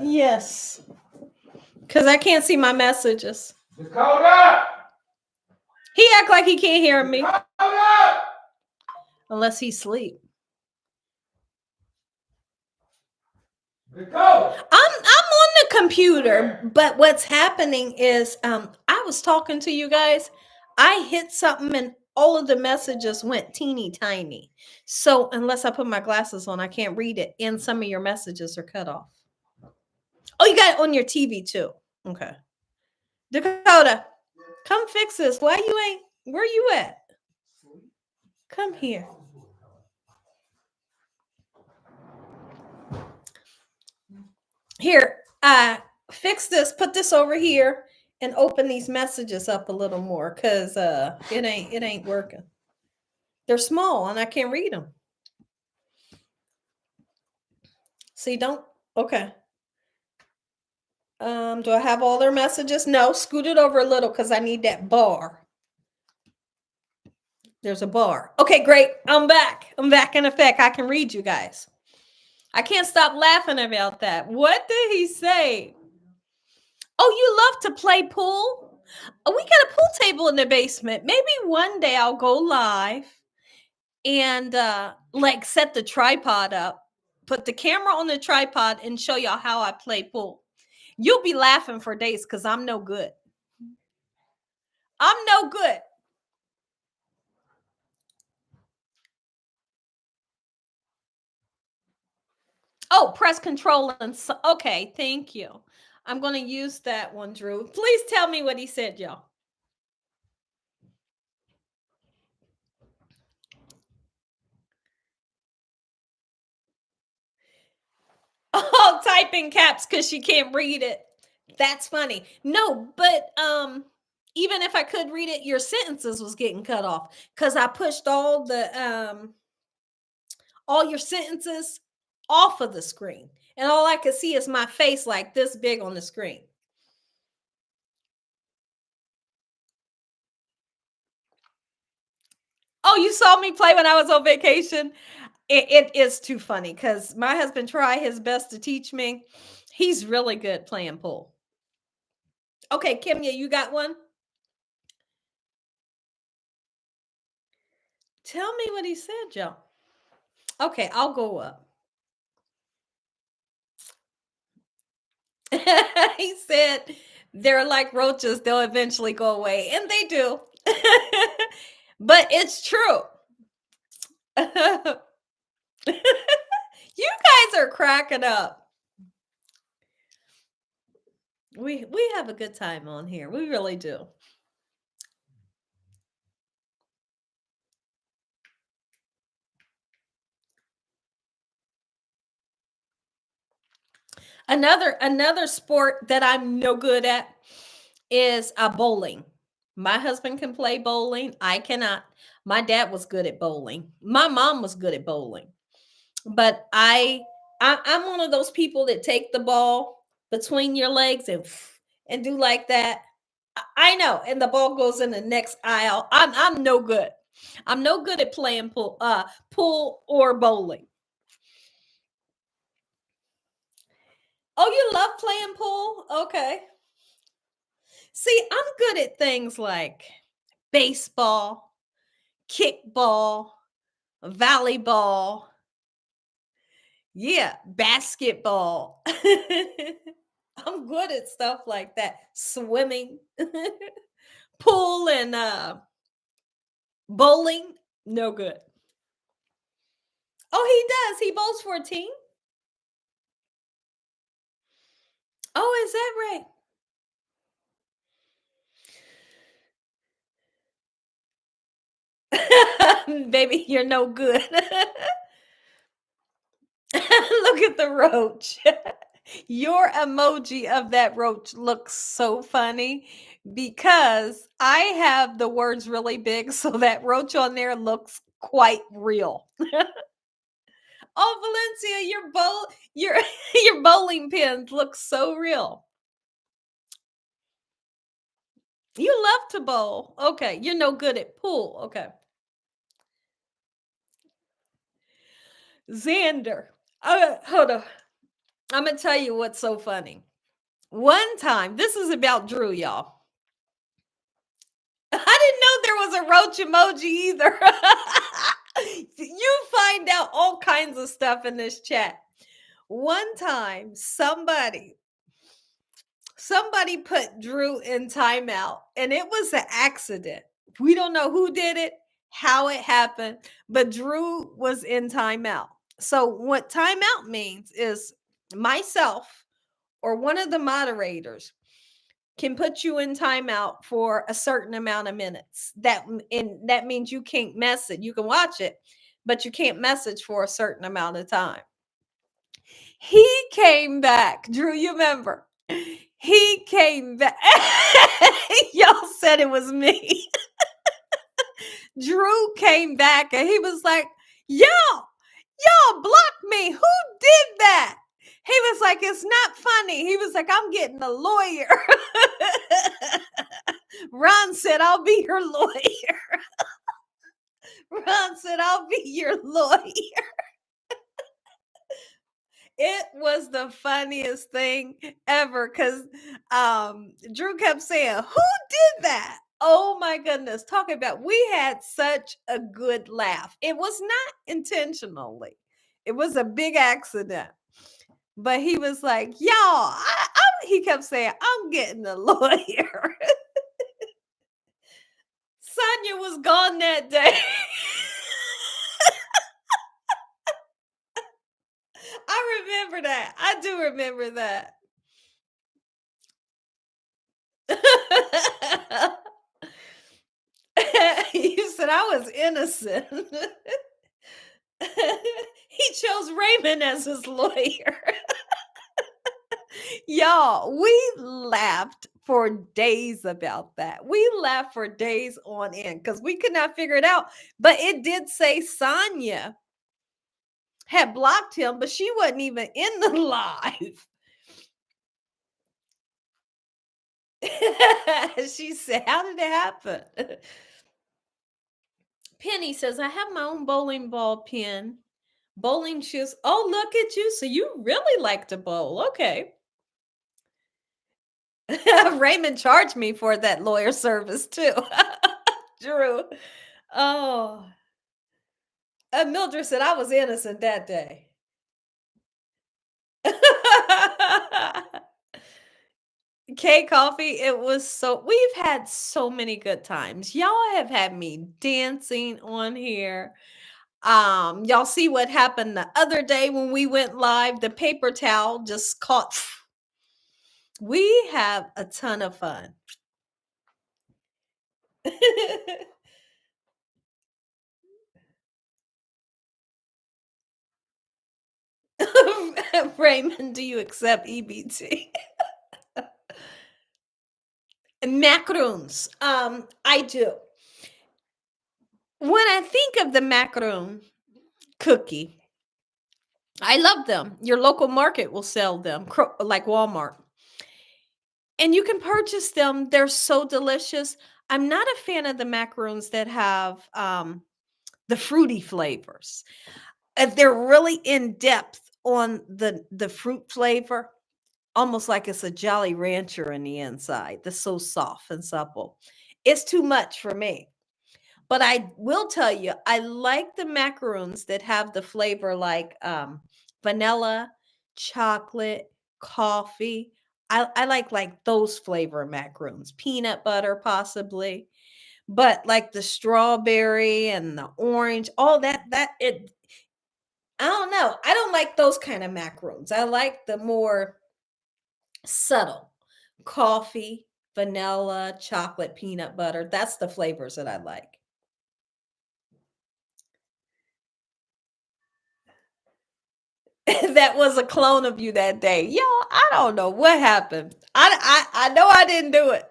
Speaker 1: Yes. Because I can't see my messages.
Speaker 2: Dakota!
Speaker 1: He act like he can't hear me.
Speaker 2: Dakota!
Speaker 1: Unless he's asleep.
Speaker 2: Dakota!
Speaker 1: I'm on the computer, but what's happening is I was talking to you guys. I hit something and all of the messages went teeny tiny. So unless I put my glasses on, I can't read it. And some of your messages are cut off. Oh, you got it on your TV too. Okay. Dakota, come fix this. Why you ain't, where you at? Come here. Here, fix this, put this over here and open these messages up a little more because it ain't working. They're small and I can't read them. See, don't, okay. Do I have all their messages? No, scoot it over a little because I need that bar. There's a bar. Okay, great. I'm back. I'm back in effect. I can read you guys. I can't stop laughing about that. What did he say? Oh, you love to play pool? Oh, we got a pool table in the basement. Maybe one day I'll go live and like set the tripod up, put the camera on the tripod and show y'all how I play pool. You'll be laughing for days because I'm no good. I'm no good. Oh, press control and okay, thank you. I'm going to use that one, Drew. Please tell me what he said, y'all. Oh, type in caps because she can't read it. That's funny. No, but even if I could read it, your sentences was getting cut off because I pushed all your sentences off of the screen. And all I could see is my face like this big on the screen. Oh, you saw me play when I was on vacation? It is too funny because my husband tried his best to teach me. He's really good playing pool. Okay, Kimya, you got one? Tell me what he said, Joe. Okay, I'll go up. He said they're like roaches, they'll eventually go away. And they do. But it's true. You guys are cracking up. We have a good time on here. We really do. Another sport that I'm no good at is bowling. My husband can play bowling. I cannot. My dad was good at bowling. My mom was good at bowling. But I'm one of those people that take the ball between your legs and do like that. I know, and the ball goes in the next aisle. I'm no good. I'm no good at playing pool or bowling. Oh, you love playing pool? Okay. See, I'm good at things like baseball, kickball, volleyball. Yeah, basketball. I'm good at stuff like that. Swimming, pool, and bowling. No good. Oh, he does. He bowls for a team. Oh, is that right? Baby, you're no good. Look at the roach. Your emoji of that roach looks so funny because I have the words really big, so that roach on there looks quite real. Oh, Valencia, your your bowling pins look so real. You love to bowl. Okay. You're no good at pool. Okay. Xander. Hold on. I'm going to tell you what's so funny. One time, this is about Drew, y'all. I didn't know there was a roach emoji either. You find out all kinds of stuff in this chat. One time, somebody put Drew in timeout, and it was an accident. We don't know who did it, how it happened, but Drew was in timeout. So, what timeout means is myself or one of the moderators can put you in timeout for a certain amount of minutes. That means you can't message. You can watch it, but you can't message for a certain amount of time. He came back. Drew, you remember? He came back. Y'all said it was me. Drew came back and he was like, y'all blocked me. Who did that? He was like, it's not funny. He was like, I'm getting a lawyer. Ron said, I'll be your lawyer. Ron said, I'll be your lawyer. It was the funniest thing ever because Drew kept saying, who did that? Oh my goodness. Talk about, we had such a good laugh. It was not intentionally, it was a big accident. But he was like, y'all, he kept saying, I'm getting a lawyer. Sonia was gone that day. I remember that. I do remember that. You said I was innocent. He chose Raymond as his lawyer. Y'all, we laughed for days about that. We laughed for days on end because we could not figure it out. But it did say Sonia had blocked him, but she wasn't even in the live. She said, how did it happen? Penny says, I have my own bowling ball pin, bowling shoes. Oh, look at you. So you really like to bowl. Okay. Raymond charged me for that lawyer service too. Drew. Oh. Mildred said, I was innocent that day. K Coffee, it was so, we've had so many good times. Y'all have had me dancing on here. Y'all see what happened the other day when we went live? The paper towel just caught. We have a ton of fun. Raymond, do you accept EBT? Macaroons. I do. When I think of the macaroon cookie, I love them. Your local market will sell them, like Walmart. And you can purchase them. They're so delicious. I'm not a fan of the macaroons that have the fruity flavors. If they're really in depth on the fruit flavor, almost like it's a Jolly Rancher in the inside. That's so soft and supple. It's too much for me. But I will tell you, I like the macaroons that have the flavor like vanilla, chocolate, coffee. I like those flavor macaroons, peanut butter possibly, but like the strawberry and the orange, all that it. I don't know. I don't like those kind of macaroons. I like the more subtle coffee, vanilla, chocolate, peanut butter. That's the flavors that I like. That was a clone of you that day. Y'all, I don't know what happened. I know I didn't do it.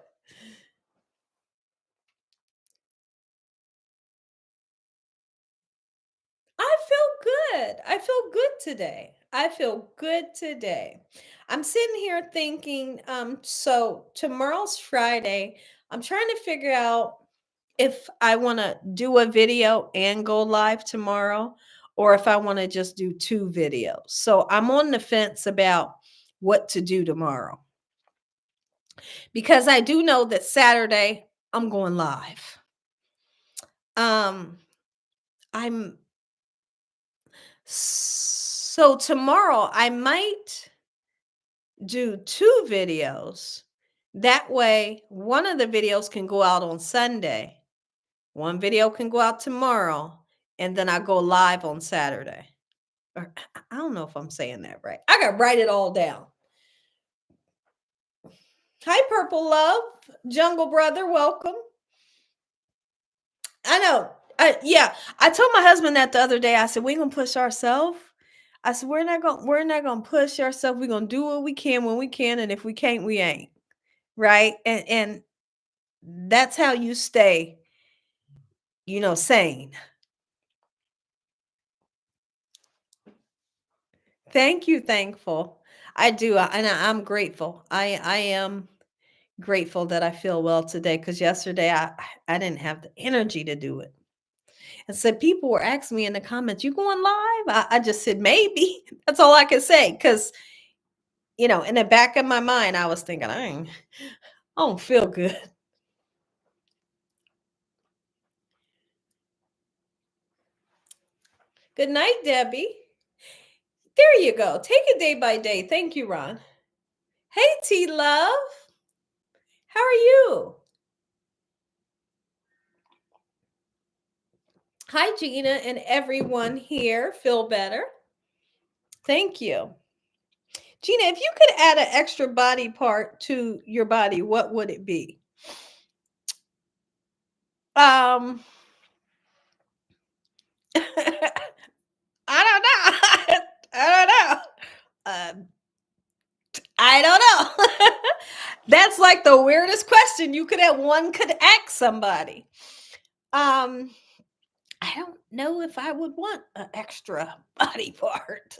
Speaker 1: I feel good. I feel good today. I feel good today. I'm sitting here thinking, so tomorrow's Friday. I'm trying to figure out if I want to do a video and go live tomorrow or if I want to just do two videos. So I'm on the fence about what to do tomorrow because I do know that Saturday I'm going live. I'm so tomorrow I might do two videos. That way, one of the videos can go out on Sunday, one video can go out tomorrow, and then I go live on Saturday. Or I don't know if I'm saying that right. I gotta write it all down. Hi, Purple Love, Jungle Brother, welcome. I know. Yeah, I told my husband that the other day. I said we're gonna push ourselves. I said we're not gonna push ourselves. We're gonna do what we can when we can, and if we can't, we ain't. Right? And that's how you stay, sane. Thank you, thankful. I do, and I'm grateful. I am grateful that I feel well today because yesterday I didn't have the energy to do it. And so people were asking me in the comments, "You going live?" I just said maybe. That's all I could say because in the back of my mind, I was thinking I don't feel good. Good night, Debbie. There you go. Take it day by day. Thank you, Ron. Hey, T Love. How are you? Hi, Gina, and everyone here. Feel better? Thank you. Gina, if you could add an extra body part to your body, what would it be? Um, I don't know. I don't know. I don't know. That's like the weirdest question you could have. One could ask somebody. I don't know if I would want an extra body part.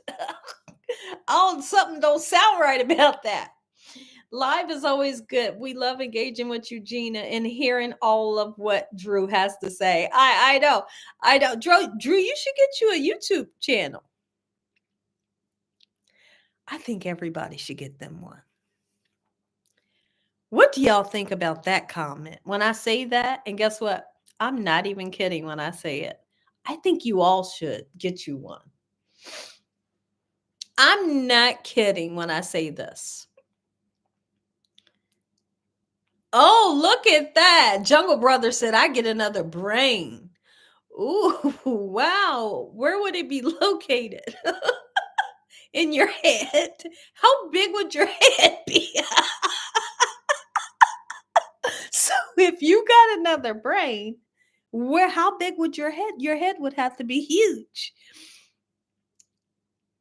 Speaker 1: Oh, something don't sound right about that. Live is always good. We love engaging with you, Gina, and hearing all of what Drew has to say. I know. I know. Drew, you should get you a YouTube channel. I think everybody should get them one. What do y'all think about that comment? When I say that, and guess what? I'm not even kidding when I say it. I think you all should get you one. I'm not kidding when I say this. Oh, look at that. Jungle Brother said, I get another brain. Ooh, wow. Where would it be located? In your head? How big would your head be? So if you got another brain, how big would your head? Your head would have to be huge.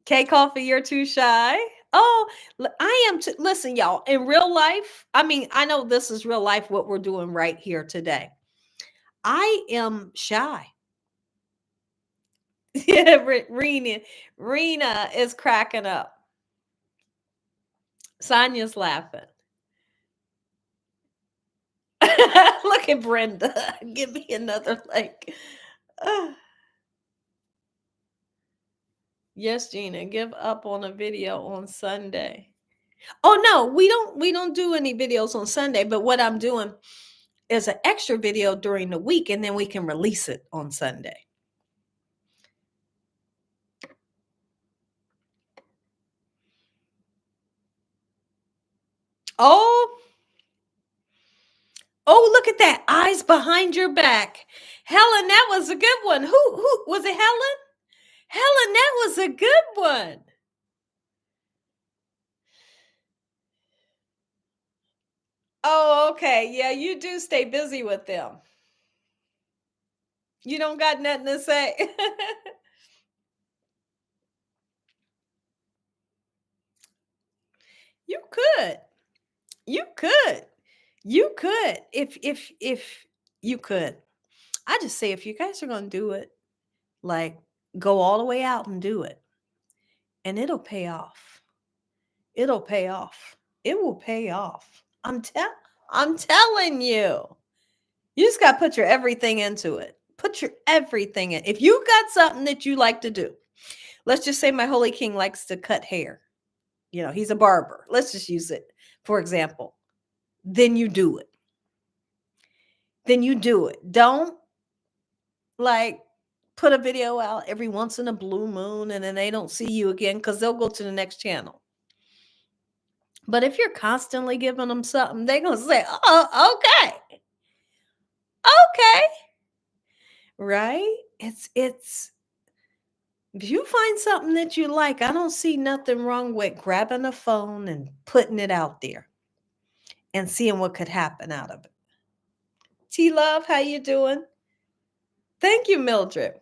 Speaker 1: K Coffee, you're too shy. Oh, I am. Listen, y'all, in real life, I mean, I know this is real life, what we're doing right here today. I am shy. Yeah, Rena is cracking up. Sonia's laughing. Look at Brenda. Give me another like. Yes, Gina, give up on a video on Sunday. Oh no, we don't do any videos on Sunday, but what I'm doing is an extra video during the week and then we can release it on Sunday. Oh, look at that. Eyes behind your back. Helen, that was a good one. Who was it, Helen? Helen, that was a good one. Oh, okay. Yeah, you do stay busy with them. You don't got nothing to say. You could. You could. You could. If you could. I just say if you guys are going to do it, like go all the way out and do it. And it'll pay off. It'll pay off. It will pay off. I'm telling you. You just got to put your everything into it. Put your everything in. If you got something that you like to do, let's just say my holy king likes to cut hair. He's a barber. Let's just use it for example. Then you do it. Don't like put a video out every once in a blue moon and then they don't see you again because they'll go to the next channel. But if you're constantly giving them something, they're going to say, oh, okay. Okay. Right? It's if you find something that you like, I don't see nothing wrong with grabbing a phone and putting it out there and seeing what could happen out of it. T Love, how you doing? Thank you, Mildred.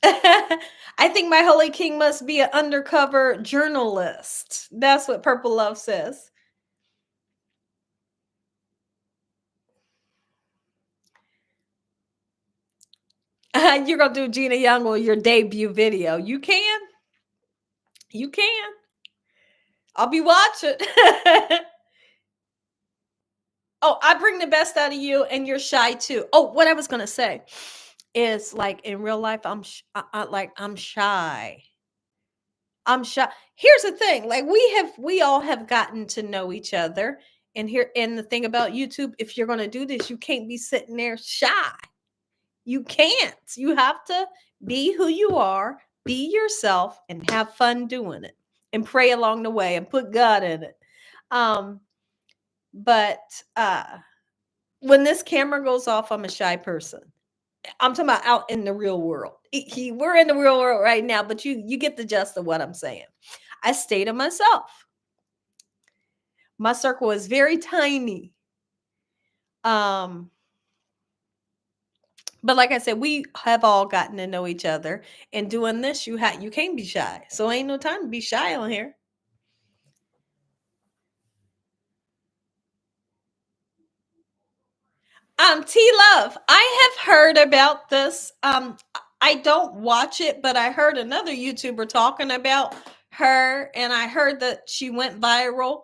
Speaker 1: I think my holy king must be an undercover journalist. That's what Purple Love says. You're going to do Gina Young or your debut video. You can. You can. I'll be watching. Oh, I bring the best out of you and you're shy too. Oh, what I was going to say is like in real life, I'm shy. I'm shy. Here's the thing. Like we all have gotten to know each other. And the thing about YouTube, if you're going to do this, you can't be sitting there shy. You can't. You have to be who you are, be yourself, and have fun doing it, and pray along the way, and put God in it. But when this camera goes off, I'm a shy person. I'm talking about out in the real world. We're in the real world right now, but you get the gist of what I'm saying. I stay to myself. My circle is very tiny. But like I said, we have all gotten to know each other. And doing this, you can't be shy. So ain't no time to be shy on here. T Love, I have heard about this. I don't watch it, but I heard another YouTuber talking about her, and I heard that she went viral.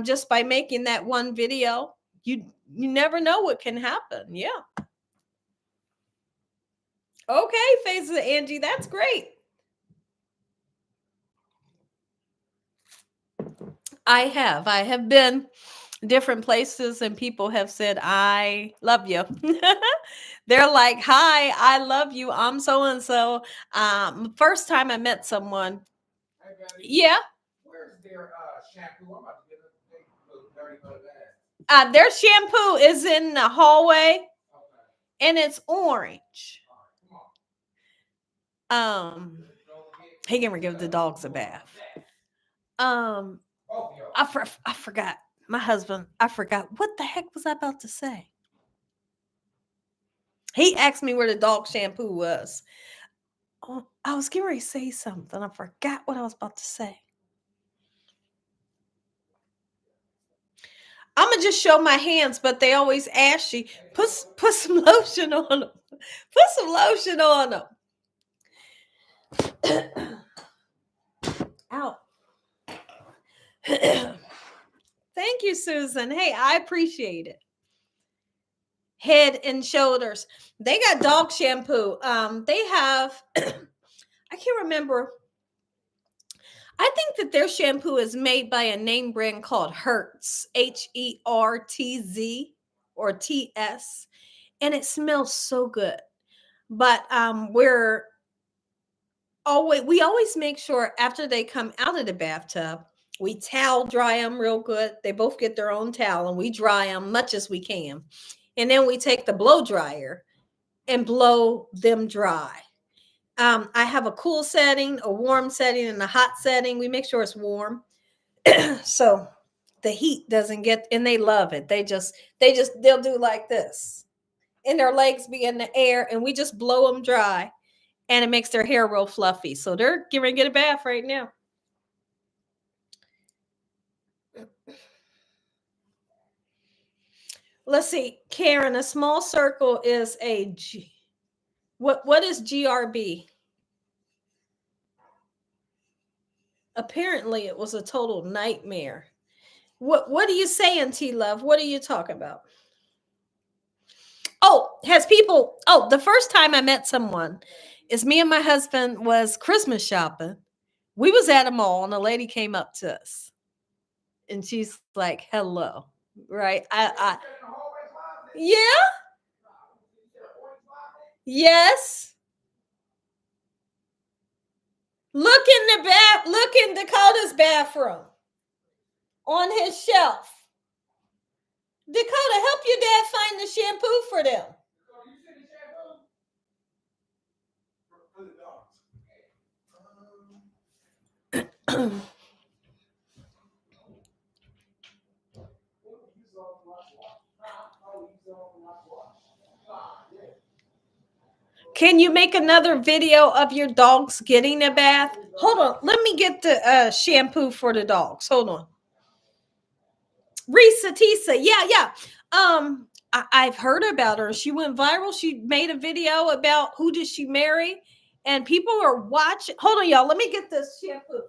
Speaker 1: Just by making that one video. You never know what can happen. Yeah. Okay, Faces Angie, that's great. I have been different places and people have said, I love you. They're like, hi, I love you. I'm so and so. First time I met someone.
Speaker 2: Hey, Betty,
Speaker 1: Yeah.
Speaker 2: where's their shampoo? I'm about to get a little dirty for that.
Speaker 1: Their shampoo is in the hallway.
Speaker 2: Okay.
Speaker 1: And it's orange.
Speaker 2: All right, come on.
Speaker 1: He can give the dogs a bath. I forgot. My husband, I forgot. What the heck was I about to say? He asked me where the dog shampoo was. Oh, I was getting ready to say something. I forgot what I was about to say. I'm gonna just show my hands, but they always ask you, put some lotion on them. Put some lotion on them. Ow. Thank you, Susan. Hey, I appreciate it. Head and Shoulders. They got dog shampoo. They have, I can't remember. I think that their shampoo is made by a name brand called Hertz, Hertz or TS, and it smells so good. But we always make sure after they come out of the bathtub, we towel dry them real good. They both get their own towel and we dry them much as we can. And then we take the blow dryer and blow them dry. I have a cool setting, a warm setting, and a hot setting. We make sure it's warm. So the heat doesn't get, and they love it. They'll do like this. And their legs be in the air, and we just blow them dry. And it makes their hair real fluffy. So they're going to get a bath right now. Let's see. Karen, a small circle is a G. What is GRB? Apparently, it was a total nightmare. What are you saying, T Love? What are you talking about? Oh, has people? Oh, the first time I met someone is me and my husband was Christmas shopping. We was at a mall and a lady came up to us and she's like, "Hello," right? Yeah, yes. Look in the look in Dakota's bathroom on his shelf. Dakota, help your dad find the shampoo for them. Can you make another video of your dogs getting a bath? Hold on. Let me get the shampoo for the dogs. Hold on. Risa Tisa. Yeah. I've heard about her. She went viral. She made a video about who did she marry, and people are watching. Hold on, y'all. Let me get this shampoo.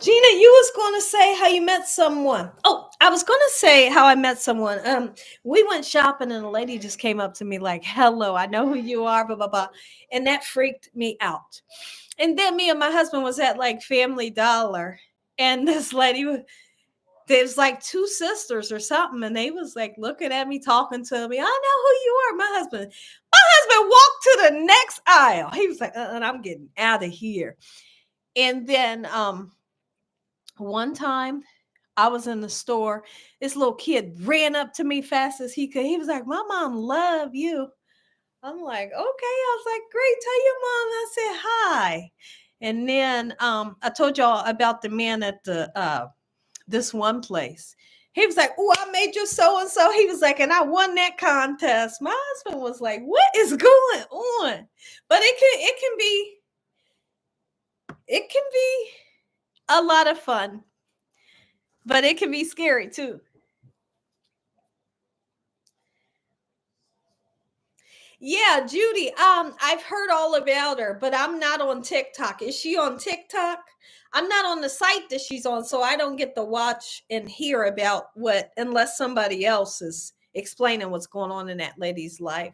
Speaker 1: Gina, you was going to say how you met someone. Oh, I was going to say how I met someone. We went shopping and a lady just came up to me like, "Hello, I know who you are, blah blah blah," and that freaked me out. And then me and my husband was at like Family Dollar, and this lady, there's like two sisters or something, and they was like looking at me, talking to me. "I know who you are." My husband walked to the next aisle. He was like, and I'm getting out of here. And then one time I was in the store. This little kid ran up to me fast as he could. He was like, "My mom love you." I'm like, "Okay." I was like, "Great. Tell your mom I said hi." And then I told y'all about the man at the this one place. He was like, "Oh, I made you so and so." He was like, "And I won that contest." My husband was like, "What is going on?" But it can be a lot of fun, but it can be scary too. Yeah, Judy. I've heard all about her, but I'm not on TikTok. Is she on TikTok? I'm not on the site that she's on, so I don't get to watch and hear about what unless somebody else is explaining what's going on in that lady's life.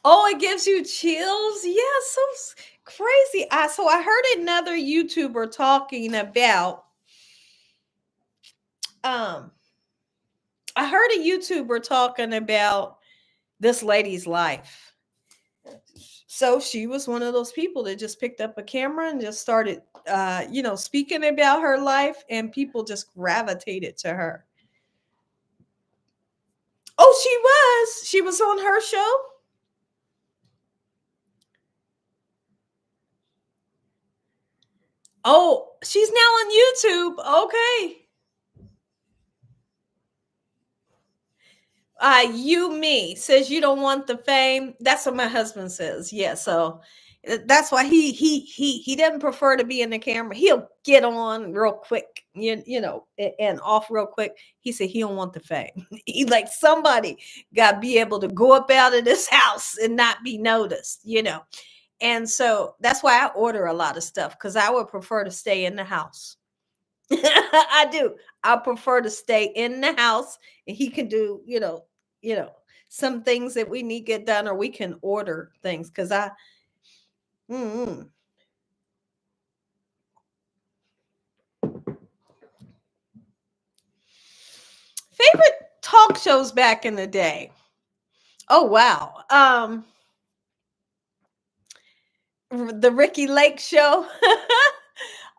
Speaker 1: Oh, it gives you chills. Yeah, so crazy. So I heard another YouTuber talking about um I heard a YouTuber talking about this lady's life. So she was one of those people that just picked up a camera and just started speaking about her life, and people just gravitated to her. Oh, she was on her show. Oh, she's now on YouTube. Okay. You me says you don't want the fame. That's what my husband says. Yeah, so that's why he doesn't prefer to be in the camera. He'll get on real quick, and off real quick. He said he don't want the fame. He like somebody got to be able to go up out of this house and not be noticed. And so that's why I order a lot of stuff, because I would prefer to stay in the house. I do. I prefer to stay in the house and he can do, you know, some things that we need get done or we can order things cuz I mm, favorite talk shows back in the day. Oh wow. The Ricky Lake show.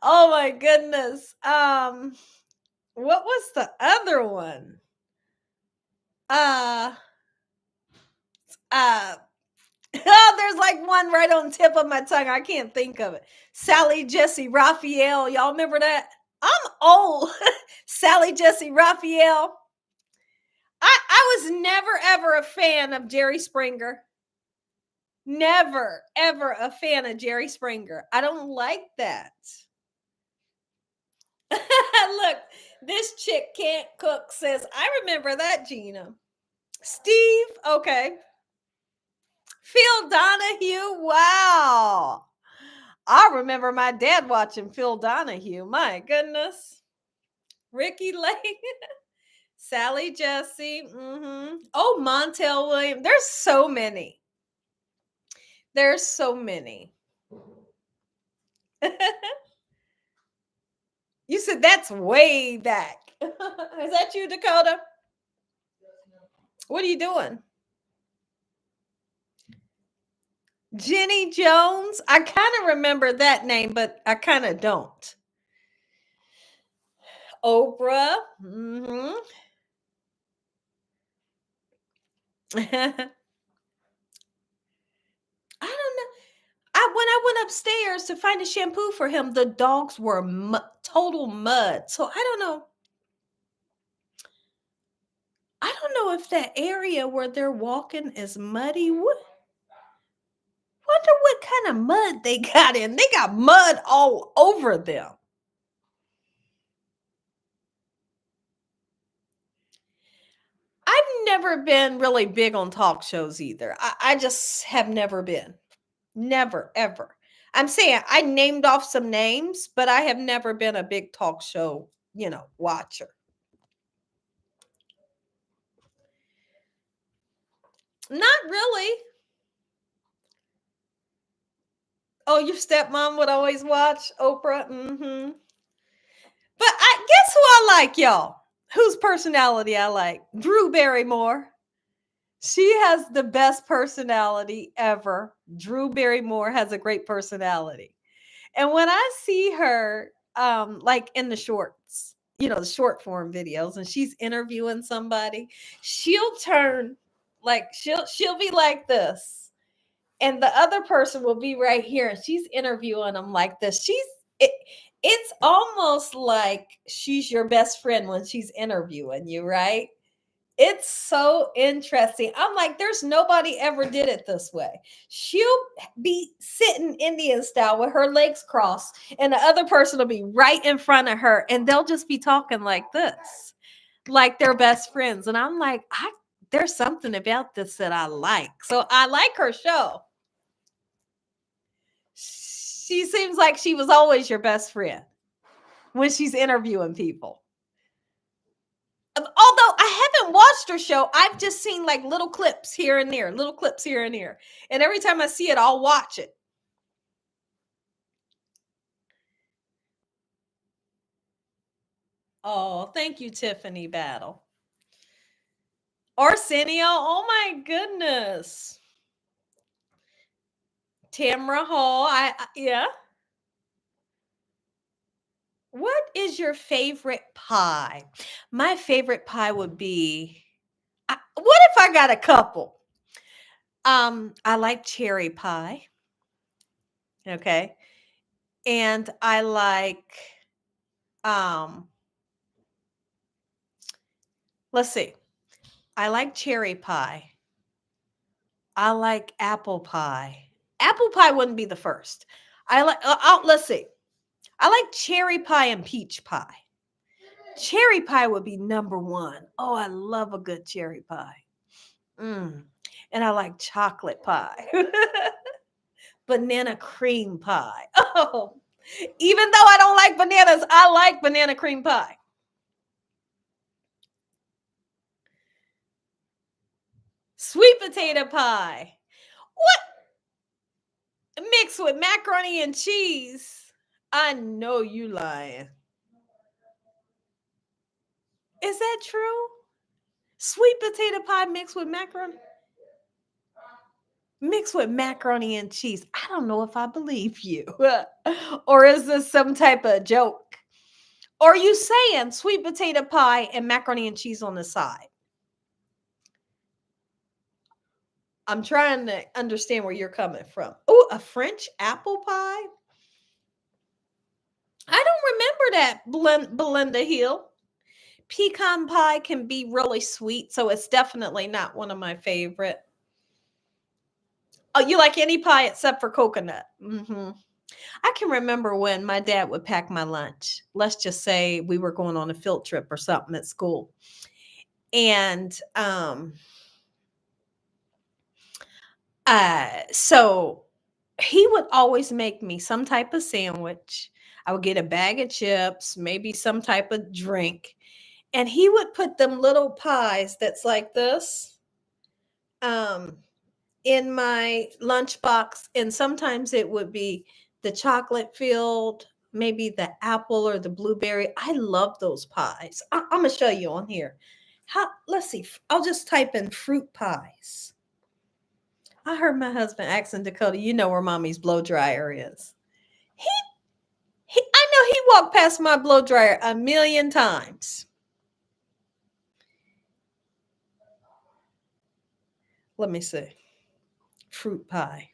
Speaker 1: Oh my goodness. What was the other one? Uh uh oh, there's like one right on the tip of my tongue. I can't think of it. Sally Jesse Raphael. Y'all remember that? I'm old. Sally Jesse Raphael. I was never ever a fan of Jerry Springer. Never ever a fan of Jerry Springer. I don't like that. Look, this chick can't cook says, I remember that, Gina. Steve, okay. Phil Donahue, wow. I remember my dad watching Phil Donahue. My goodness. Ricky Lake, Sally Jesse. Oh, Montel Williams. There's so many. There's so many. You said that's way back. Is that you, Dakota? What are you doing? Jenny Jones. I kind of remember that name, but I kind of don't. Oprah. I don't know. When I went upstairs to find a shampoo for him, the dogs were total mud. So I don't know. I don't know if that area where they're walking is muddy. Wonder what kind of mud they got in. They got mud all over them. I've never been really big on talk shows either. I just have never been. Never, ever. I'm saying I named off some names, but I have never been a big talk show, watcher. Not really. Oh, your stepmom would always watch Oprah. But I guess who I like, y'all. Whose personality I like? Drew Barrymore. She has the best personality ever. Drew Barrymore has a great personality. And when I see her, like in the shorts, the short form videos, and she's interviewing somebody, she'll turn like she'll be like this, and the other person will be right here, and she's interviewing them like this. It's almost like she's your best friend when she's interviewing you, right? It's so interesting. I'm like, there's nobody ever did it this way. She'll be sitting Indian style with her legs crossed, and the other person will be right in front of her, and they'll just be talking like this, like they're best friends. And I'm like, there's something about this that I like. So I like her show. She seems like she was always your best friend when she's interviewing people. Although I haven't watched her show, I've just seen like little clips here and there, little clips here and there. And every time I see it, I'll watch it. Oh, thank you, Tiffany Battle. Arsenio, oh my goodness. Tamra Hall, yeah. What is your favorite pie? My favorite pie would be, what if I got a couple? I like cherry pie. Okay. And I like, um, let's see. I like cherry pie. I like apple pie. Apple pie wouldn't be the first. I like, let's see. I like cherry pie and peach pie. Cherry pie would be number one. Oh, I love a good cherry pie. And I like chocolate pie. Banana cream pie. Oh, Even though I don't like bananas, I like banana cream pie. Sweet potato pie. What? Mixed with macaroni and cheese. I know you lying. Is that true? Sweet potato pie mixed with macaroni? Mixed with macaroni and cheese. I don't know if I believe you. Or is this some type of joke? Or are you saying sweet potato pie and macaroni and cheese on the side? I'm trying to understand where you're coming from. Oh, a French apple pie? I don't remember that, Belinda Hill. Pecan pie can be really sweet, so it's definitely not one of my favorite. Oh, you like any pie except for coconut? Mm-hmm. I can remember when my dad would pack my lunch. Let's just say we were going on a field trip or something at school. And so he would always make me some type of sandwich. I would get a bag of chips, maybe some type of drink, and he would put them little pies that's like this um in my lunchbox, and sometimes it would be the chocolate filled, maybe the apple or the blueberry. I love those pies. I'm gonna show you on here. How? Let's see. I'll just type in fruit pies. I heard my husband asking Dakota, "You know where mommy's blow dryer is?" He, I know he walked past my blow dryer a million times. Let me see. Fruit pie.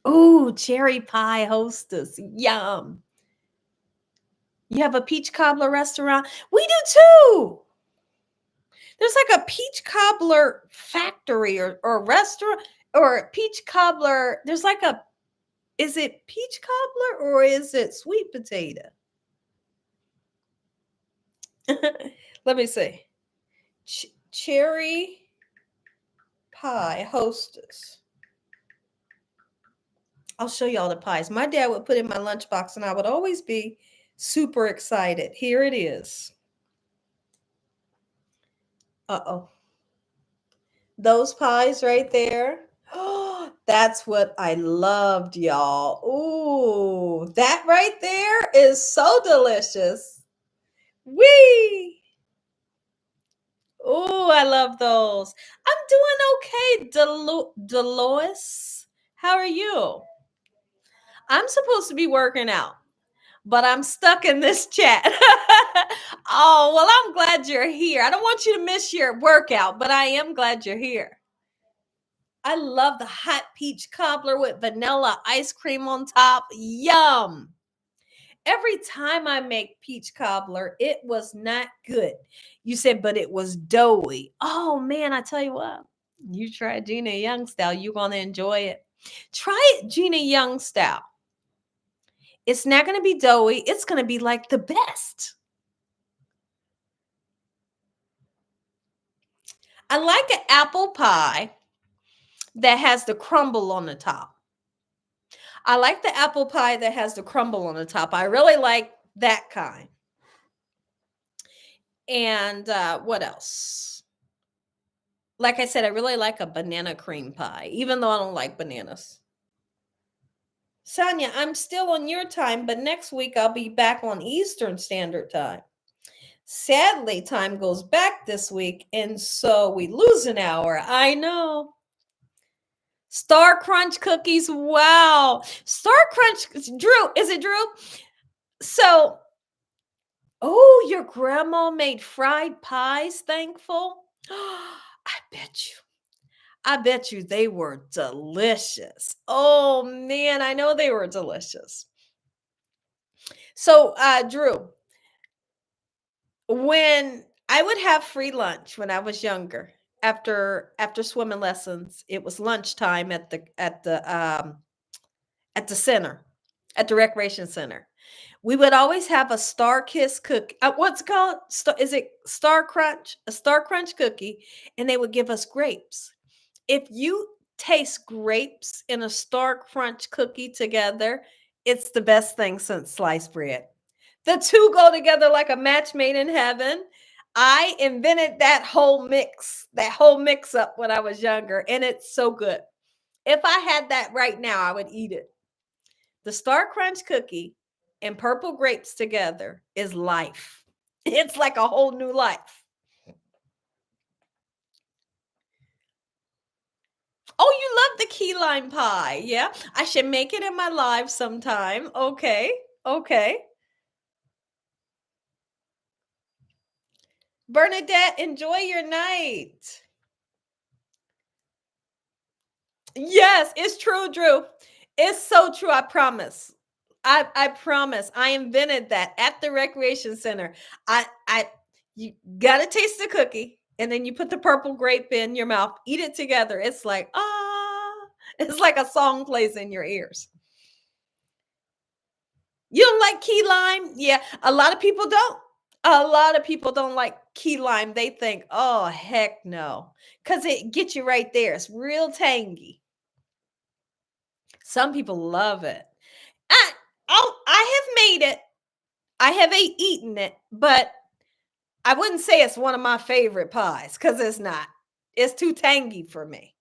Speaker 1: Ooh, cherry pie hostess. Yum. You have a peach cobbler restaurant? We do too. There's like a peach cobbler factory or restaurant or a peach cobbler. There's like a, is it peach cobbler or is it sweet potato? Let me see. Cherry pie hostess. I'll show you all the pies. My dad would put in my lunchbox and I would always be super excited. Here it is. Uh-oh. Those pies right there. Oh, that's what I loved, y'all. Ooh, that right there is so delicious. Wee! Ooh, I love those. I'm doing okay, Delois. How are you? I'm supposed to be working out, but I'm stuck in this chat. Oh, well, I'm glad you're here. I don't want you to miss your workout, but I am glad you're here. I love the hot peach cobbler with vanilla ice cream on top. Yum. Every time I make peach cobbler, it was not good. You said, but it was doughy. Oh, man, I tell you what, you try Gina Young style, you're going to enjoy it. Try it Gina Young style. It's not going to be doughy. It's going to be like the best. I like an apple pie that has the crumble on the top. I like the apple pie that has the crumble on the top. I really like that kind. And what else? Like I said, I really like a banana cream pie, even though I don't like bananas. Sonia, I'm still on your time, but next week I'll be back on Eastern Standard Time. Sadly, time goes back this week, and so we lose an hour. I know. Star Crunch cookies. Wow. Star Crunch. Drew, is it Drew? So, oh, your grandma made fried pies, thankful. I bet you. I bet you they were delicious. Oh man, I know they were delicious. So, Drew, when I would have free lunch when I was younger, after swimming lessons, it was lunchtime at the center, at the recreation center. We would always have a Star Kiss cookie. What's it called? Is it Star Crunch? A Star Crunch cookie, and they would give us grapes. If you taste grapes in a Star Crunch cookie together. It's the best thing since sliced bread. The two go together like a match made in heaven. I invented that whole mix up when I was younger, and it's so good. If I had that right now, I would eat it. The Star Crunch cookie and purple grapes together is life. It's like a whole new life. Oh, you love the key lime pie. Yeah. I should make it in my live sometime. Okay. Okay. Bernadette, enjoy your night. Yes, it's true, Drew. It's so true. I promise. I promise. I invented that at the recreation center. I you gotta taste the cookie, and then you put the purple grape in your mouth, eat it together. It's like, it's like a song plays in your ears. You don't like key lime? Yeah, a lot of people don't. A lot of people don't like key lime. They think, oh heck no. Because it gets you right there. It's real tangy. Some people love it. I have made it. I have eaten it, but I wouldn't say it's one of my favorite pies because it's not. It's too tangy for me.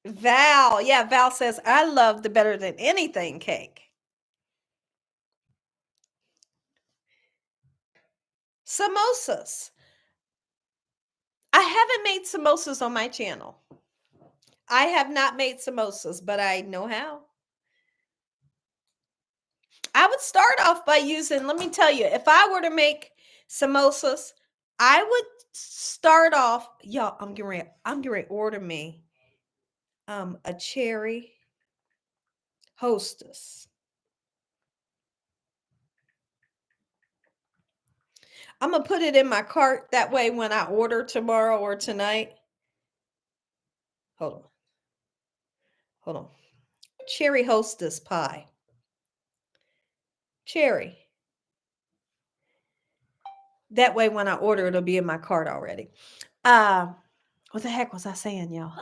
Speaker 1: Val, yeah, Val says I love the better than anything cake. Samosas. I haven't made samosas on my channel. I have not made samosas, but I know how. I would start off by using, let me tell you, if I were to make samosas, I would start off, y'all, I'm getting to order me a cherry hostess. I'm gonna put it in my cart that way when I order tomorrow or tonight. Hold on. Hold on. Cherry hostess pie. Cherry. That way when I order, it'll be in my cart already. What the heck was I saying, y'all?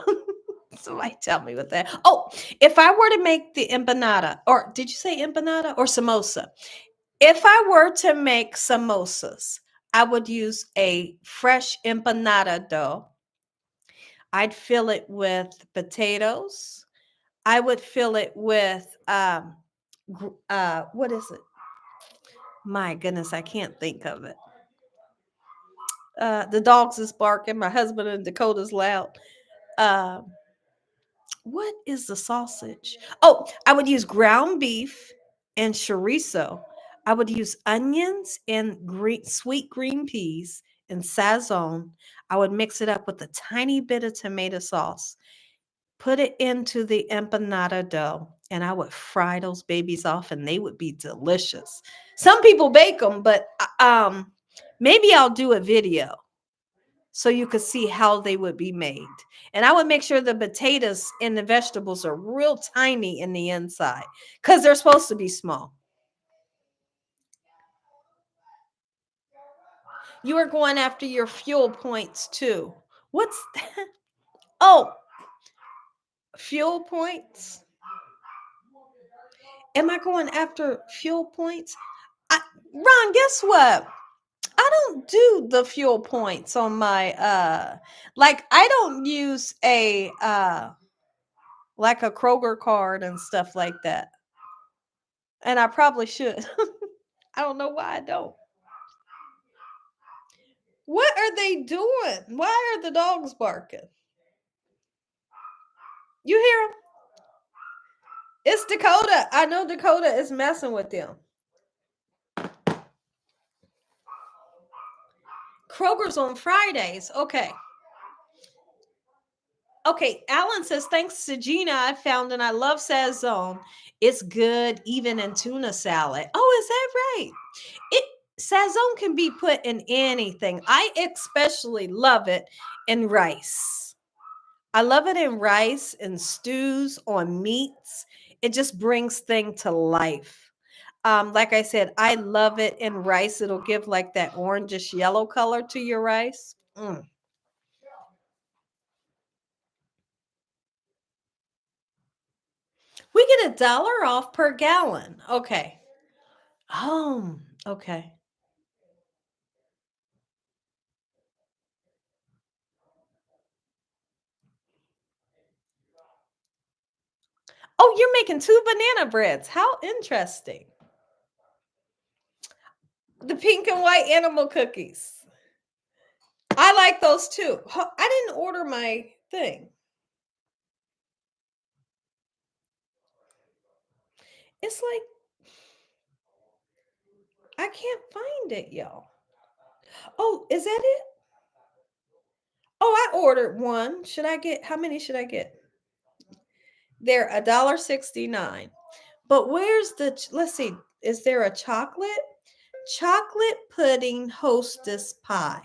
Speaker 1: Somebody tell me what that. Oh, if I were to make the empanada, or did you say empanada or samosa? If I were to make samosas, I would use a fresh empanada dough. I'd fill it with potatoes. I would fill it with what is it? My goodness, I can't think of it. The dogs is barking. My husband in Dakota's loud. Um, what is the sausage? Oh, I would use ground beef and chorizo. I would use onions and sweet green peas and sazon. I would mix it up with a tiny bit of tomato sauce, put it into the empanada dough, and I would fry those babies off, and they would be delicious. Some people bake them, but maybe I'll do a video so you could see how they would be made. And I would make sure the potatoes and the vegetables are real tiny in the inside because they're supposed to be small. You are going after your fuel points too. What's that? Oh, fuel points? Am I going after fuel points? Ron, guess what? I don't do the fuel points on my like I don't use a like a Kroger card and stuff like that. And I probably should. I don't know why I don't. What are they doing? Why are the dogs barking? You hear them? It's Dakota. I know Dakota is messing with them. Kroger's on Fridays. Okay. Okay. Alan says, thanks to Gina, I found and I love Sazone. It's good even in tuna salad. Oh, is that right? It Sazone can be put in anything. I especially love it in rice. I love it in rice and stews on meats. It just brings thing to life. Like I said, I love it in rice. It'll give like that orangish yellow color to your rice. We get $1 off per gallon. Okay. Okay. Oh, you're making 2 banana breads. How interesting. The pink and white animal cookies. I like those too. I didn't order my thing. It's like I can't find it, y'all. Oh, is that it? Oh, I ordered one. Should I get how many should I get? They're $1.69. But where's let's see, is there a chocolate? Chocolate pudding hostess pie.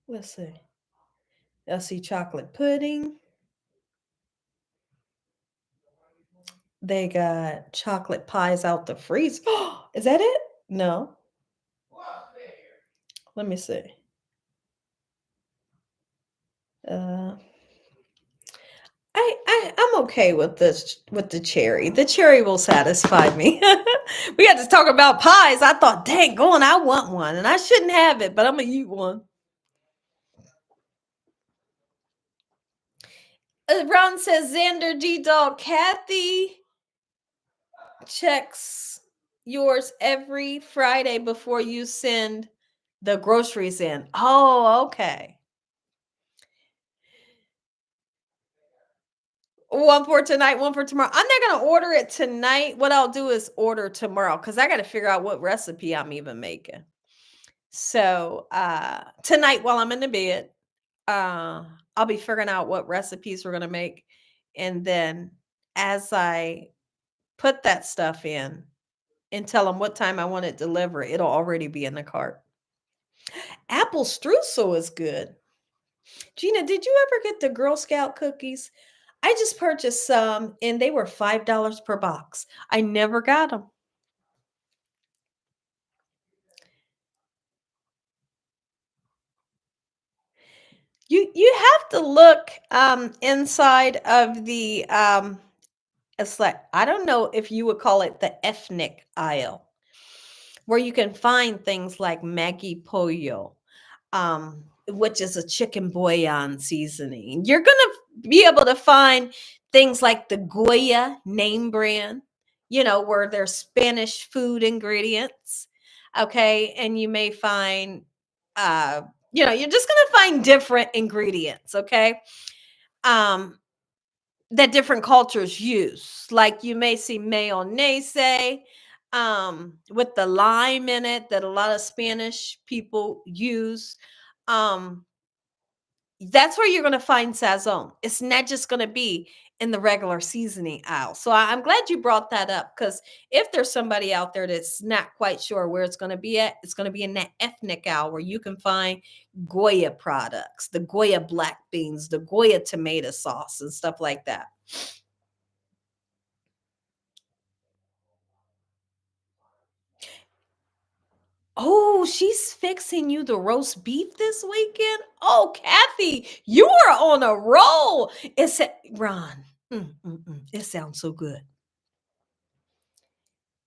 Speaker 1: Let's see. Let's see, chocolate pudding. They got chocolate pies out the freezer. Is that it? No. Let me see. Uh, I'm okay with this with the cherry. The cherry will satisfy me. We had to talk about pies. I thought, dang, going, I want one, and I shouldn't have it, but I'm gonna eat one. Ron says Xander D Dog Kathy checks yours every Friday before you send the groceries in. Oh, okay. One for tonight, one for tomorrow. I'm not gonna order it tonight. What I'll do is order tomorrow because I got to figure out what recipe I'm even making. So tonight while I'm in the bed, I'll be figuring out what recipes we're gonna make. And then as I put that stuff in and tell them what time I want it delivered, it'll already be in the cart. Apple streusel is good. Gina, did you ever get the Girl Scout cookies? I just purchased some and they were $5 per box. I never got them. You have to look inside of the it's like I don't know if you would call it the ethnic aisle where you can find things like Maggi Pollo, which is a chicken bouillon seasoning. You're gonna be able to find things like the Goya name brand, where there's Spanish food ingredients. Okay, and you may find, uh, you're just gonna find different ingredients. Okay, um, that different cultures use. Like you may see mayonnaise with the lime in it that a lot of Spanish people use. Um, that's where you're going to find sazon. It's not just going to be in the regular seasoning aisle. So I'm glad you brought that up because if there's somebody out there that's not quite sure where it's going to be at, it's going to be in that ethnic aisle where you can find Goya products, the Goya black beans, the Goya tomato sauce, and stuff like that. Oh, she's fixing you the roast beef this weekend? Oh, Kathy, you are on a roll. It's Ron. It sounds so good.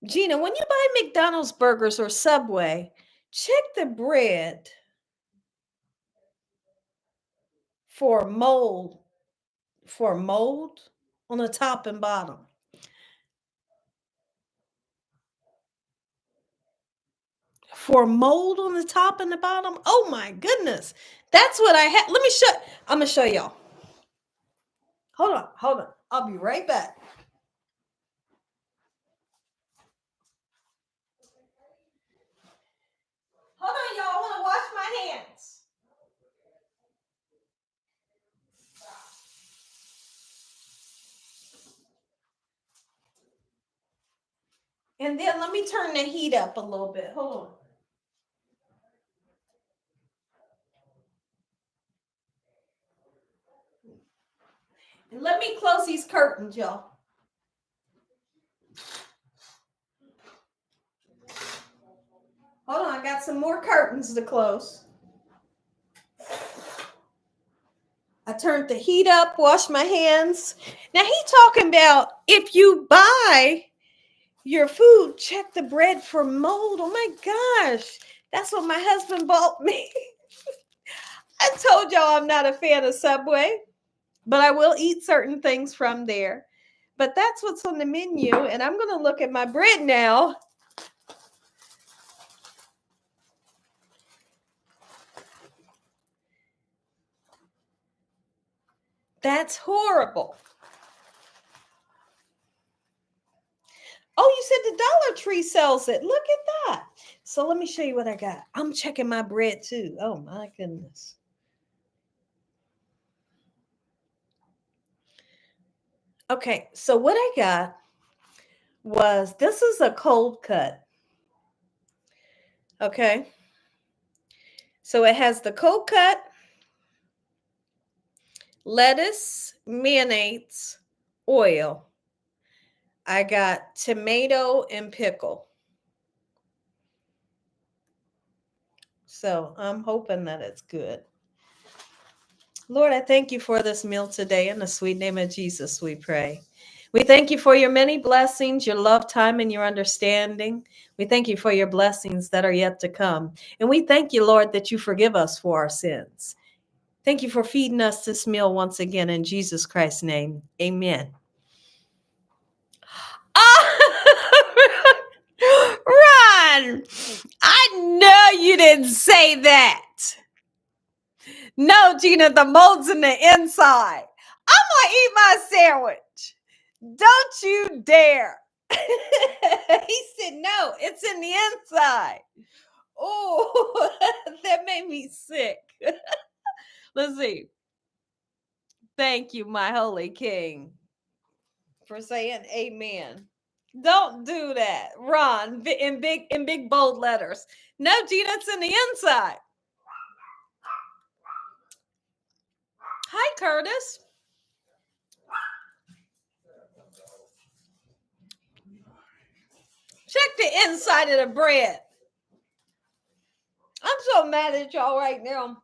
Speaker 1: Gina, when you buy McDonald's burgers or Subway, check the bread for mold, for mold on the top and bottom. For mold on the top and the bottom. Oh my goodness. That's what I had. Let me show. I'm gonna show y'all. Hold on. I'll be right back. Hold on, y'all. I want to wash my hands. And then let me turn the heat up a little bit. Hold on. And let me close these curtains, y'all. Hold on, I got some more curtains to close. turned the heat up, washed my hands. Now he talking about if you buy your food, check the bread for mold. Oh my gosh. That's what my husband bought me. I told y'all I'm not a fan of Subway, but I will eat certain things from there. But that's what's on the menu. And I'm going to look at my bread now. That's horrible. Oh, you said the Dollar Tree sells it. Look at that. So let me show you what I got. I'm checking my bread too. Oh my goodness. Okay, so what I got was, this is a cold cut. Okay. So it has the cold cut, lettuce, mayonnaise, oil. I got tomato and pickle. So I'm hoping that it's good. Lord, I thank you for this meal today. In the sweet name of Jesus, we pray. We thank you for your many blessings, your love, time, and your understanding. We thank you for your blessings that are yet to come. And we thank you, Lord, that you forgive us for our sins. Thank you for feeding us this meal once again in Jesus Christ's name. Amen. Ron, I know you didn't say that. No, Gina, the mold's in the inside. I'm going to eat my sandwich. Don't you dare. He said, no, it's in the inside. Oh, that made me sick. Let's see. Thank you, my holy king, for saying amen. Don't do that, Ron, in big bold letters. No, Gina, it's in the inside. Hi, Curtis. Check the inside of the bread. I'm so mad at y'all right now.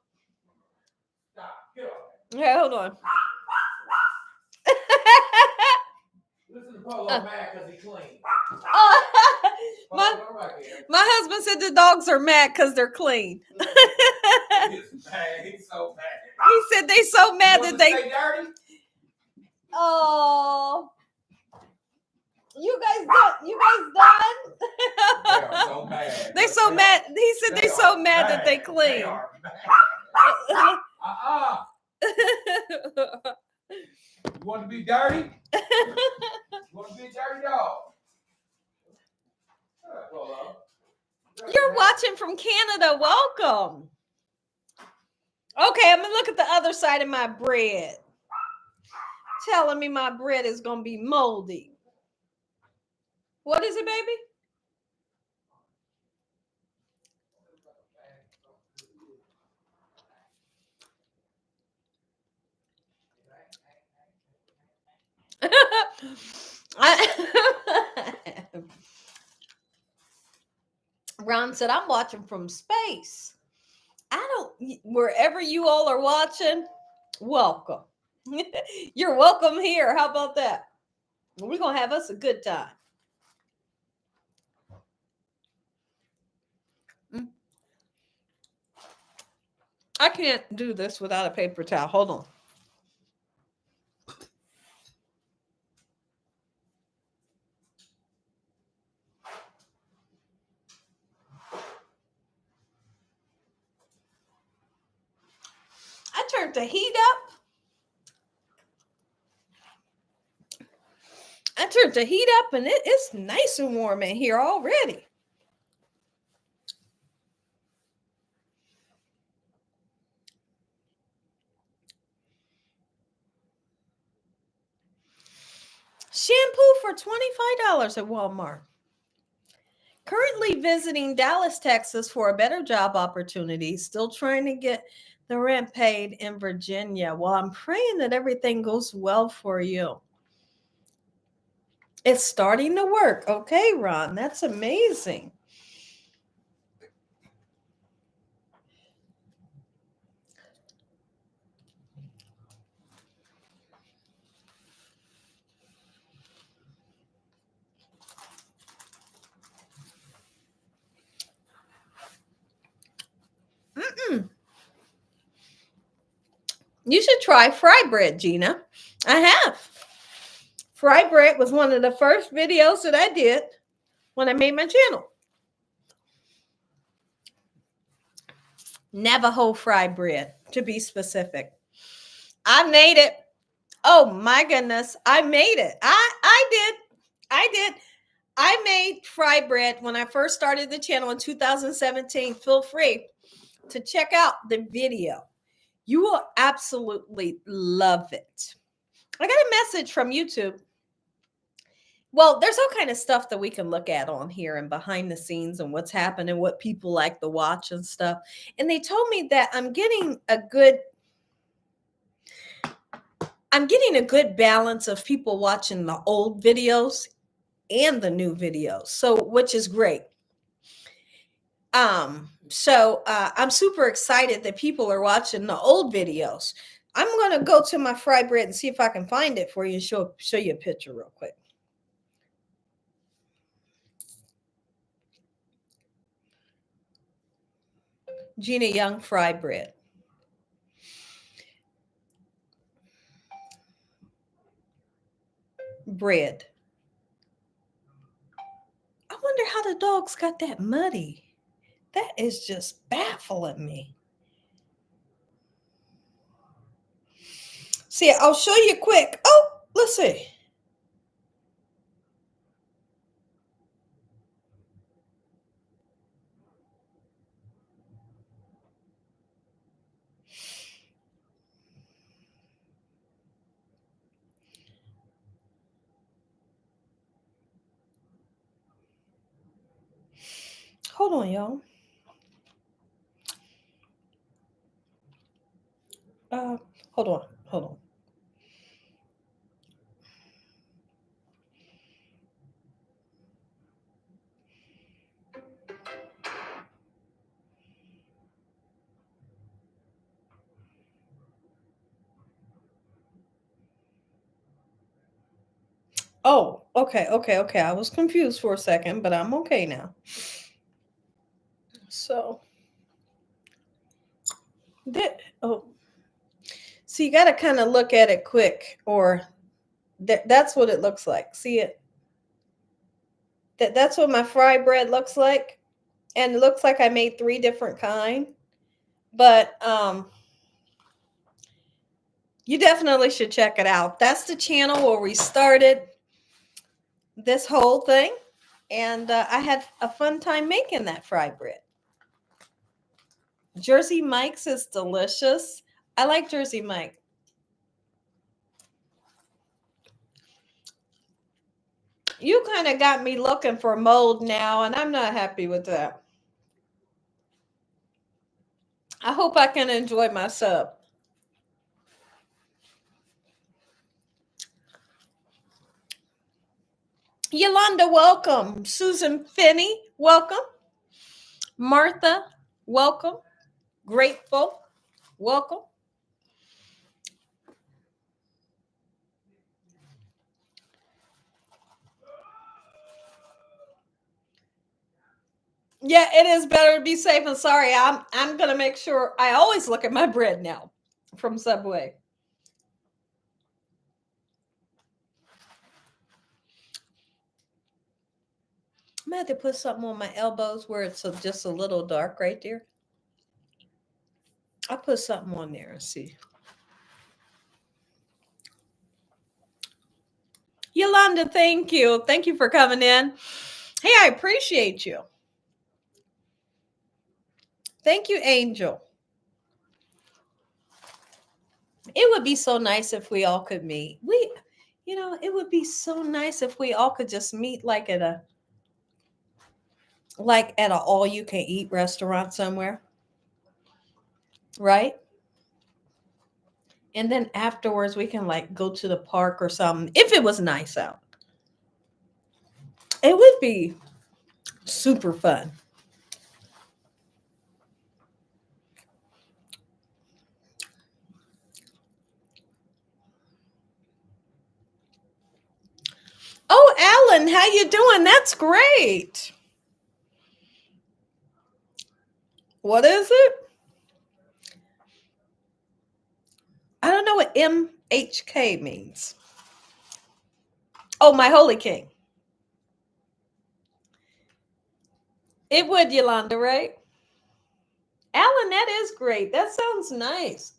Speaker 1: Okay, hold on.
Speaker 2: Listen to Polo mad because he clean.
Speaker 1: My husband said the dogs are mad because they're clean.
Speaker 2: He's mad. He's so mad.
Speaker 1: He said they so mad that they.
Speaker 2: Stay dirty?
Speaker 1: Oh. You guys done?
Speaker 2: They are so mad.
Speaker 1: They so mad. He said they so mad that they clean.
Speaker 2: They are mad. You want to be dirty? You want to be a dirty dog?
Speaker 1: You're watching from Canada. Welcome. Okay, I'm going to look at the other side of my bread. Telling me my bread is going to be moldy. What is it, baby? Ron said, I'm watching from space. Wherever you all are watching, welcome. You're welcome here. How about that? We're going to have us a good time. I can't do this without a paper towel. Hold on. I turned the heat up. And it's nice and warm in here already. Shampoo for $25 at Walmart. Currently visiting Dallas, Texas for a better job opportunity. Still trying to get the rent paid in Virginia. Well, I'm praying that everything goes well for you. It's starting to work. Okay, Ron, that's amazing. You should try fry bread, Gina. I have. Fry bread was one of the first videos that I did when I made my channel. Navajo fry bread, to be specific. I made it. Oh my goodness, I made it. I did. I made fry bread when I first started the channel in 2017. Feel free to check out the video. You will absolutely love it. I got a message from YouTube. Well, there's all kind of stuff that we can look at on here and behind the scenes and what's happening, what people like to watch and stuff. And they told me that I'm getting a good balance of people watching the old videos and the new videos. So, which is great. So I'm super excited that people are watching the old videos. I'm going to go to my fry bread and see if I can find it for you and show you a picture real quick. Gina Young fry bread. Bread. I wonder how the dogs got that muddy. That is just baffling me. See, I'll show you quick. Oh, let's see. Hold on, y'all. Hold on. Oh, okay. I was confused for a second, but I'm okay now. So, so you got to kind of look at it quick, or that's what it looks like. See it? That's what my fry bread looks like, and it looks like I made 3 different kind. But you definitely should check it out. That's the channel where we started this whole thing, and I had a fun time making that fry bread. Jersey Mike's is delicious. I like Jersey Mike. You kind of got me looking for mold now, and I'm not happy with that. I hope I can enjoy my sub. Yolanda, welcome. Susan Finney, welcome. Martha, welcome. Grateful, welcome. Yeah, it is better to be safe and sorry. I'm gonna make sure I always look at my bread now from Subway. I'm gonna have to put something on my elbows where it's just a little dark right there. I'll put something on there and see. Yolanda, thank you. Thank you for coming in. Hey, I appreciate you. Thank you, Angel. It would be so nice if we all could meet. It would be so nice if we all could just meet like at a all you can eat restaurant somewhere. Right? And then afterwards we can like go to the park or something if it was nice out. It would be super fun. Oh, Alan, how you doing? That's great. What is it? I don't know what MHK means. Oh, my Holy King. It would, Yolanda, right? Alan, that is great. That sounds nice.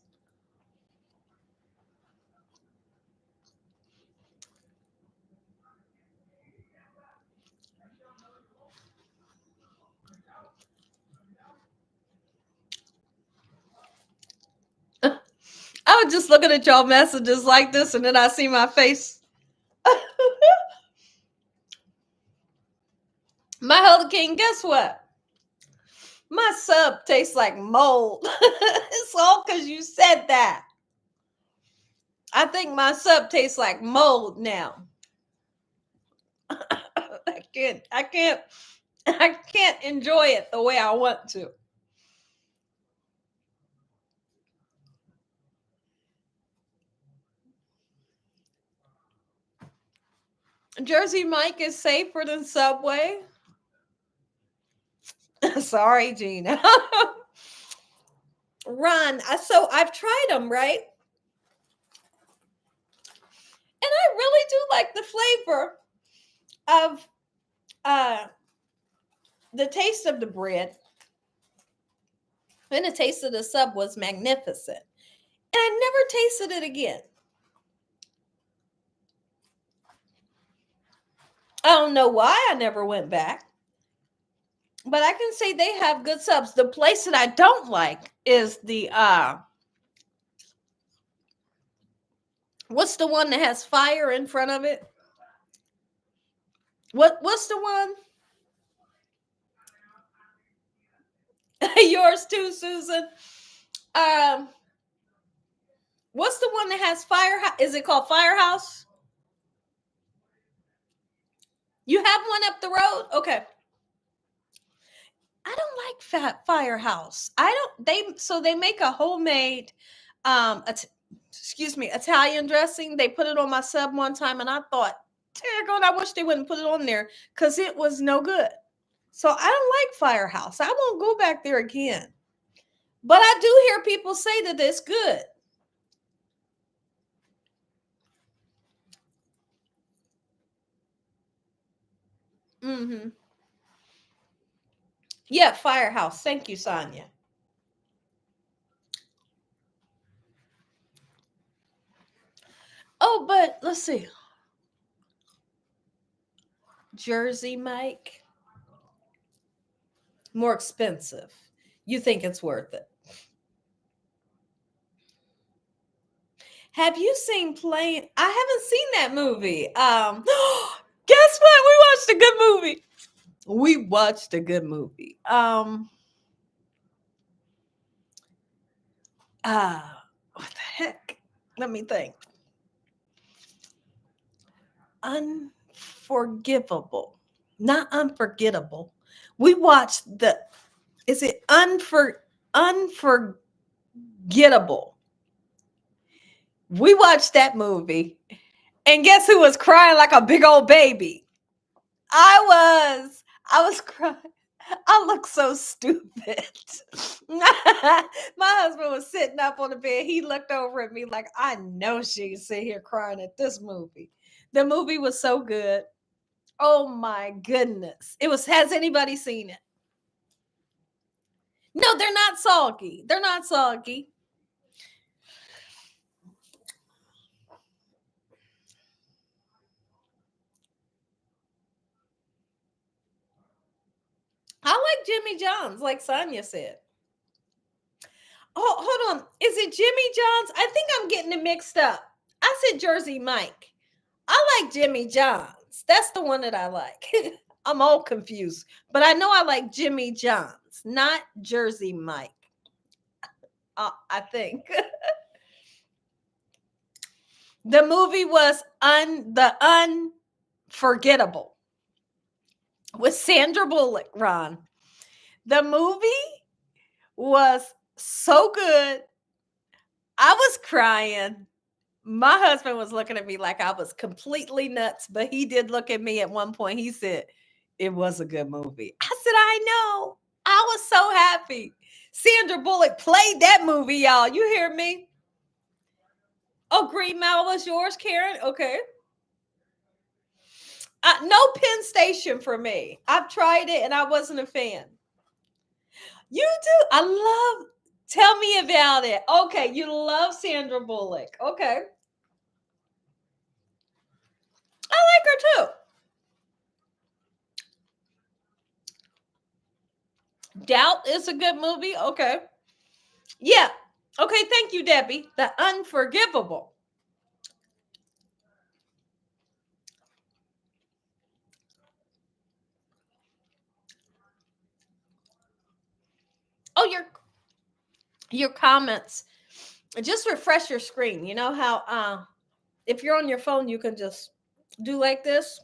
Speaker 1: I was just looking at y'all messages like this, and then I see my face. My Holy King, guess what? My sub tastes like mold. It's all because you said that. I think my sub tastes like mold now. I can't enjoy it the way I want to. Jersey Mike is safer than Subway. Sorry, Gina. Ron, so I've tried them, right? And I really do like the flavor of the taste of the bread. And the taste of the sub was magnificent. And I never tasted it again. I don't know why I never went back. But I can say they have good subs. The place that I don't like is the what's the one that has fire in front of it? What's the one? Yours too, Susan. What's the one that has fire? Is it called Firehouse? You have one up the road? Okay. I don't like Firehouse. They make a homemade Italian dressing. They put it on my sub one time and I thought, "Daggone, I wish they wouldn't put it on there because it was no good." So I don't like Firehouse. I won't go back there again. But I do hear people say that it's good. Mm-hmm. Yeah, Firehouse. Thank you, Sonia. Oh, but let's see. Jersey Mike. More expensive. You think it's worth it? Have you seen Plane? I haven't seen that movie. Guess what? We watched a good movie. We watched a good movie. What the heck? Let me think. Unforgivable. Not unforgettable. We watched is it unforgettable? We watched that movie. And guess who was crying like a big old baby? I was crying. I look so stupid. My husband was sitting up on the bed. He looked over at me like, I know she's sitting here crying at this movie. The movie was so good. Oh my goodness. Has anybody seen it? No, they're not soggy. They're not soggy. I like Jimmy John's, like Sonia said. Oh, hold on. Is it Jimmy John's? I think I'm getting it mixed up. I said Jersey Mike. I like Jimmy John's. That's the one that I like. I'm all confused. But I know I like Jimmy John's, not Jersey Mike. I think. The movie was The Unforgettable with Sandra Bullock, Ron. The movie was so good. I was crying. My husband was looking at me like I was completely nuts, but he did look at me at one point. He said, it was a good movie. I said, I know. I was so happy. Sandra Bullock played that movie, y'all. You hear me? Oh, Green Mile was yours, Karen? Okay. No Penn Station for me. I've tried it and I wasn't a fan. You do? I love. Tell me about it. Okay, you love Sandra Bullock. Okay. I like her too. Doubt is a good movie. Okay. Yeah. Okay, thank you, Debbie. The Unforgivable. Oh, your comments. Just refresh your screen. You know how if you're on your phone, you can just do like this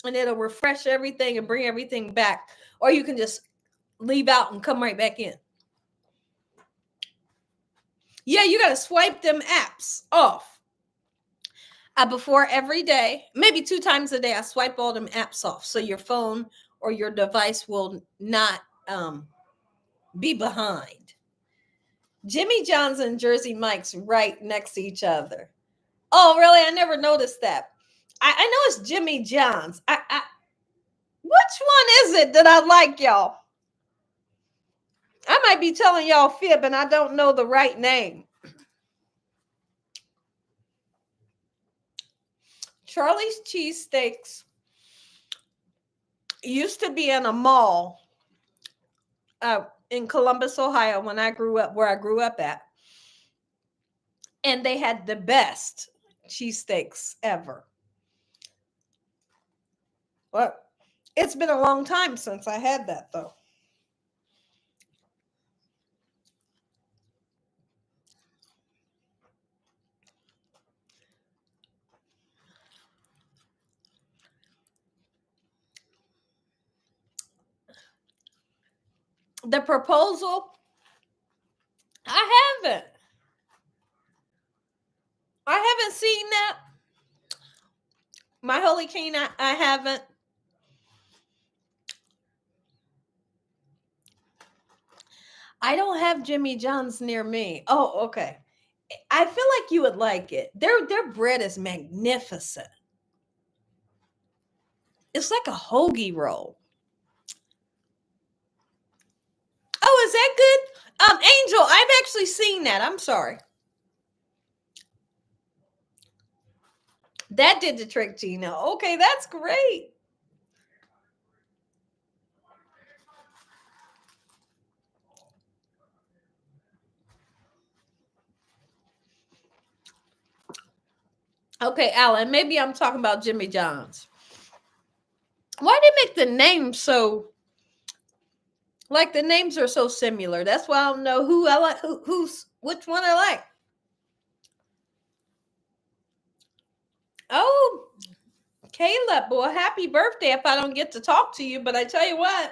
Speaker 1: and it'll refresh everything and bring everything back. Or you can just leave out and come right back in. Yeah, you got to swipe them apps off. Before every day, maybe 2 times a day, I swipe all them apps off so your phone or your device will not be behind. Jimmy John's and Jersey Mike's right next to each other. Oh, really? I never noticed that. I know it's Jimmy John's. Which one is it that I like, y'all? I might be telling y'all fib and I don't know the right name. Charlie's Cheesesteaks used to be in a mall in Columbus, Ohio, when I grew up, where I grew up at. And they had the best cheesesteaks ever. Well, it's been a long time since I had that, though. The Proposal, I haven't. I haven't seen that. My Holy King, I haven't. I don't have Jimmy John's near me. Oh, okay. I feel like you would like it. Their bread is magnificent. It's like a hoagie roll. Oh, is that good? Angel, I've actually seen that. I'm sorry. That did the trick, Gina. Okay, that's great. Okay, Alan, maybe I'm talking about Jimmy John's. Why do they make the names so, like the names are so similar? That's why I don't know who I like, who's which one I like. Oh, Caleb, boy, happy birthday if I don't get to talk to you. But I tell you what,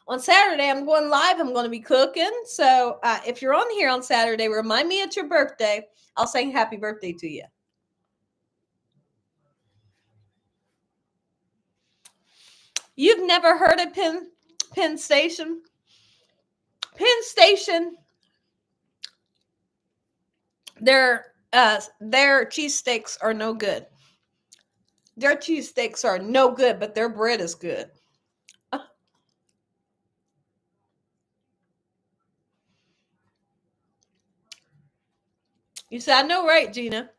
Speaker 1: on Saturday, I'm going live. I'm going to be cooking. So if you're on here on Saturday, remind me it's your birthday. I'll sing happy birthday to you. You've never heard of Penn Station? Penn Station, their cheesesteaks are no good. Their cheesesteaks are no good, but their bread is good. You said, I know, right, Gina?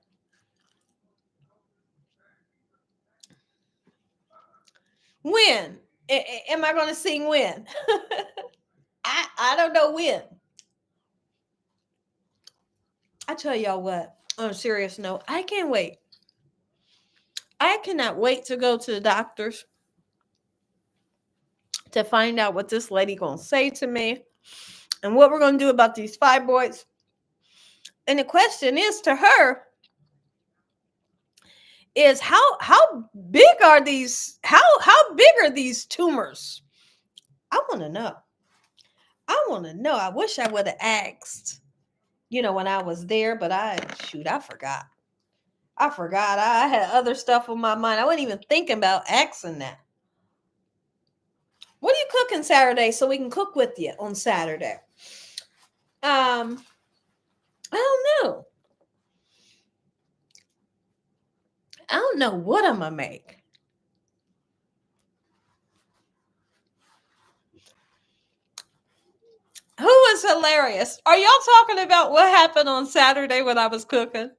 Speaker 1: When? Am I going to sing when? I don't know when. I tell y'all what, on a serious note, I can't wait. I cannot wait to go to the doctors to find out what this lady going to say to me and what we're going to do about these fibroids. And the question is to her, is how big are these, how big are these tumors? I want to know. I wish I would have asked, when I was there, but I forgot. I had other stuff on my mind. I wasn't even thinking about asking that. What are you cooking Saturday so we can cook with you on Saturday? I don't know. I don't know what I'm gonna make. Who was hilarious? Are y'all talking about what happened on Saturday when I was cooking?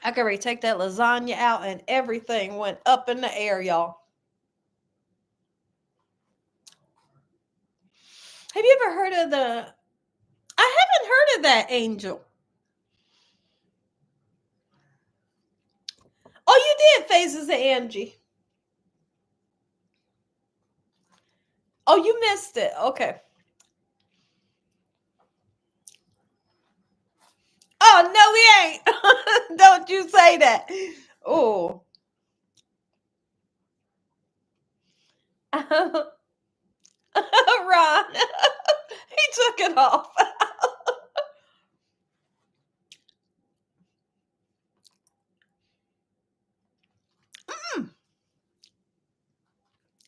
Speaker 1: I could already take that lasagna out and everything went up in the air, y'all. Have you ever heard of the... I haven't heard of that, Angel. Oh, you did, Phases of Angie. Oh, you missed it. Okay. Oh, no, we ain't. Don't you say that. Oh. Ron. He took it off.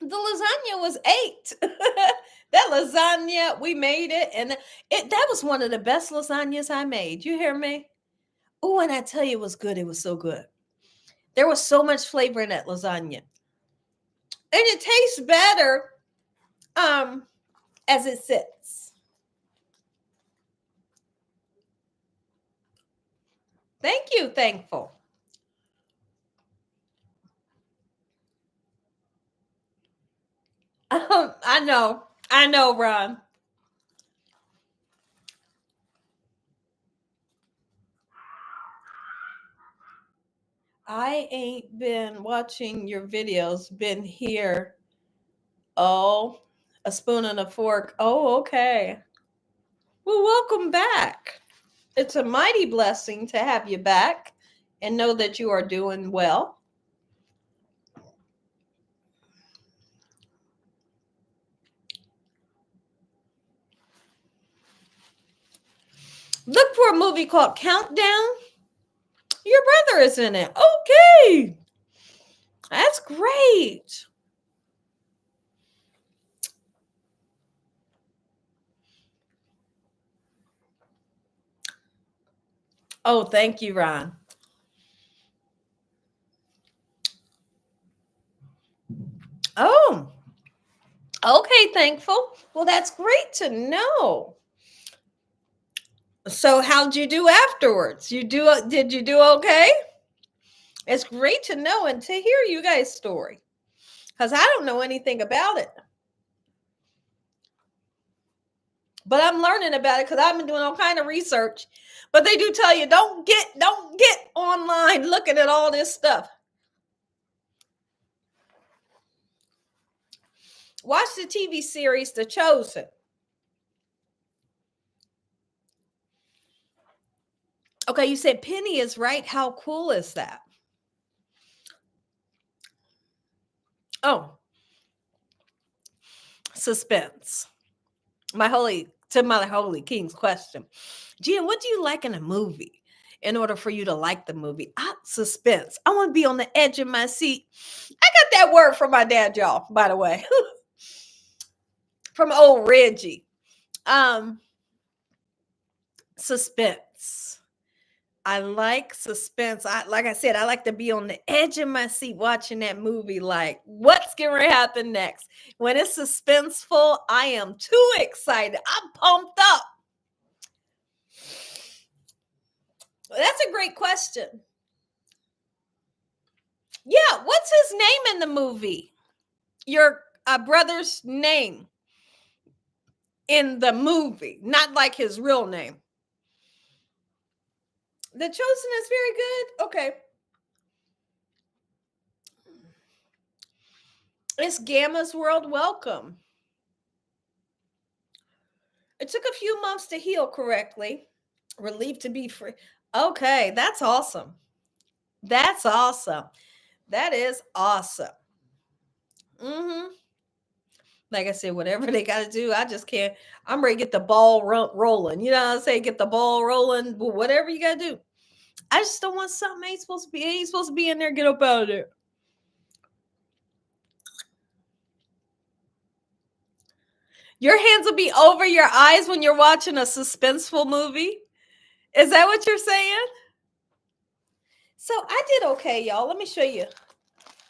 Speaker 1: The lasagna was 8. That lasagna, we made it, and that was one of the best lasagnas I made. You hear me? Oh, and I tell you, it was good. It was so good. There was so much flavor in that lasagna, and it tastes better as it sits. Thank you, Thankful. I know, Ron. I ain't been watching your videos, been here. Oh, a spoon and a fork. Oh, okay. Well, welcome back. It's a mighty blessing to have you back and know that you are doing well. Look for a movie called Countdown. Your brother is in it. Okay. That's great. Oh, thank you, Ron. Oh, okay, Thankful. Well, that's great to know. So, how'd you do afterwards? Did you do okay? It's great to know and to hear you guys' story, because I don't know anything about it. But I'm learning about it because I've been doing all kind of research. But they do tell you don't get online looking at all this stuff. Watch the TV series The Chosen. Okay, you said Penny is right. How cool is that? Oh, suspense. My holy king's question. Gina, what do you like in a movie in order for you to like the movie? Suspense. I want to be on the edge of my seat. I got that word from my dad, y'all, by the way. From old Reggie. Suspense. I like suspense. Like I said, I like to be on the edge of my seat watching that movie. Like, what's going to happen next? When it's suspenseful, I am too excited. I'm pumped up. That's a great question. Yeah, what's his name in the movie? Your brother's name in the movie, not like his real name. The Chosen is very good. Okay. It's Gamma's World. Welcome. It took a few months to heal correctly. Relieved to be free. Okay, that's awesome. That's awesome. That is awesome. Like I said, whatever they got to do, I just can't. I'm ready to get the ball rolling. You know what I'm saying? Get the ball rolling. Whatever you got to do. I just don't want something ain't supposed to be in there. Get up out of there. Your hands will be over your eyes when you're watching a suspenseful movie. Is that what you're saying? So I did okay, y'all. Let me show you.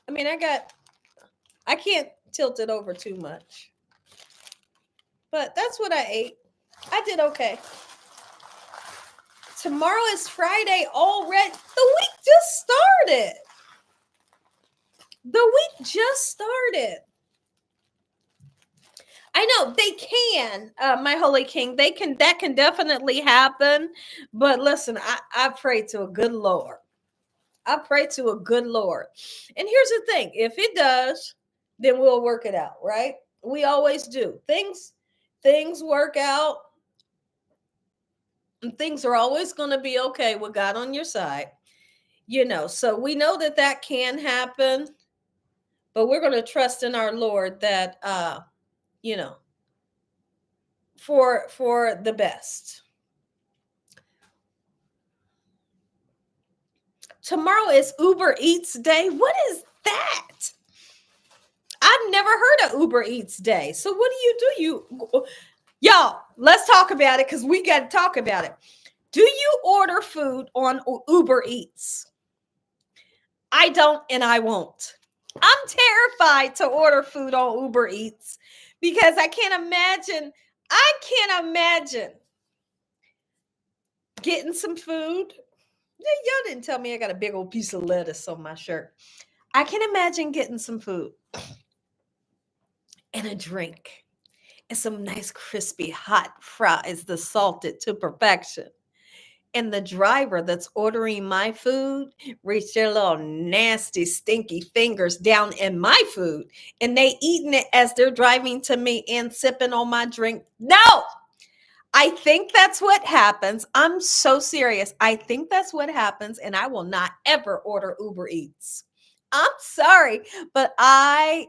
Speaker 1: I mean, I can't tilt it over too much. But that's what I ate. I did okay. Tomorrow is Friday already. The week just started. The week just started. I know they can, my holy king. That can definitely happen. But listen, I pray to a good Lord. I pray to a good Lord. And here's the thing: if it does, then we'll work it out, right? We always do. Things work out, and things are always going to be okay with God on your side. So we know that can happen, but we're going to trust in our Lord that you know, for the best. Tomorrow is Uber Eats Day. What is that? I've never heard of Uber Eats Day. So what do? Y'all, let's talk about it because we got to talk about it. Do you order food on Uber Eats? I don't, and I won't. I'm terrified to order food on Uber Eats because I can't imagine getting some food. Y'all didn't tell me I got a big old piece of lettuce on my shirt. I can imagine getting some food and a drink and some nice crispy hot fries, the salted to perfection. And the driver that's ordering my food reach their little nasty, stinky fingers down in my food, and they eating it as they're driving to me and sipping on my drink. No, I think that's what happens. I'm so serious. I think that's what happens, and I will not ever order Uber Eats. I'm sorry, but I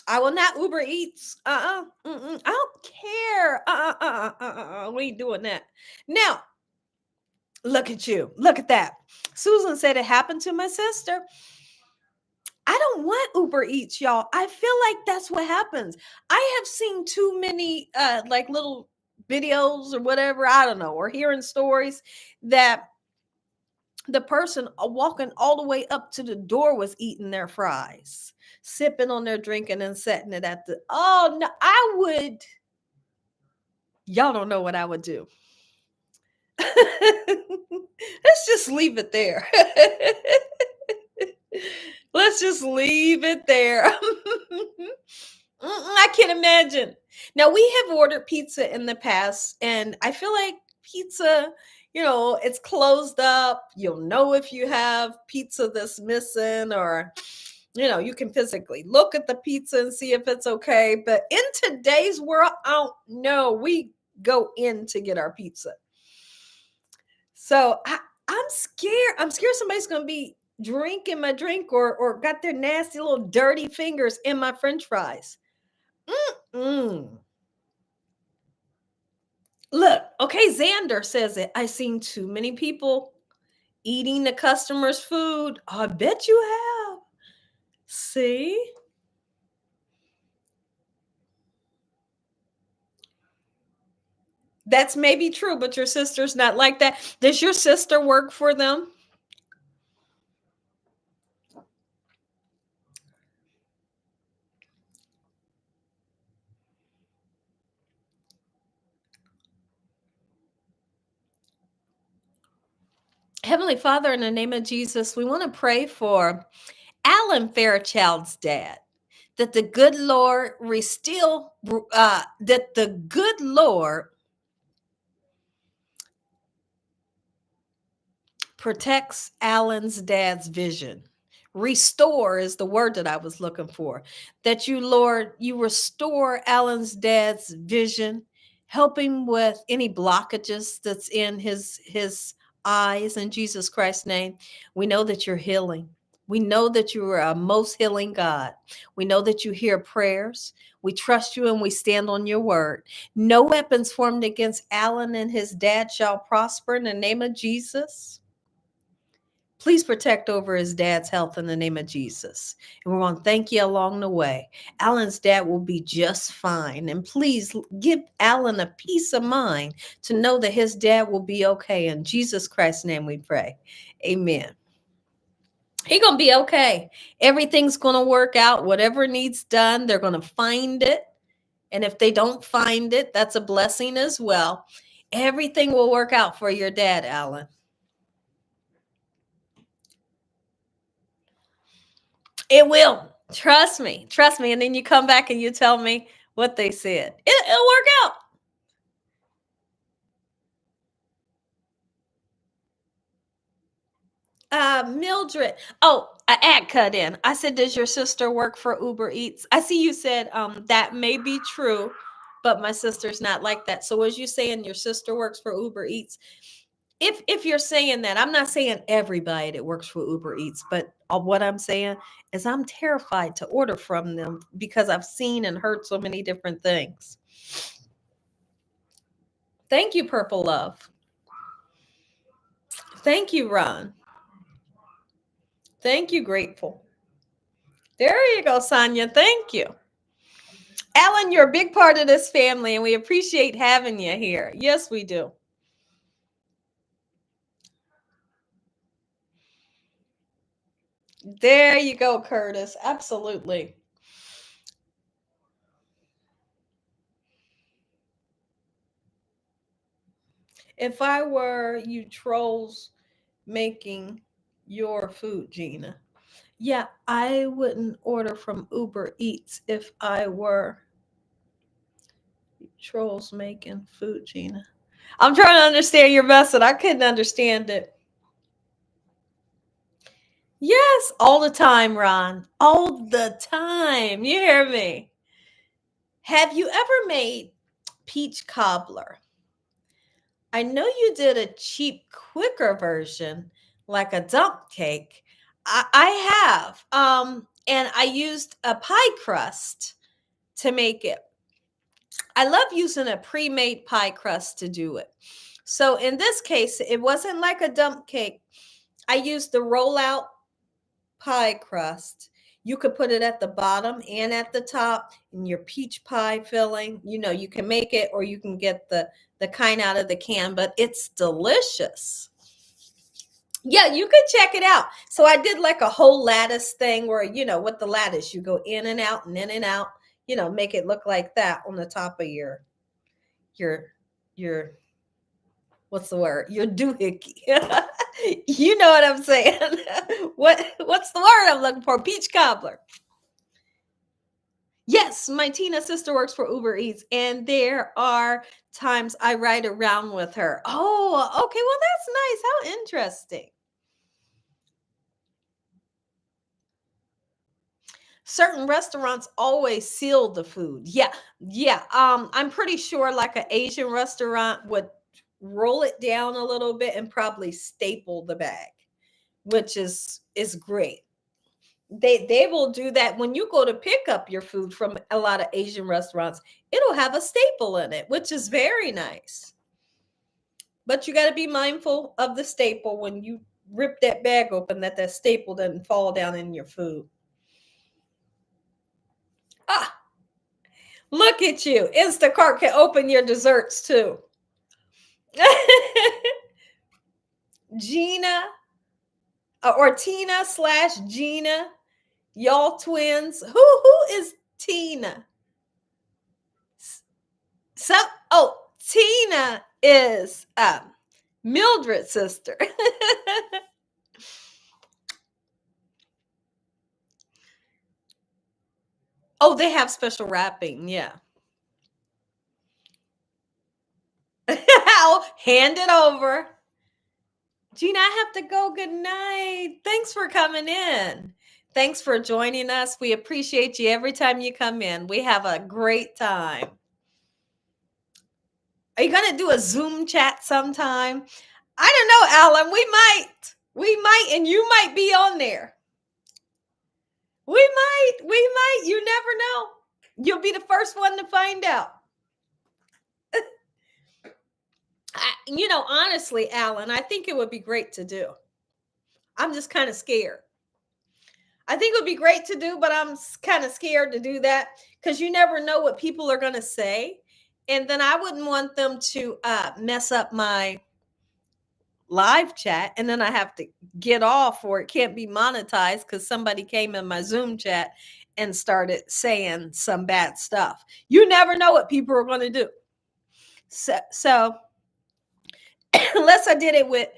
Speaker 1: will not Uber Eats. I don't care. We ain't doing that. Now, look at you. Look at that. Susan said it happened to my sister. I don't want Uber Eats, y'all. I feel like that's what happens. I have seen too many like little videos or whatever, I don't know, or hearing stories that the person walking all the way up to the door was eating their fries, sipping on their drink, and then setting it at the. Oh no, I would. Y'all don't know what I would do. Let's just leave it there. Let's just leave it there. I can't imagine. Now, we have ordered pizza in the past, and I feel like pizza, it's closed up. You'll know if you have pizza that's missing, or, you can physically look at the pizza and see if it's okay. But in today's world, I don't know. We go in to get our pizza. So I'm scared. I'm scared somebody's going to be drinking my drink or got their nasty little dirty fingers in my French fries. Look, okay, Xander says it. I've seen too many people eating the customer's food. I bet you have. See? That's maybe true, but your sister's not like that. Does your sister work for them? Heavenly Father, in the name of Jesus, we want to pray for Alan Fairchild's dad, that the good Lord protects Alan's dad's vision. Restore is the word that I was looking for. That you, Lord, you restore Alan's dad's vision, help him with any blockages that's in his eyes in Jesus Christ's name. We know that you're healing. We know that you are a most healing God. We know that you hear prayers. We trust you and we stand on your word. No weapons formed against Alan and his dad shall prosper in the name of Jesus. Please protect over his dad's health in the name of Jesus. And we want to thank you along the way. Alan's dad will be just fine. And please give Alan a peace of mind to know that his dad will be okay. In Jesus Christ's name we pray. Amen. He's going to be okay. Everything's going to work out. Whatever needs done, they're going to find it. And if they don't find it, that's a blessing as well. Everything will work out for your dad, Alan. It will. Trust me. Trust me. And then you come back and you tell me what they said. It'll work out. Mildred. Oh, an ad cut in. I said, does your sister work for Uber Eats? I see you said that may be true, but my sister's not like that. So was you saying your sister works for Uber Eats? If you're saying that, I'm not saying everybody that works for Uber Eats, but what I'm saying is I'm terrified to order from them because I've seen and heard so many different things. Thank you, Purple Love. Thank you, Ron. Thank you, Grateful. There you go, Sonia. Thank you. Alan, you're a big part of this family, and we appreciate having you here. Yes, we do. There you go, Curtis. Absolutely. If I were you trolls making your food, Gina. Yeah, I wouldn't order from Uber Eats if I were trolls making food, Gina. I'm trying to understand your message. I couldn't understand it. Yes, all the time, Ron. All the time. You hear me? Have you ever made peach cobbler? I know you did a cheap, quicker version, like a dump cake. I have. And I used a pie crust to make it. I love using a pre-made pie crust to do it. So in this case, it wasn't like a dump cake. I used the rollout pie crust. You could put it at the bottom and at the top in your peach pie filling. You know, you can make it or you can get the kind out of the can, but it's delicious. Yeah, you could check it out. So I did like a whole lattice thing where, you know, with the lattice, you go in and out and in and out, you know, make it look like that on the top of your what's the word? Your doohickey. You know what I'm saying? What's the word I'm looking for? Peach cobbler. Yes, my Tina sister works for Uber Eats, and there are times I ride around with her. Oh, okay. Well, that's nice. How interesting. Certain restaurants always seal the food. Yeah, yeah. I'm pretty sure like an Asian restaurant would roll it down a little bit and probably staple the bag, which is great. They will do that when you go to pick up your food from a lot of Asian restaurants. It'll have a staple in it, which is very nice. But you got to be mindful of the staple when you rip that bag open, that staple doesn't fall down in your food. Ah, look at you. Instacart can open your desserts too. Gina or Tina / Gina, y'all twins. Who is Tina? Tina is Mildred's sister. Oh, they have special wrapping. Yeah. I'll hand it over. Gina, I have to go. Good night. Thanks for coming in. Thanks for joining us. We appreciate you every time you come in. We have a great time. Are you going to do a Zoom chat sometime? I don't know, Alan. We might, and you might be on there. We might. You never know. You'll be the first one to find out. Honestly, Alan, I think it would be great to do. I'm just kind of scared. I think it would be great to do, but I'm kind of scared to do that because you never know what people are going to say. And then I wouldn't want them to mess up my live chat. And then I have to get off, or it can't be monetized because somebody came in my Zoom chat and started saying some bad stuff. You never know what people are going to do. So unless I did it with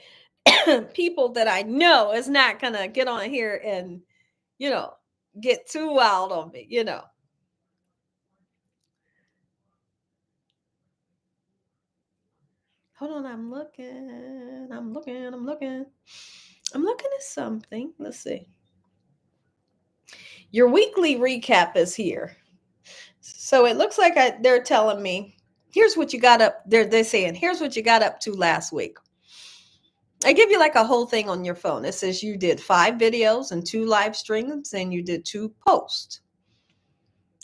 Speaker 1: people that I know is not going to get on here and, get too wild on me, Hold on, I'm looking at something. Let's see. Your weekly recap is here. So it looks like they're telling me, here's what you got up. They're saying, here's what you got up to last week. I give you like a whole thing on your phone. It says you did 5 videos and 2 live streams and you did 2 posts.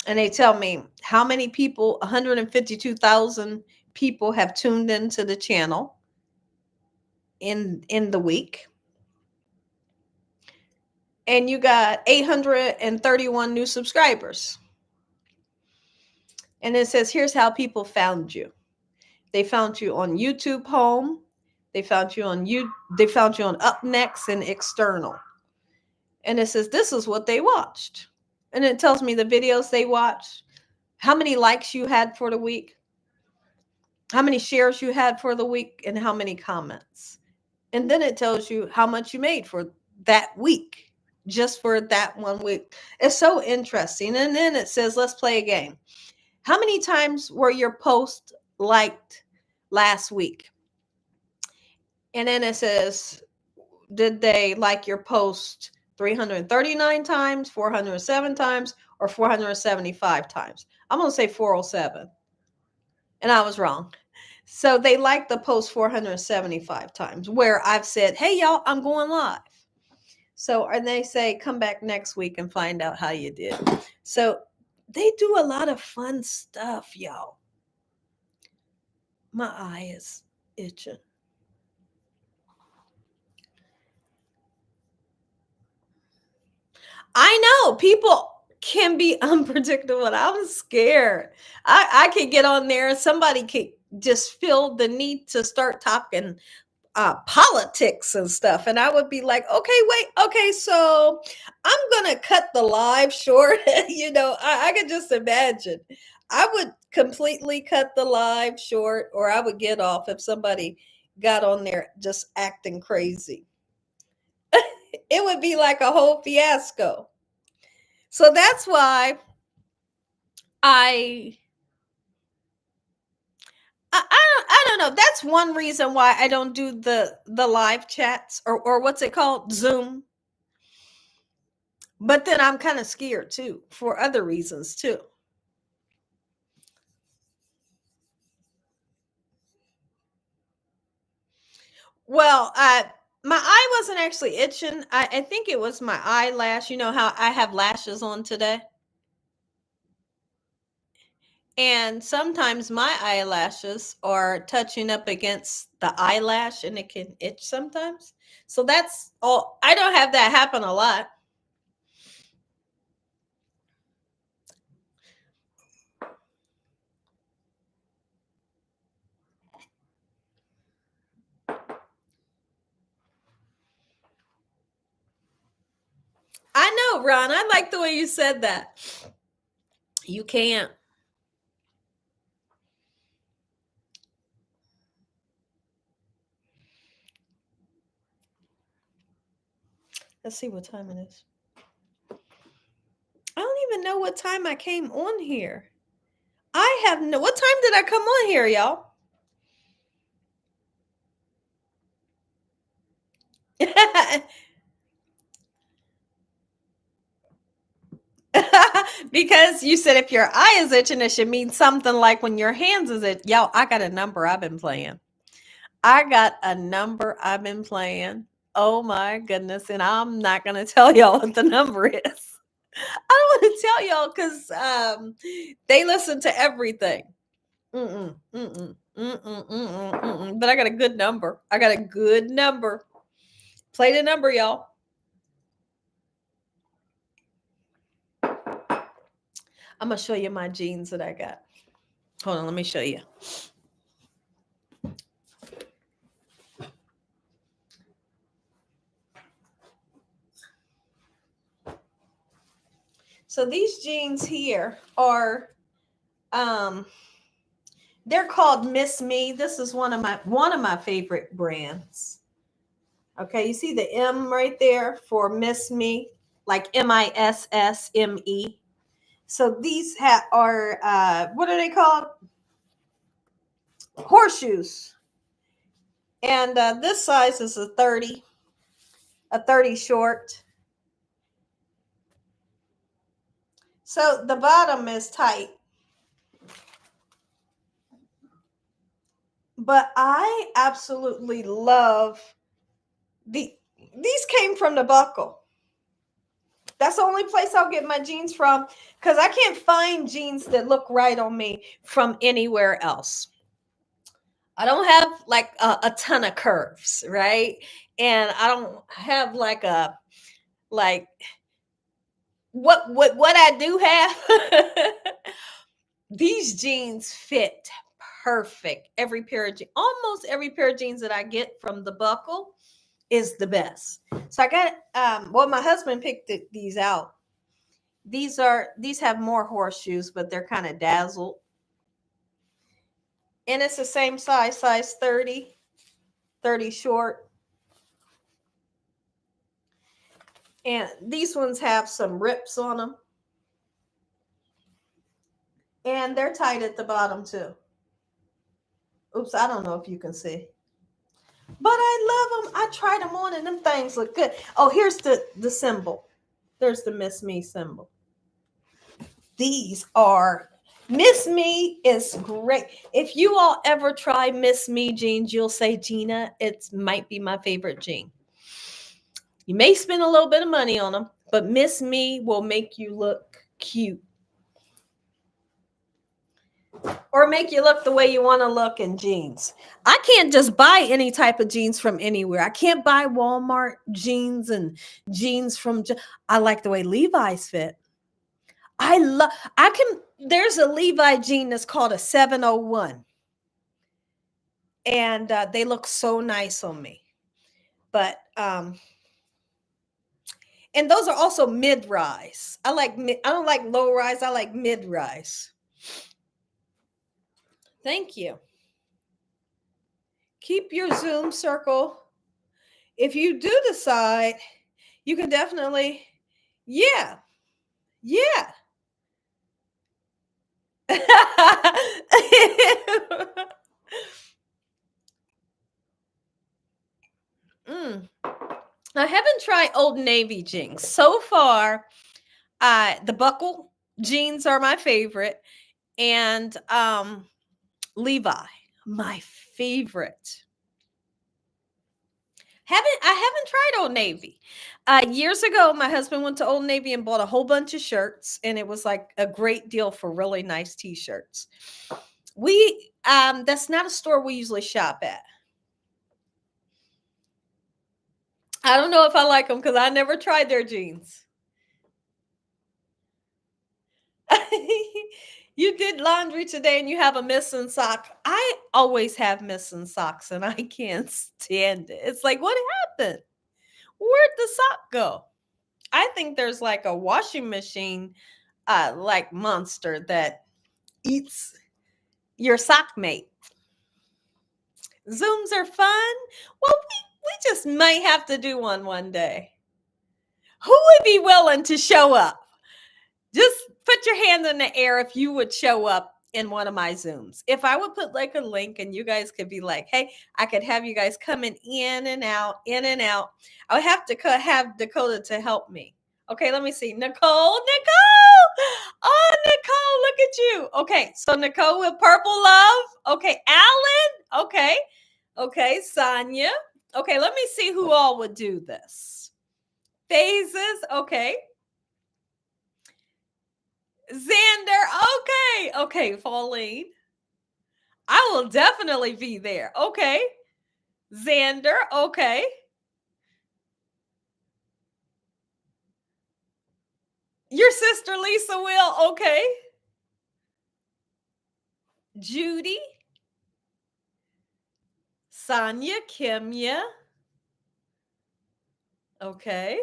Speaker 1: And they tell me how many people, 152,000 people have tuned into the channel in the week. And you got 831 new subscribers. And it says, here's how people found you. They found you on YouTube Home. They found you on Up Next and External. And it says, this is what they watched. And it tells me the videos they watched, how many likes you had for the week, how many shares you had for the week, and how many comments. And then it tells you how much you made for that week, just for that one week. It's so interesting. And then it says, let's play a game. How many times were your posts liked last week? And then it says, did they like your post 339 times, 407 times, or 475 times? I'm going to say 407. And I was wrong. So they liked the post 475 times, where I've said, hey, y'all, I'm going live. So, and they say, come back next week and find out how you did. So they do a lot of fun stuff, y'all. My eye is itching. I know people can be unpredictable. I was scared. I could get on there and somebody could just feel the need to start talking politics and stuff. And I would be like, okay, so I'm going to cut the live short. I could just imagine. I would completely cut the live short, or I would get off if somebody got on there just acting crazy. It would be like a whole fiasco. So that's why I don't know. That's one reason why I don't do the live chats or what's it called? Zoom. But then I'm kind of scared too for other reasons too. Well, my eye wasn't actually itching. I think it was my eyelash. You know how I have lashes on today? And sometimes my eyelashes are touching up against the eyelash and it can itch sometimes. So that's all. I don't have that happen a lot. I know, Ron. I like the way you said that. You can't. Let's see what time it is. I don't even know what time I came on here. What time did I come on here, y'all? Because you said if your eye is itching, it should mean something like when your hands is itching. Y'all, I got a number I've been playing. Oh my goodness. And I'm not going to tell y'all what the number is. I don't want to tell y'all because they listen to everything. But I got a good number. Play the number, y'all. I'm going to show you my jeans that I got. Hold on, let me show you. So these jeans here are, they're called Miss Me. This is one of my favorite brands. Okay, you see the M right there for Miss Me, like MISSME. So these are what are they called? Horseshoes. And this size is a 30 short. So the bottom is tight. But I absolutely love these came from the buckle. That's the only place I'll get my jeans from because I can't find jeans that look right on me from anywhere else. I don't have like a ton of curves, right? And I don't have like what I do have. These jeans fit perfect. Almost every pair of jeans that I get from the buckle is the best. So I got my husband picked these out. These have more horseshoes, but they're kind of dazzled. And it's the same size 30 short. And these ones have some rips on them. And they're tight at the bottom too. Oops, I don't know if you can see. But I love them. I tried them on and them things look good. Oh, here's the symbol. There's the Miss Me symbol. These are Miss Me is great. If you all ever try Miss Me jeans, you'll say, Gina, it might be my favorite jean. You may spend a little bit of money on them, but Miss Me will make you look cute. Or make you look the way you want to look in jeans. I can't just buy any type of jeans from anywhere. I can't buy Walmart jeans and jeans from, I like the way Levi's fit. There's a Levi jean that's called a 701. And they look so nice on me. But, and those are also mid-rise. I don't like low-rise. I like mid-rise. Thank you. Keep your Zoom circle. If you do decide, you can definitely, yeah. I haven't tried Old Navy jeans. So far, the buckle jeans are my favorite. And Levi, my favorite. I haven't tried Old Navy. Years ago, my husband went to Old Navy and bought a whole bunch of shirts, and it was like a great deal for really nice t-shirts. That's not a store we usually shop at. I don't know if I like them because I never tried their jeans. You did laundry today and you have a missing sock. I always have missing socks and I can't stand it. It's like, what happened? Where'd the sock go? I think there's like a washing machine like monster that eats your sock mate. Zooms are fun. Well, we just might have to do one day. Who would be willing to show up? Just put your hand in the air if you would show up in one of my Zooms. If I would put like a link and you guys could be like, hey, I could have you guys coming in and out. I would have to have Dakota to help me. Okay, let me see. Nicole. Oh, Nicole, look at you. Okay, so Nicole with Purple Love. Okay, Alan. Okay, Sonia. Okay, let me see who all would do this. Phases. Okay. Xander, okay, Pauline. I will definitely be there. Okay. Xander, okay. Your sister Lisa will. Okay. Judy. Sonia, Kimya. Okay.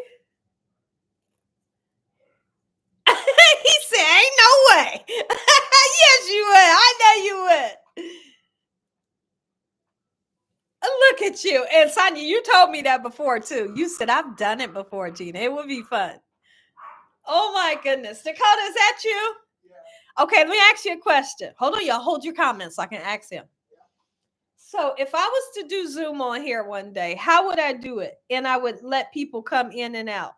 Speaker 1: He said, ain't no way. Yes, you would. I know you would. Look at you. And Sonia, you told me that before too. You said, I've done it before, Gina. It would be fun. Oh my goodness. Dakota, is that you? Yeah. Okay, let me ask you a question. Hold on, y'all. Hold your comments so I can ask him. So if I was to do Zoom on here one day, how would I do it? And I would let people come in and out.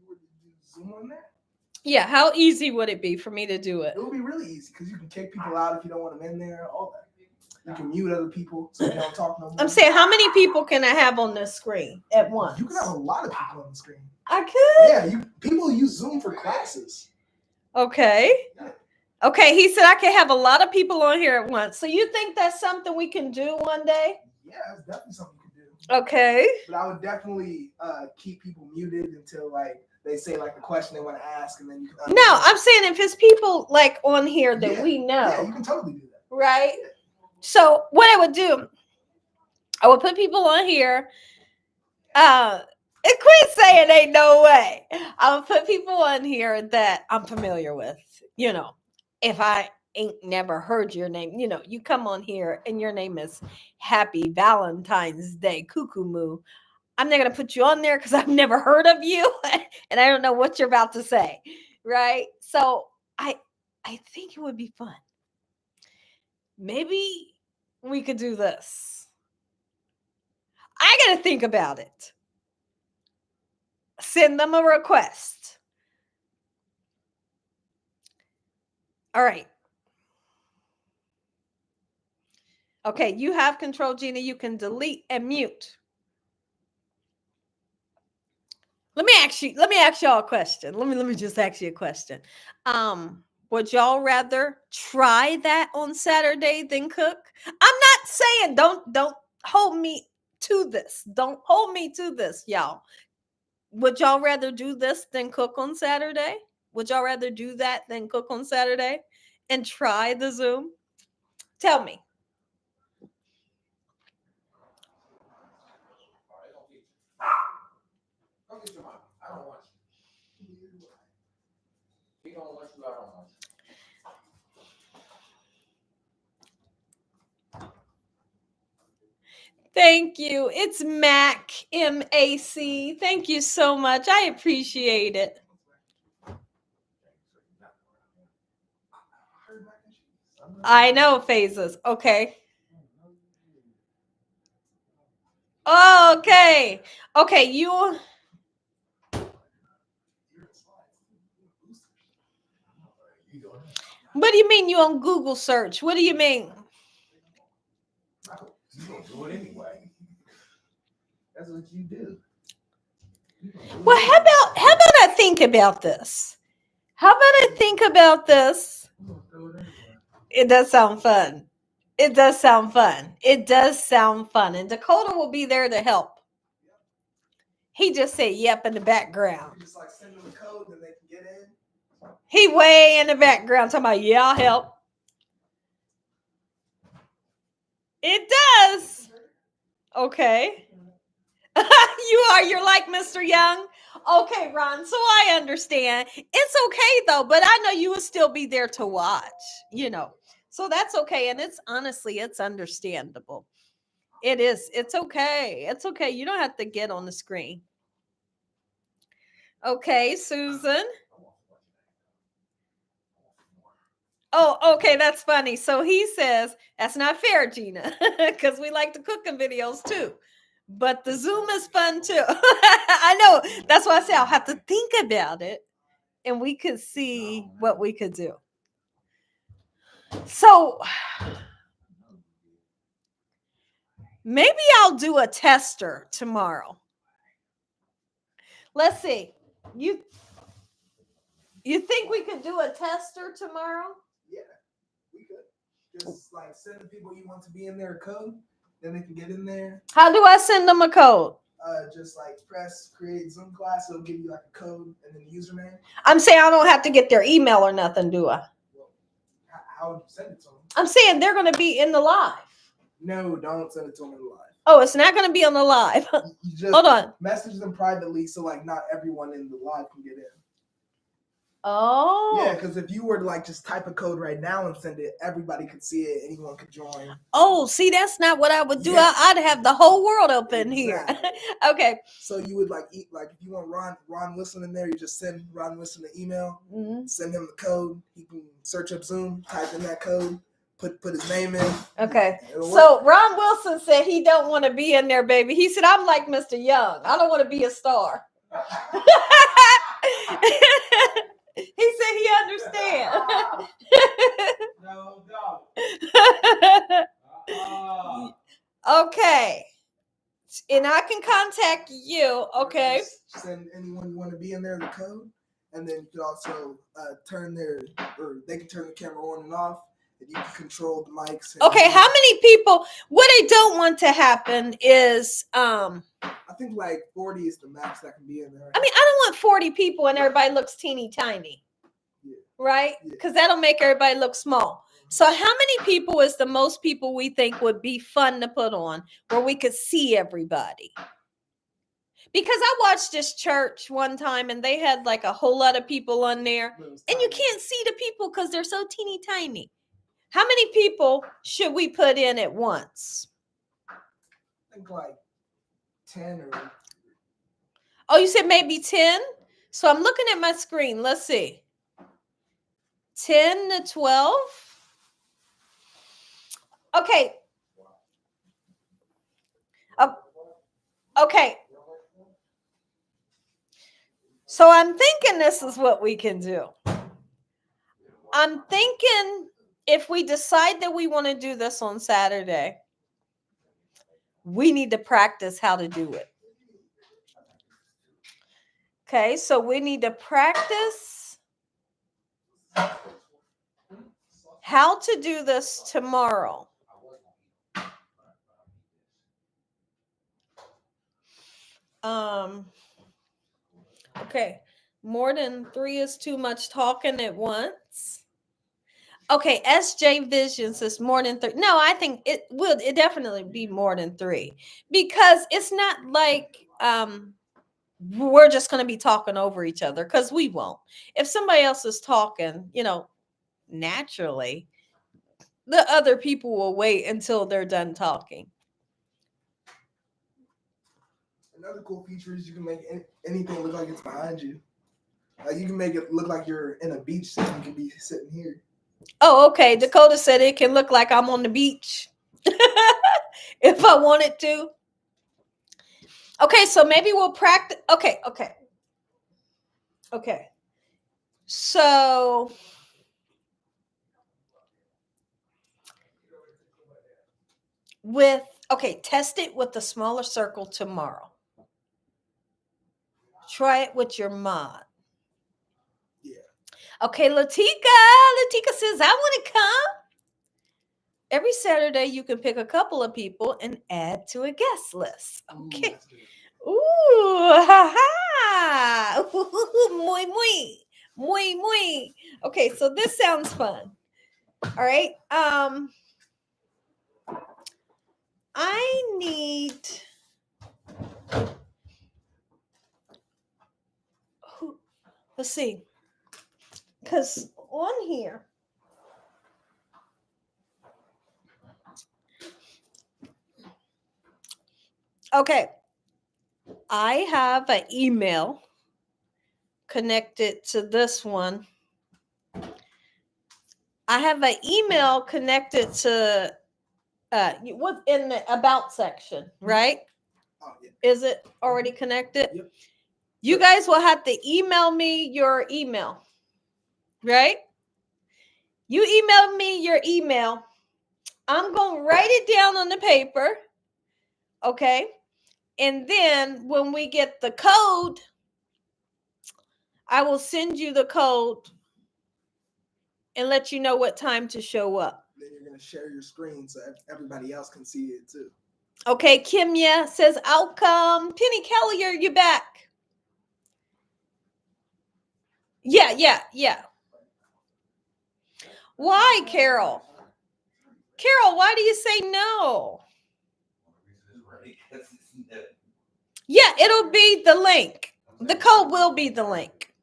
Speaker 3: You would do Zoom on there?
Speaker 1: Yeah, how easy would it be for me to do it?
Speaker 3: It would be really easy because you can kick people out if you don't want them in there, all that. You can mute other people so they don't talk no more.
Speaker 1: I'm saying, how many people can I have on the screen at once?
Speaker 3: You can have a lot of people on the screen.
Speaker 1: I could?
Speaker 3: Yeah, people use Zoom for classes.
Speaker 1: Okay.
Speaker 3: Yeah.
Speaker 1: Okay, he said I can have a lot of people on here at once. So you think that's something we can do one day?
Speaker 3: Yeah, it's definitely something you can do.
Speaker 1: Okay.
Speaker 3: But I would definitely keep people muted until like they say like the question they want to ask, and then you can.
Speaker 1: No, I'm saying if it's people like on here that we know.
Speaker 3: Yeah, you can totally do that.
Speaker 1: Right? Yeah. So what I would do, I would put people on here. And quit saying ain't no way. I would put people on here that I'm familiar with. You know, if I ain't never heard your name, you know, you come on here and your name is Happy Valentine's Day, Cuckoo Moo. I'm not going to put you on there because I've never heard of you and I don't know what you're about to say. Right? So I think it would be fun. Maybe we could do this. I got to think about it. Send them a request. All right. Okay, you have control, Gina. You can delete and mute. Let me ask y'all a question. Let me just ask you a question. Would y'all rather try that on Saturday than cook? I'm not saying don't hold me to this. Don't hold me to this, y'all. Would y'all rather do this than cook on Saturday? Would y'all rather do that than cook on Saturday and try the Zoom? Tell me.
Speaker 2: I don't want you. He don't want you. I don't want you.
Speaker 1: Thank you. It's Mac, M-A-C. Thank you so much. I appreciate it. I know phases. Okay. Okay. Okay, you. What do you mean you on Google search? What do you mean?
Speaker 2: You gonna do it anyway. That's what you do.
Speaker 1: Well, how about I think about this? How about I think about this? It does sound fun. It does sound fun. It does sound fun. And Dakota will be there to help. He just said yep in the background.
Speaker 3: Just like send them a code and they can get in.
Speaker 1: He way in the background talking about, yeah, I'll help. It does. Okay. You're like Mr. Young. Okay, Ron. So I understand. It's okay though, but I know you will still be there to watch, you know. So that's okay. And it's honestly, it's understandable. It is. It's okay. It's okay. You don't have to get on the screen. Okay, Susan. Oh, okay, that's funny. So he says, that's not fair, Gina, because we like the cooking videos too. But the Zoom is fun too. I know. That's why I say I'll have to think about it and we could see what we could do. So maybe I'll do a tester tomorrow. Let's see. You think we could do a tester tomorrow?
Speaker 3: Yeah, we could. Just like send the people you want to be in there a code, then they can get in there.
Speaker 1: How do I send them a code?
Speaker 3: just like press create Zoom class. It'll give you like a code and then the username.
Speaker 1: I'm saying I don't have to get their email or nothing, do I?
Speaker 3: Well, how would you send it to them?
Speaker 1: I'm saying they're going to be in the live.
Speaker 3: No, don't send it to them in the live.
Speaker 1: Oh, it's not going to be on the live.
Speaker 3: You just
Speaker 1: Hold on.
Speaker 3: message them privately so like not everyone in the live can get in.
Speaker 1: Oh.
Speaker 3: Yeah, because if you were to like just type a code right now and send it, everybody could see it. Anyone could join.
Speaker 1: Oh, see, that's not what I would do.
Speaker 3: Yeah.
Speaker 1: I'd have the whole world open here. Okay.
Speaker 3: So you would like eat like if you want Ron Wilson in there, you just send Ron Wilson an email, send him the code. He can search up Zoom, type in that code, put his name in.
Speaker 1: Okay. So Ron Wilson said he don't want to be in there, baby. He said, I'm like Mr. Young. I don't want to be a star. He said he understands.
Speaker 2: No, no.
Speaker 1: Okay. And I can contact you. Okay.
Speaker 3: Just send anyone you want to be in there the code. And then you could also they can turn the camera on and off. And you can control the mics.
Speaker 1: Okay, how many people? What I don't want to happen is
Speaker 3: I think like 40 is the max that can be in there.
Speaker 1: I mean, I don't want 40 people and everybody looks teeny tiny.
Speaker 3: Yeah.
Speaker 1: Right? Because that'll make everybody look small. So how many people is the most people we think would be fun to put on where we could see everybody? Because I watched this church one time and they had like a whole lot of people on there. And you can't see the people because they're so teeny tiny. How many people should we put in at once?
Speaker 3: I think like 10 or...
Speaker 1: Oh, you said maybe 10? So I'm looking at my screen. Let's see. 10 to 12? Okay. Okay. So I'm thinking this is what we can do. I'm thinking if we decide that we want to do this on Saturday, we need to practice how to do it. Okay, so we need to practice how to do this tomorrow. Okay, more than 3 is too much talking at once. Okay, SJ Visions is more than 3. No, I think it will definitely be more than 3 because it's not like we're just going to be talking over each other because we won't. If somebody else is talking, naturally, the other people will wait until they're done talking.
Speaker 3: Another cool feature is you can make anything look like it's behind you. Like you can make it look like you're in a beach scene. You can be sitting here.
Speaker 1: Oh, okay. Dakota said it can look like I'm on the beach if I wanted to. Okay, so maybe we'll practice. Okay. So test it with the smaller circle tomorrow. Try it with your mod.
Speaker 3: Yeah.
Speaker 1: Okay, Latika says, I want to come. Every Saturday, you can pick a couple of people and add to a guest list. Okay. Ooh, ha ha. Muy, muy. Muy, muy. Okay, so this sounds fun. All right. I need... Let's see. Because on here... Okay. I have an email connected to this one. I have an email connected to in the about section, right?
Speaker 3: Oh, yeah.
Speaker 1: Is it already connected?
Speaker 3: Yep.
Speaker 1: You guys will have to email me your email, right? You email me your email. I'm going to write it down on the paper, okay? And then when we get the code, I will send you the code and let you know what time to show up.
Speaker 3: Then you're going to share your screen so everybody else can see it too.
Speaker 1: Okay, Kimya says outcome. Penny Kelly, are you back? Yeah. Why, Carol? Carol, why do you say no? Yeah, it'll be the link. The code will be the link.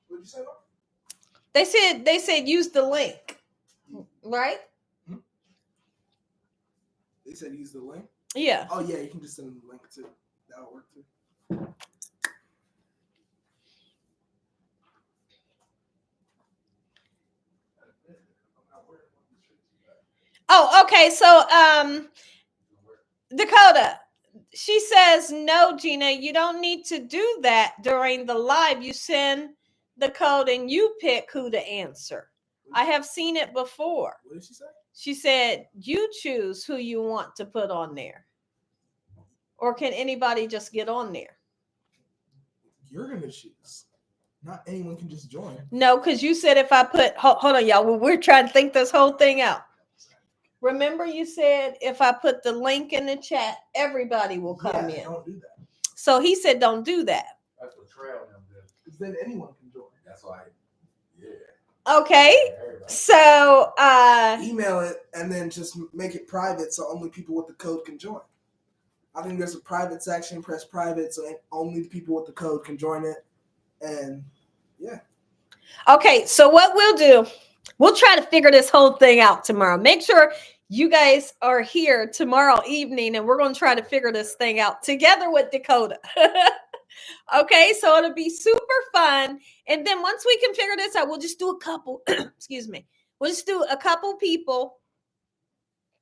Speaker 3: What'd you say?
Speaker 1: They said use the link. Right?
Speaker 3: They said use the link?
Speaker 1: Yeah.
Speaker 3: Oh yeah, you can just send them the link too. That'll work too.
Speaker 1: Oh, okay. So Dakota, she says, no, Gina, you don't need to do that during the live. You send the code and you pick who to answer. I have seen it before.
Speaker 3: What did she say?
Speaker 1: She said, you choose who you want to put on there. Or can anybody just get on there?
Speaker 3: You're going to choose. Not anyone can just join.
Speaker 1: No, because you said if I put, hold on, y'all. We're trying to think this whole thing out. Remember you said if I put the link in the chat, everybody will come in.
Speaker 3: Don't do that.
Speaker 1: So he said don't do that.
Speaker 2: That's what Trail them did.
Speaker 3: Because then anyone can join.
Speaker 2: That's why. Yeah.
Speaker 1: Okay. So
Speaker 3: email it and then just make it private so only people with the code can join. I think there's a private section, press private, so only the people with the code can join it. And yeah.
Speaker 1: Okay, so what we'll do, we'll try to figure this whole thing out tomorrow. Make sure you guys are here tomorrow evening and we're going to try to figure this thing out together with Dakota. Okay, so it'll be super fun. And then once we can figure this out, we'll just do a couple, excuse me. We'll just do a couple people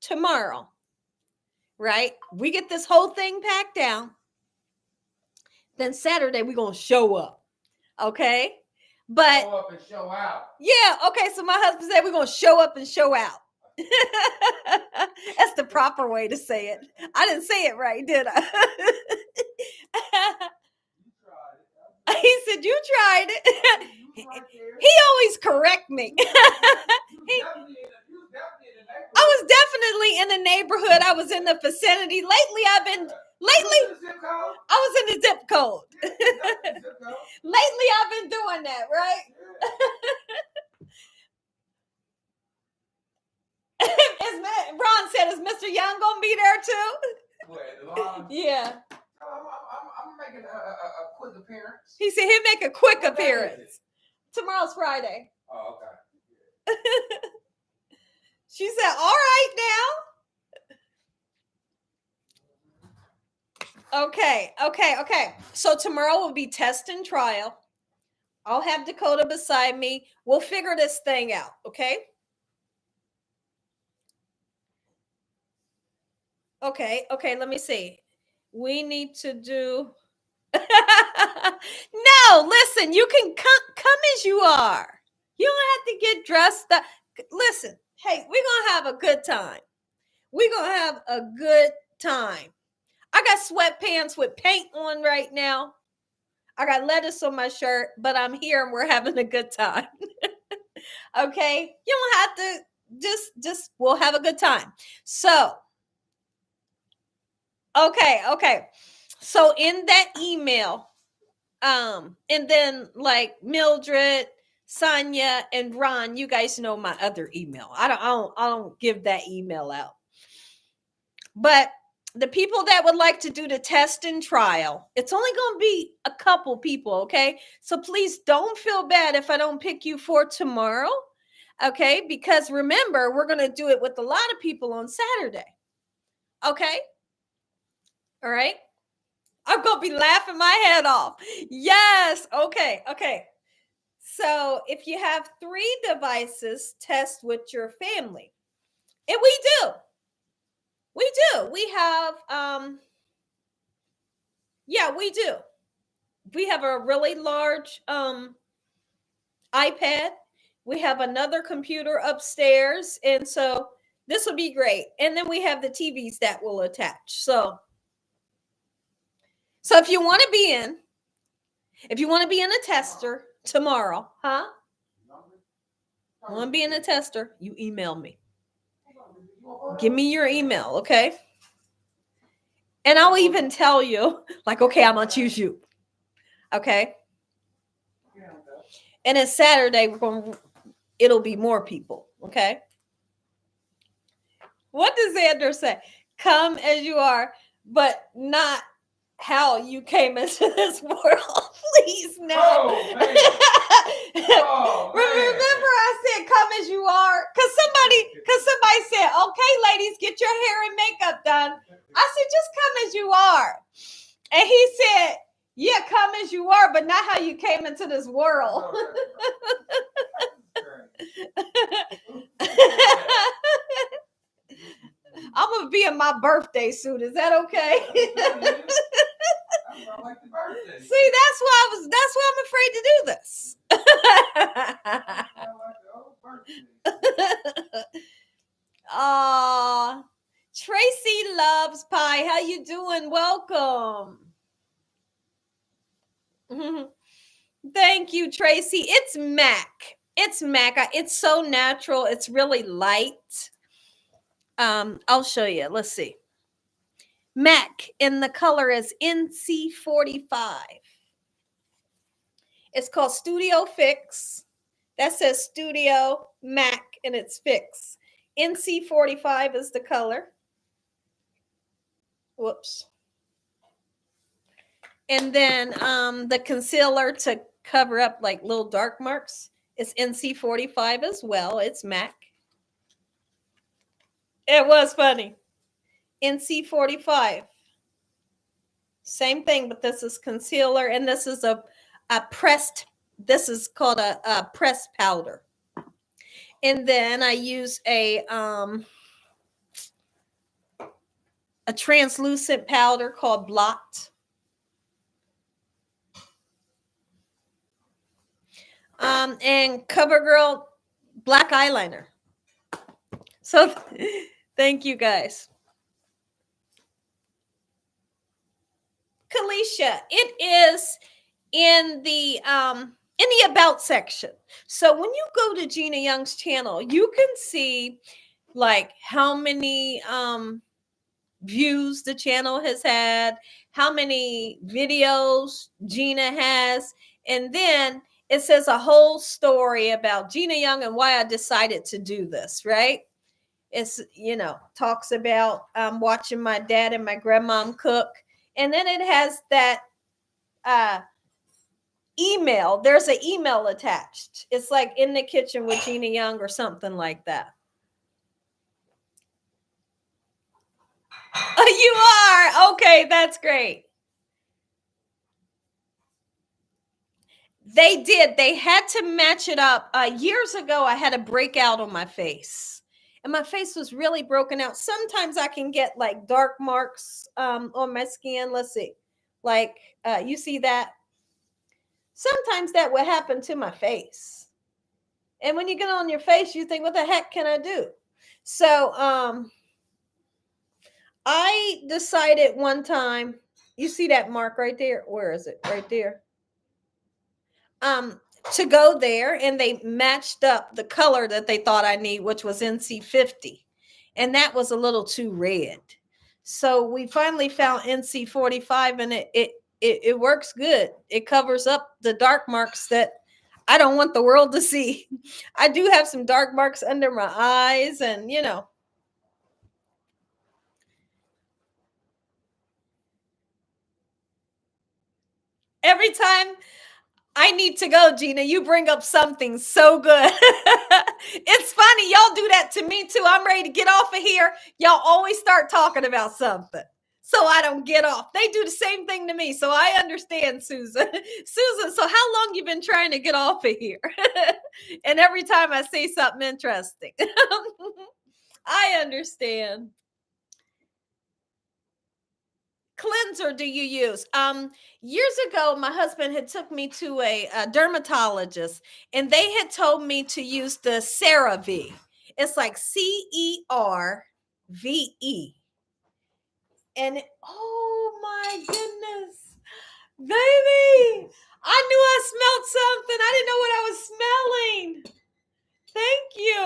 Speaker 1: tomorrow, right? We get this whole thing packed down. Then Saturday, we're going to show up, okay? But
Speaker 2: show up and show out.
Speaker 1: Yeah, okay, so my husband said we're going to show up and show out. That's the proper way to say it. I didn't say it right, did I? He said, you tried it. He always correct me. I was definitely in the neighborhood. I was in the vicinity. Lately, I was in the zip code. Lately, I've been doing that, right? Ron said, is Mr. Young going to be there too? Yeah.
Speaker 2: I'm making a quick appearance.
Speaker 1: He said he'll make a quick appearance. Tomorrow's Friday.
Speaker 2: Oh, okay.
Speaker 1: She said, all right now. Okay. So tomorrow will be test and trial. I'll have Dakota beside me. We'll figure this thing out, okay? Okay, let me see. We need to do... No, listen, you can come as you are. You don't have to get dressed up. Listen, hey, we're going to have a good time. We're going to have a good time. I got sweatpants with paint on right now. I got lettuce on my shirt, but I'm here and we're having a good time. Okay? You don't have to just we'll have a good time. So, okay. So in that email, and then like Mildred, Sonia, and Ron, you guys know my other email. I don't give that email out. But the people that would like to do the test and trial, it's only going to be a couple people, okay? So please don't feel bad if I don't pick you for tomorrow, okay? Because remember, we're going to do it with a lot of people on Saturday, okay? All right? I'm going to be laughing my head off. Yes. Okay. So if you have 3 devices, test with your family. And we do. We have, we do. We have a really large iPad. We have another computer upstairs. And so this will be great. And then we have the TVs that will attach. So if you want to be in a tester tomorrow, want to be in a tester, you email me. Give me your email, okay? And I'll even tell you, like, okay, I'm going to choose you. Okay. And it's Saturday. It'll be more people. Okay. What does Xander say? Come as you are, but not how you came into this world. Please, no.
Speaker 2: Oh, man. Oh,
Speaker 1: Remember I said come as you are? Because somebody said, okay, ladies, get your hair and makeup done. I said, just come as you are. And he said, yeah, come as you are, but not how you came into this world. I'm gonna be in my birthday suit. Is that okay?
Speaker 2: Like the birthday.
Speaker 1: See, that's why I'm afraid to do this. Tracy loves pie. How you doing? Welcome. Thank you, Tracy. It's Mac. It's Mac. It's so natural. It's really light. I'll show you. Let's see. Mac, and the color is NC45. It's called Studio Fix. That says Studio Mac, and it's Fix. NC45 is the color. Whoops. And then the concealer to cover up like little dark marks is NC45 as well. It's MAC. It was funny. NC45. Same thing, but this is concealer, and this is a pressed. This is called a pressed powder. And then I use a translucent powder called Blot. And CoverGirl black eyeliner. So thank you guys. Kalisha, it is in the about section. So when you go to Gina Young's channel, you can see like how many views the channel has had, how many videos Gina has, and then it says a whole story about Gina Young and why I decided to do this, right? It's, talks about watching my dad and my grandmom cook. And then it has that email. There's an email attached. It's like in the kitchen with Gina Young or something like that. You are? Okay, that's great. They did. They had to match it up. Years ago, I had a breakout on my face. And my face was really broken out. Sometimes I can get like dark marks on my skin. Let's see. Like, you see that? Sometimes that would happen to my face. And when you get on your face, you think, what the heck can I do? So I decided one time, you see that mark right there? Where is it? Right there. To go there, and they matched up the color that they thought I need, which was NC50. And that was a little too red. So we finally found NC45, and it works good. It covers up the dark marks that I don't want the world to see. I do have some dark marks under my eyes, and every time I need to go, Gina, you bring up something so good. It's funny. Y'all do that to me too. I'm ready to get off of here. Y'all always start talking about something so I don't get off. They do the same thing to me. So I understand, Susan. Susan, so how long you been trying to get off of here? And every time I say something interesting, I understand. Cleanser do you use? Years ago, my husband had took me to a dermatologist, and they had told me to use the CeraVe. It's like CERVE. And oh my goodness, baby, I knew I smelled something. I didn't know what I was smelling. Thank you.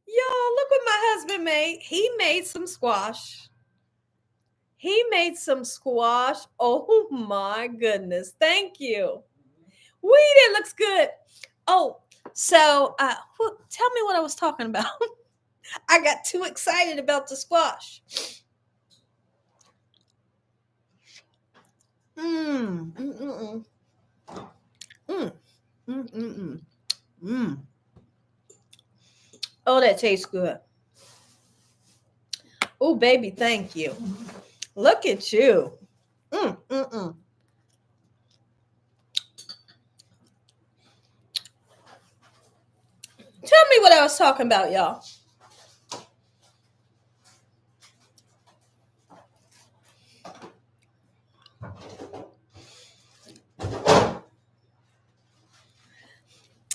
Speaker 1: Y'all, look what my husband made. He made some squash. He made some squash. Oh my goodness. Thank you. Weed, it looks good. Oh, so tell me what I was talking about. I got too excited about the squash. Mmm. Mm-mm-mm. Mm. Mm-mm-mm. Mm. Oh, that tastes good. Oh, baby, thank you. Look at you. Mm-mm-mm. Tell me what I was talking about, y'all.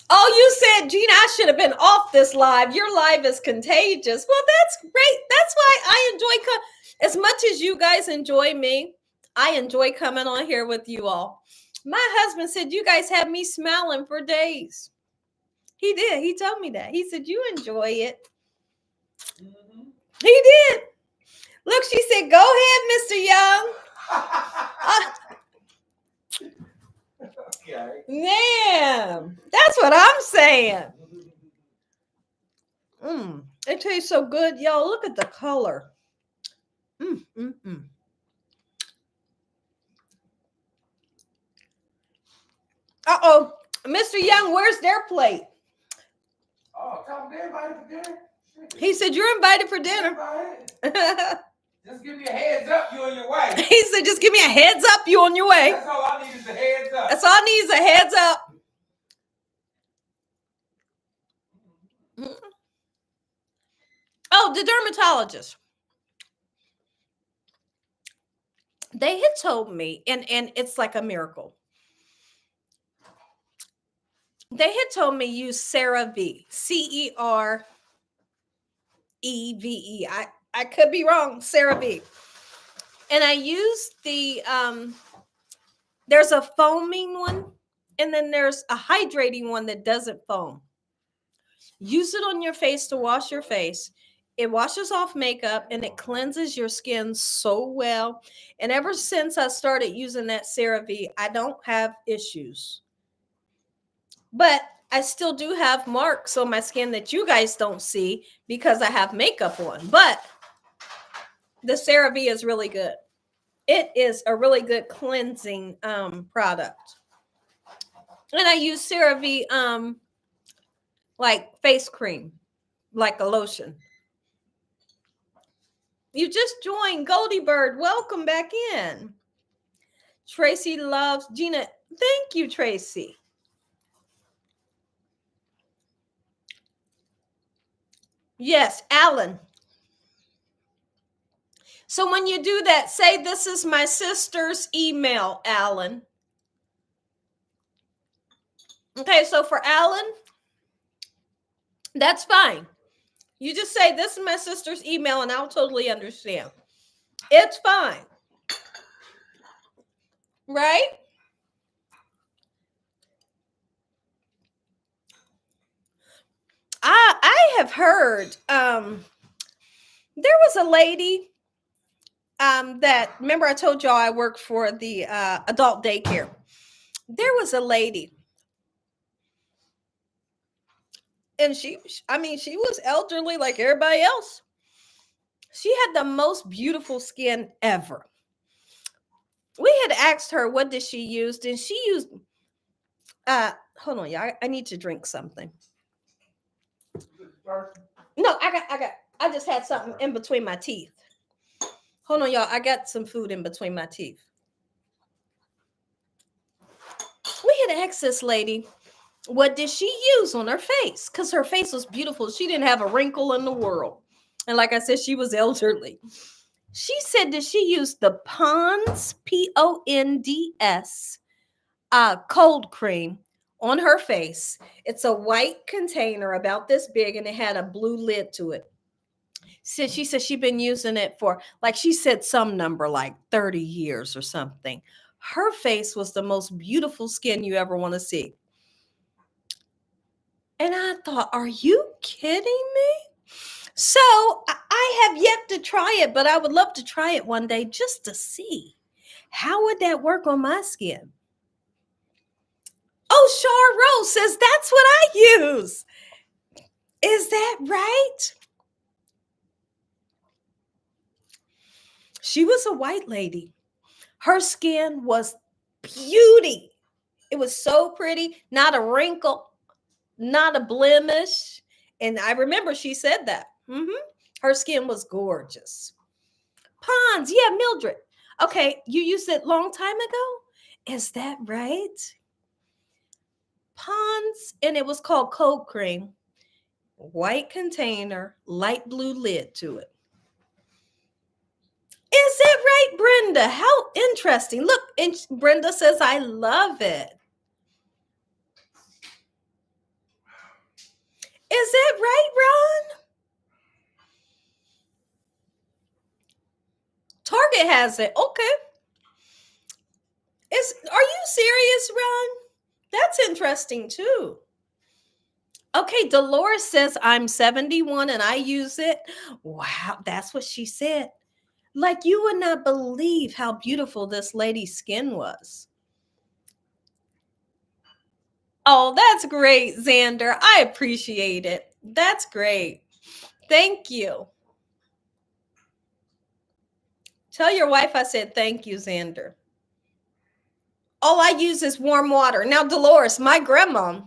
Speaker 1: Oh, you said, Gina, I should have been off this live. Your live is contagious. Well, that's great. That's why I enjoy as much as you guys enjoy me. I enjoy coming on here with you all. My husband said you guys have me smiling for days. He did. He told me that. He said you enjoy it. Mm-hmm. He did. Look, she said, "Go ahead, Mr. Young."
Speaker 2: Okay.
Speaker 1: Man, that's what I'm saying. It tastes so good, y'all. Look at the color. Uh-oh, Mr. Young, where's their plate?
Speaker 2: Oh, come everybody for dinner.
Speaker 1: He said you're invited for dinner.
Speaker 2: Just give me a heads up, you on your way.
Speaker 1: He said, just give me a heads up, you on your way.
Speaker 2: That's all I need is a heads up.
Speaker 1: That's all I need is a heads up. Oh, the dermatologist. They had told me, and it's like a miracle. They had told me use CeraVe, CeraVe. I could be wrong, CeraVe. And I used the there's a foaming one, and then there's a hydrating one that doesn't foam. Use it on your face to wash your face. It washes off makeup and it cleanses your skin so well. And ever since I started using that CeraVe, I don't have issues. But I still do have marks on my skin that you guys don't see because I have makeup on. But the CeraVe is really good. It is a really good cleansing product. And I use CeraVe like face cream, like a lotion. You just joined, Goldie Bird. Welcome back in. Tracy loves Gina. Thank you, Tracy. Yes, Alan. So when you do that, say this is my sister's email, Alan. Okay, so for Alan, that's fine. You just say this is my sister's email and I'll totally understand. It's fine. Right? I have heard there was a lady that, remember I told y'all I work for the adult daycare. There was a lady, and she was elderly like everybody else. She had the most beautiful skin ever. We had asked her what did she use, and she used hold on, y'all. I need to drink something. No, I just had something in between my teeth. Hold on, y'all. I got some food in between my teeth. We had asked this lady, what did she use on her face? Because her face was beautiful. She didn't have a wrinkle in the world. And like I said, she was elderly. She said that she used the Pond's, Ponds, cold cream on her face. It's a white container about this big, and it had a blue lid to it. She said she'd been using it for, like she said, some number like 30 years or something. Her face was the most beautiful skin you ever want to see. And I thought, are you kidding me? So I have yet to try it, but I would love to try it one day just to see how would that work on my skin. Oh, Char Rose says that's what I use. Is that right? She was a white lady. Her skin was beauty. It was so pretty, not a wrinkle, not a blemish. And I remember she said that. Her skin was gorgeous. Pond's, yeah, Mildred. Okay, you used it long time ago? Is that right? Pond's, and it was called cold cream. White container, light blue lid to it. Is it right, Brenda? How interesting. Look, and Brenda says, I love it. Is that right, Ron? Target has it. Okay. Are you serious, Ron? That's interesting too. Okay, Dolores says I'm 71 and I use it. Wow, that's what she said. Like, you would not believe how beautiful this lady's skin was. Oh, that's great, Xander. I appreciate it. That's great. Thank you. Tell your wife I said thank you, Xander. All I use is warm water. Now, Dolores, my grandma,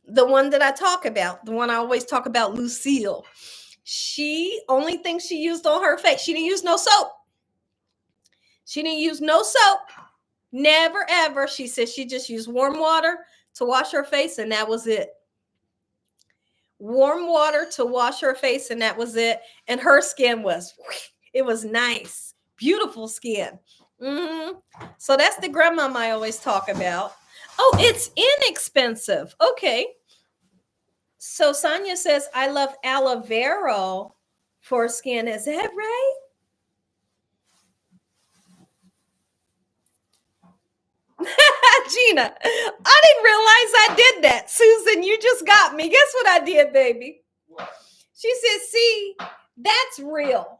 Speaker 1: the one that I talk about, the one I always talk about, Lucille, she only thing she used on her face, she didn't use no soap. She didn't use no soap. Never, ever. She said she just used warm water to wash her face, and that was it. Warm water to wash her face, and that was it. And her skin was, it was nice, beautiful skin. So that's the grandmama I always talk about. Oh, it's inexpensive. Okay. So Sonia says, I love aloe vera for skin. Is that right? Gina, I didn't realize I did that. Susan, you just got me. Guess what I did, baby?
Speaker 2: What?
Speaker 1: She said, see, that's real.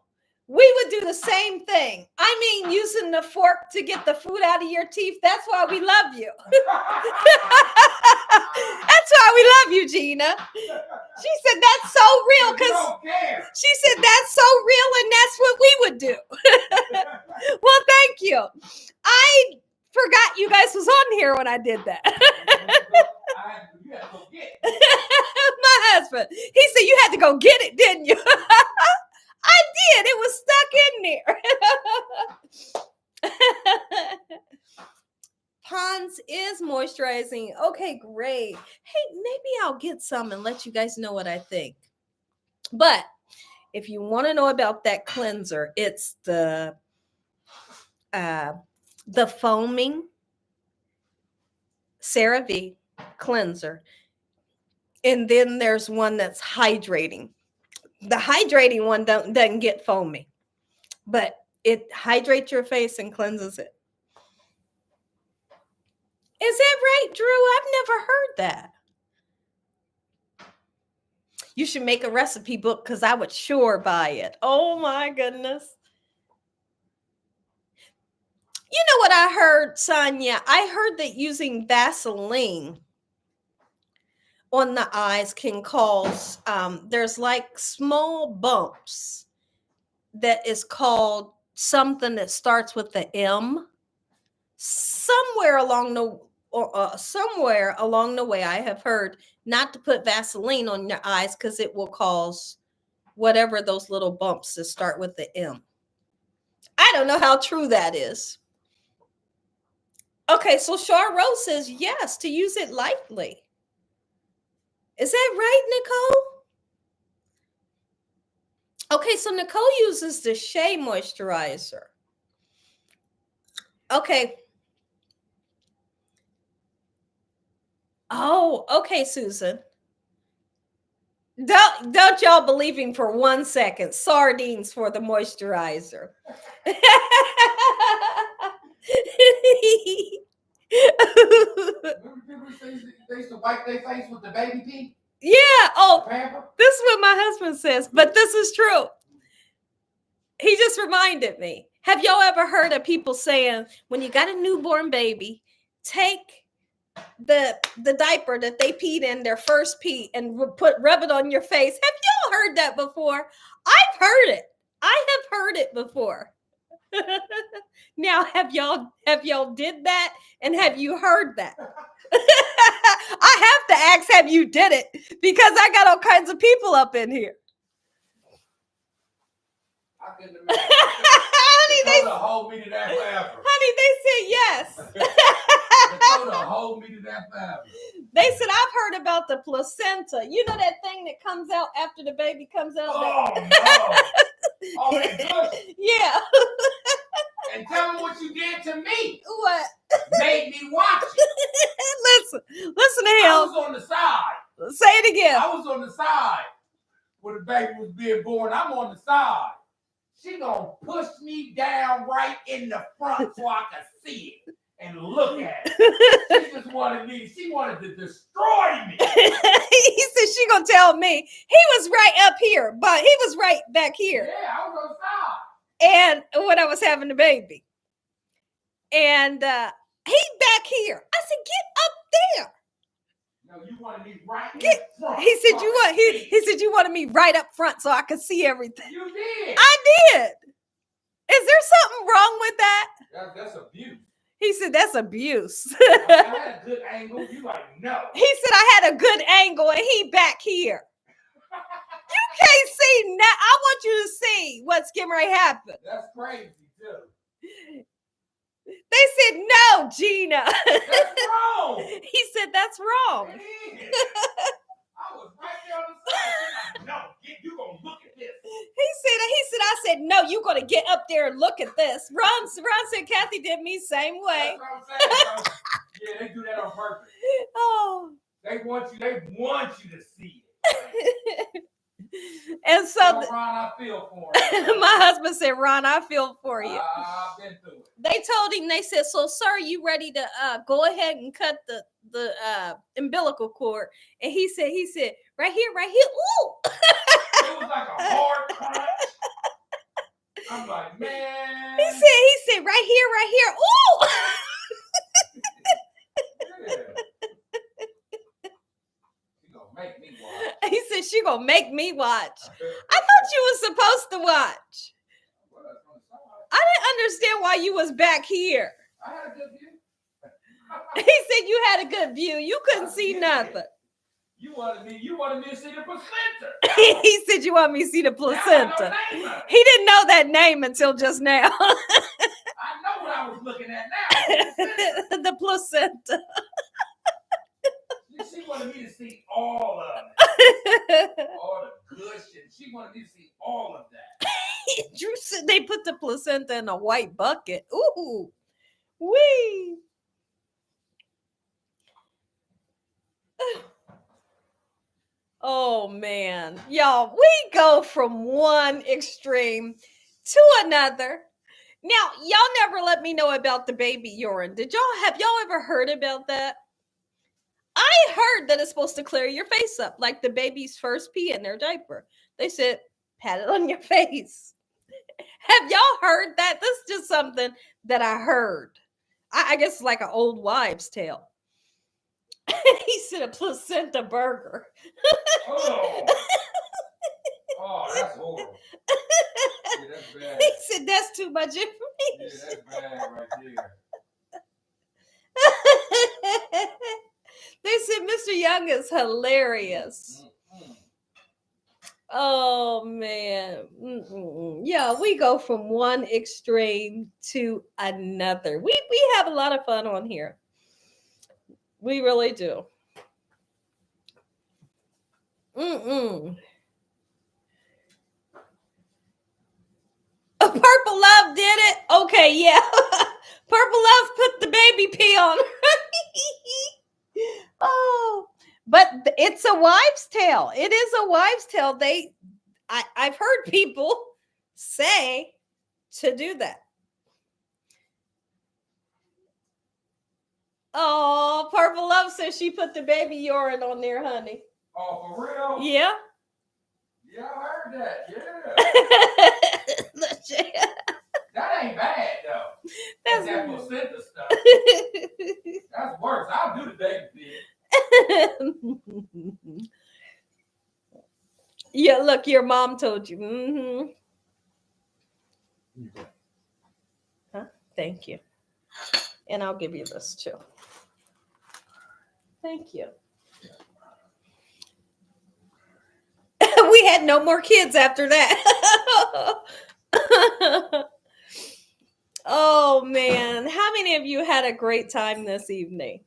Speaker 1: We would do the same thing. I mean, using the fork to get the food out of your teeth. That's why we love you. That's why we love you, Gina. She said, that's so real. She said, that's so real, and that's what we would do. Well, thank you. I forgot you guys was on here when I did that.
Speaker 2: You had to go get it.
Speaker 1: My husband, he said you had to go get it, didn't you? I did. It was stuck in there. Pond's is moisturizing. Okay, great. Hey, maybe I'll get some and let you guys know what I think. But if you want to know about that cleanser, it's the foaming CeraVe cleanser. And then there's one that's hydrating. The hydrating one doesn't get foamy, but it hydrates your face and cleanses it. Is that right, Drew? I've never heard that. You should make a recipe book because I would sure buy it. Oh my goodness. You know what I heard, Sonia? I heard that using Vaseline on the eyes can cause, there's like small bumps that is called something that starts with the M. Somewhere along the way, I have heard not to put Vaseline on your eyes because it will cause whatever those little bumps that start with the M. I don't know how true that is. Okay, so Char Rose says yes, to use it lightly. Is that right, Nicole? Okay, so Nicole uses the Shea moisturizer. Okay. Oh, okay, Susan. Don't y'all believe him for 1 second. Sardines for the moisturizer.
Speaker 2: Remember they used to wipe their face with the baby pee?
Speaker 1: Yeah. Oh,
Speaker 2: Pamper?
Speaker 1: this is what my husband says, but this is true. He just reminded me. Have y'all ever heard of people saying, when you got a newborn baby, take the diaper that they peed in, their first pee, and rub it on your face? Have y'all heard that before? I've heard it. I have heard it before. Now, have y'all did that, and have you heard that? I have to ask, have you did it? Because I got all kinds of people up in here.
Speaker 2: I couldn't imagine.
Speaker 1: Honey,
Speaker 2: Dakota, hold me to that forever.
Speaker 1: Honey, they said yes.
Speaker 2: Dakota, hold me to that forever.
Speaker 1: They said, I've heard about the placenta. You know that thing that comes out after the baby comes out?
Speaker 2: Oh, no. Oh, that good.
Speaker 1: Yeah.
Speaker 2: And tell them what you did to me.
Speaker 1: What?
Speaker 2: Made me watch it.
Speaker 1: Listen to him.
Speaker 2: I was on the side.
Speaker 1: Say it again.
Speaker 2: I was on the side where the baby was being born. I'm on the side. She gonna push me down right in the front so I can see it and look at it. She just wanted me. She wanted to destroy me.
Speaker 1: He said she gonna tell me he was right up here, but he was right back here.
Speaker 2: Yeah, I was on the side.
Speaker 1: And when I was having the baby, and he back here. I said, get up there.
Speaker 2: No, you wanted me right in front.
Speaker 1: He said he said you wanted me right up front so I could see everything.
Speaker 2: You did.
Speaker 1: I did. Is there something wrong with that?
Speaker 2: That's abuse.
Speaker 1: He said that's abuse.
Speaker 2: I had a good angle. You like, no.
Speaker 1: He said I had a good angle and he back here. You can't see now. I want you to see what's getting ready to happen.
Speaker 2: That's crazy too.
Speaker 1: They said no, Gina.
Speaker 2: That's wrong.
Speaker 1: He said that's wrong.
Speaker 2: It is. I was right there on the side. Like, no, you gonna look at this.
Speaker 1: He said, I said, no, you gonna get up there and look at this. Ron said Kathy did me same way.
Speaker 2: That's what I'm saying. Yeah, they do that on purpose.
Speaker 1: Oh.
Speaker 2: They want you to see it.
Speaker 1: And so
Speaker 2: Ron, I feel for him.
Speaker 1: my husband said, Ron, I feel for you.
Speaker 2: I've been through it.
Speaker 1: They told him, they said, so sir, you ready to go ahead and cut the umbilical cord? And he said, right here. Ooh.
Speaker 2: It was like a hard crunch. I'm like, man.
Speaker 1: He said, right here. Ooh.
Speaker 2: Yeah. She gonna make me watch.
Speaker 1: He said, she gonna make me watch. I thought you was supposed to watch. I didn't understand why you was back here.
Speaker 2: I had a good view.
Speaker 1: He said you had a good view. You couldn't see nothing.
Speaker 2: You wanted me to see the placenta.
Speaker 1: He said you want me to see the placenta. He didn't know that name until just now.
Speaker 2: I know what I was looking at now.
Speaker 1: The placenta.
Speaker 2: She wanted me to see all of it. All the good shit. She wanted me to see all of that.
Speaker 1: Drew said they put the placenta in a white bucket. Ooh. Wee. Oh man, y'all, we go from one extreme to another. Now, y'all never let me know about the baby urine. Have y'all ever heard about that? I heard that it's supposed to clear your face up, like the baby's first pee in their diaper. They said, pat it on your face. Have y'all heard that? This is just something that I heard. I guess it's like an old wives' tale. He said a placenta burger.
Speaker 2: Oh, that's horrible. Yeah, that's bad.
Speaker 1: He said that's too much information.
Speaker 2: Yeah, that's bad right there.
Speaker 1: They said Mr. Young is hilarious.
Speaker 2: Mm-mm.
Speaker 1: Oh man. Mm-mm. Yeah, we go from one extreme to another. We have a lot of fun on here. We really do. Mm-mm. Purple Love did it? Okay, yeah. Purple Love put the baby pee on her. Oh, but it's a wives' tale. It is a wives' tale. I've heard people say to do that. Oh, Purple Love says she put the baby urine on there, honey.
Speaker 2: Oh, for real?
Speaker 1: Yeah.
Speaker 2: Yeah, I heard that. Yeah.
Speaker 1: That's
Speaker 2: That ain't bad, though. That's that placenta stuff. That's worse. I'll do the baby bit.
Speaker 1: Yeah, look, your mom told you. Mm-hmm. Huh? Thank you. And I'll give you this too. Thank you. We had no more kids after that. Oh man, how many of you had a great time this evening?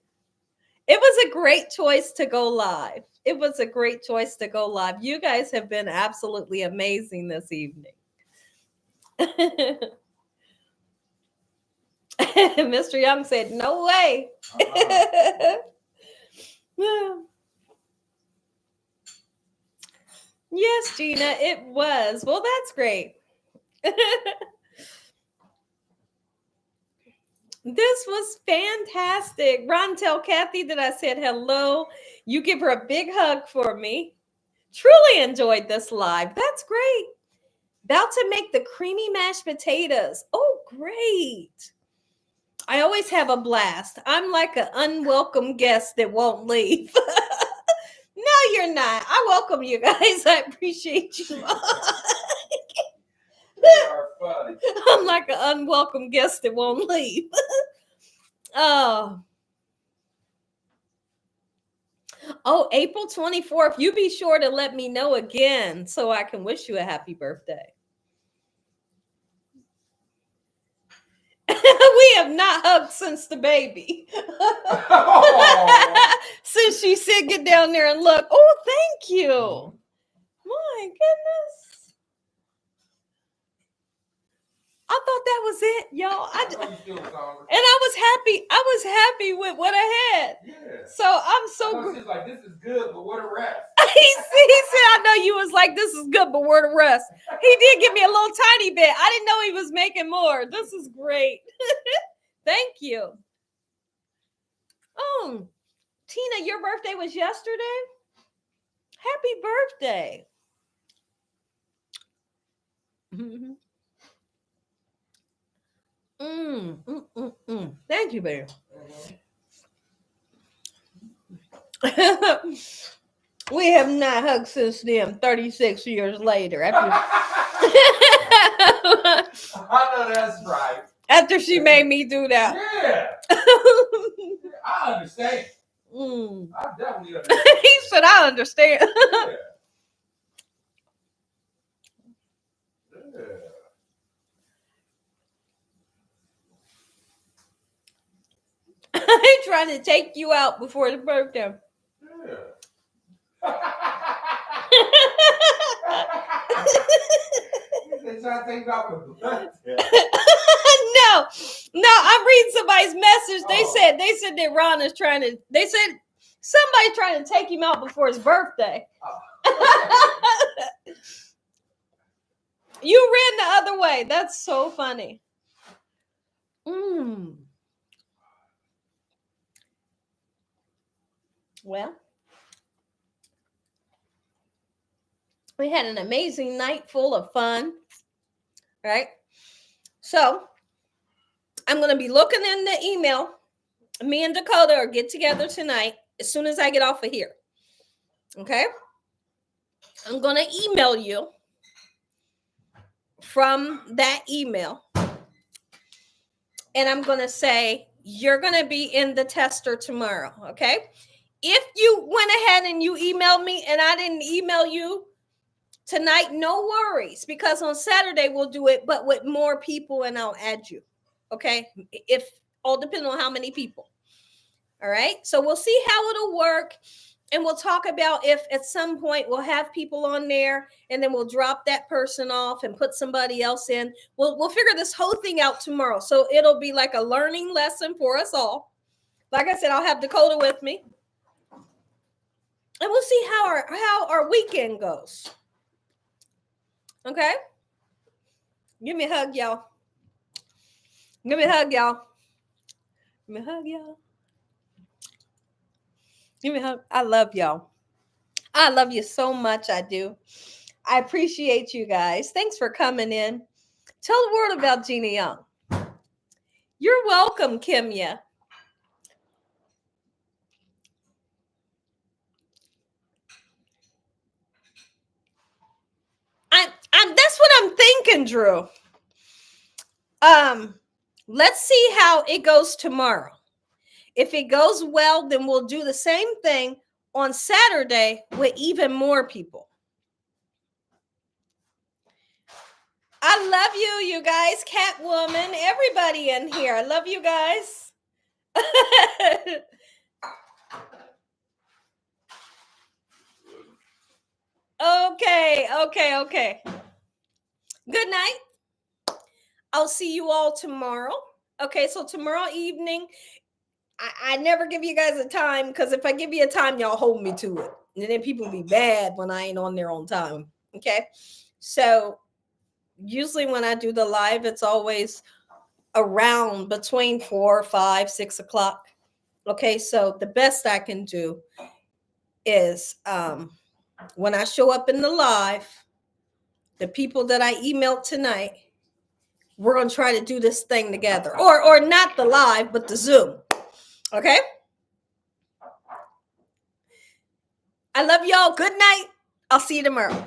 Speaker 1: It was a great choice to go live. It was a great choice to go live. You guys have been absolutely amazing this evening. Mr. Young said, no way. Yes, Gina, it was. Well, that's great. This was fantastic. Ron, tell Kathy that I said hello. You give her a big hug for me. Truly enjoyed this live. That's great. About to make the creamy mashed potatoes. Oh, great. I always have a blast. I'm like an unwelcome guest that won't leave. No, you're not. I welcome you guys. I appreciate you.
Speaker 2: You are funny.
Speaker 1: I'm like an unwelcome guest that won't leave. Oh, April 24th. You be sure to let me know again so I can wish you a happy birthday. We have not hugged since the baby.
Speaker 2: Oh.
Speaker 1: Since she said, get down there and look. Oh, thank you. My goodness. I thought that was it, y'all. And I was happy with what I had.
Speaker 2: Yeah.
Speaker 1: So I'm so
Speaker 2: she's like, this is good, but where the rest?
Speaker 1: he said, I know you was like, this is good, but where the rest? He did give me a little tiny bit. I didn't know he was making more. This is great. Thank you. Oh, Tina, your birthday was yesterday? Happy birthday. Thank you, baby. We have not hugged since then, 36 years later.
Speaker 2: I know that's right.
Speaker 1: After she made me do that.
Speaker 2: Yeah. I understand. I definitely understand.
Speaker 1: He said, I understand.
Speaker 2: Yeah.
Speaker 1: I'm trying to take you out before the birthday.
Speaker 2: Yeah.
Speaker 1: No, I'm reading somebody's message. They said that Ron is trying to. They said somebody trying to take him out before his birthday. You ran the other way. That's so funny. Well, we had an amazing night full of fun, right? So I'm going to be looking in the email. Me and Dakota are get together tonight as soon as I get off of here. Okay? I'm going to email you from that email. And I'm going to say, you're going to be in the tester tomorrow. Okay? If you went ahead and you emailed me and I didn't email you tonight, no worries, because on Saturday we'll do it, but with more people and I'll add you. Okay? If all depends on how many people. All right? So we'll see how it'll work. And we'll talk about if at some point we'll have people on there and then we'll drop that person off and put somebody else in. We'll figure this whole thing out tomorrow. So it'll be like a learning lesson for us all. Like I said, I'll have Dakota with me. And we'll see how our weekend goes. Okay? Give me a hug, y'all. Give me a hug, y'all. Give me a hug, y'all. Give me a hug. I love y'all. I love you so much. I do. I appreciate you guys. Thanks for coming in. Tell the world about Gina Young. You're welcome, Kimya. That's what I'm thinking, Drew. Let's see how it goes tomorrow. If it goes well, then we'll do the same thing on Saturday with even more people. I love you, you guys. Catwoman, everybody in here. I love you guys. Okay. Good night. I'll see you all tomorrow. Okay, so tomorrow evening, I never give you guys a time, because if I give you a time, y'all hold me to it. And then people be bad when I ain't on their own time. Okay, so usually when I do the live, it's always around between 4, 5, 6 o'clock. Okay, so the best I can do is when I show up in the live, the people that I emailed tonight, we're going to try to do this thing together. Or not the live, but the Zoom. Okay? I love y'all. Good night. I'll see you tomorrow.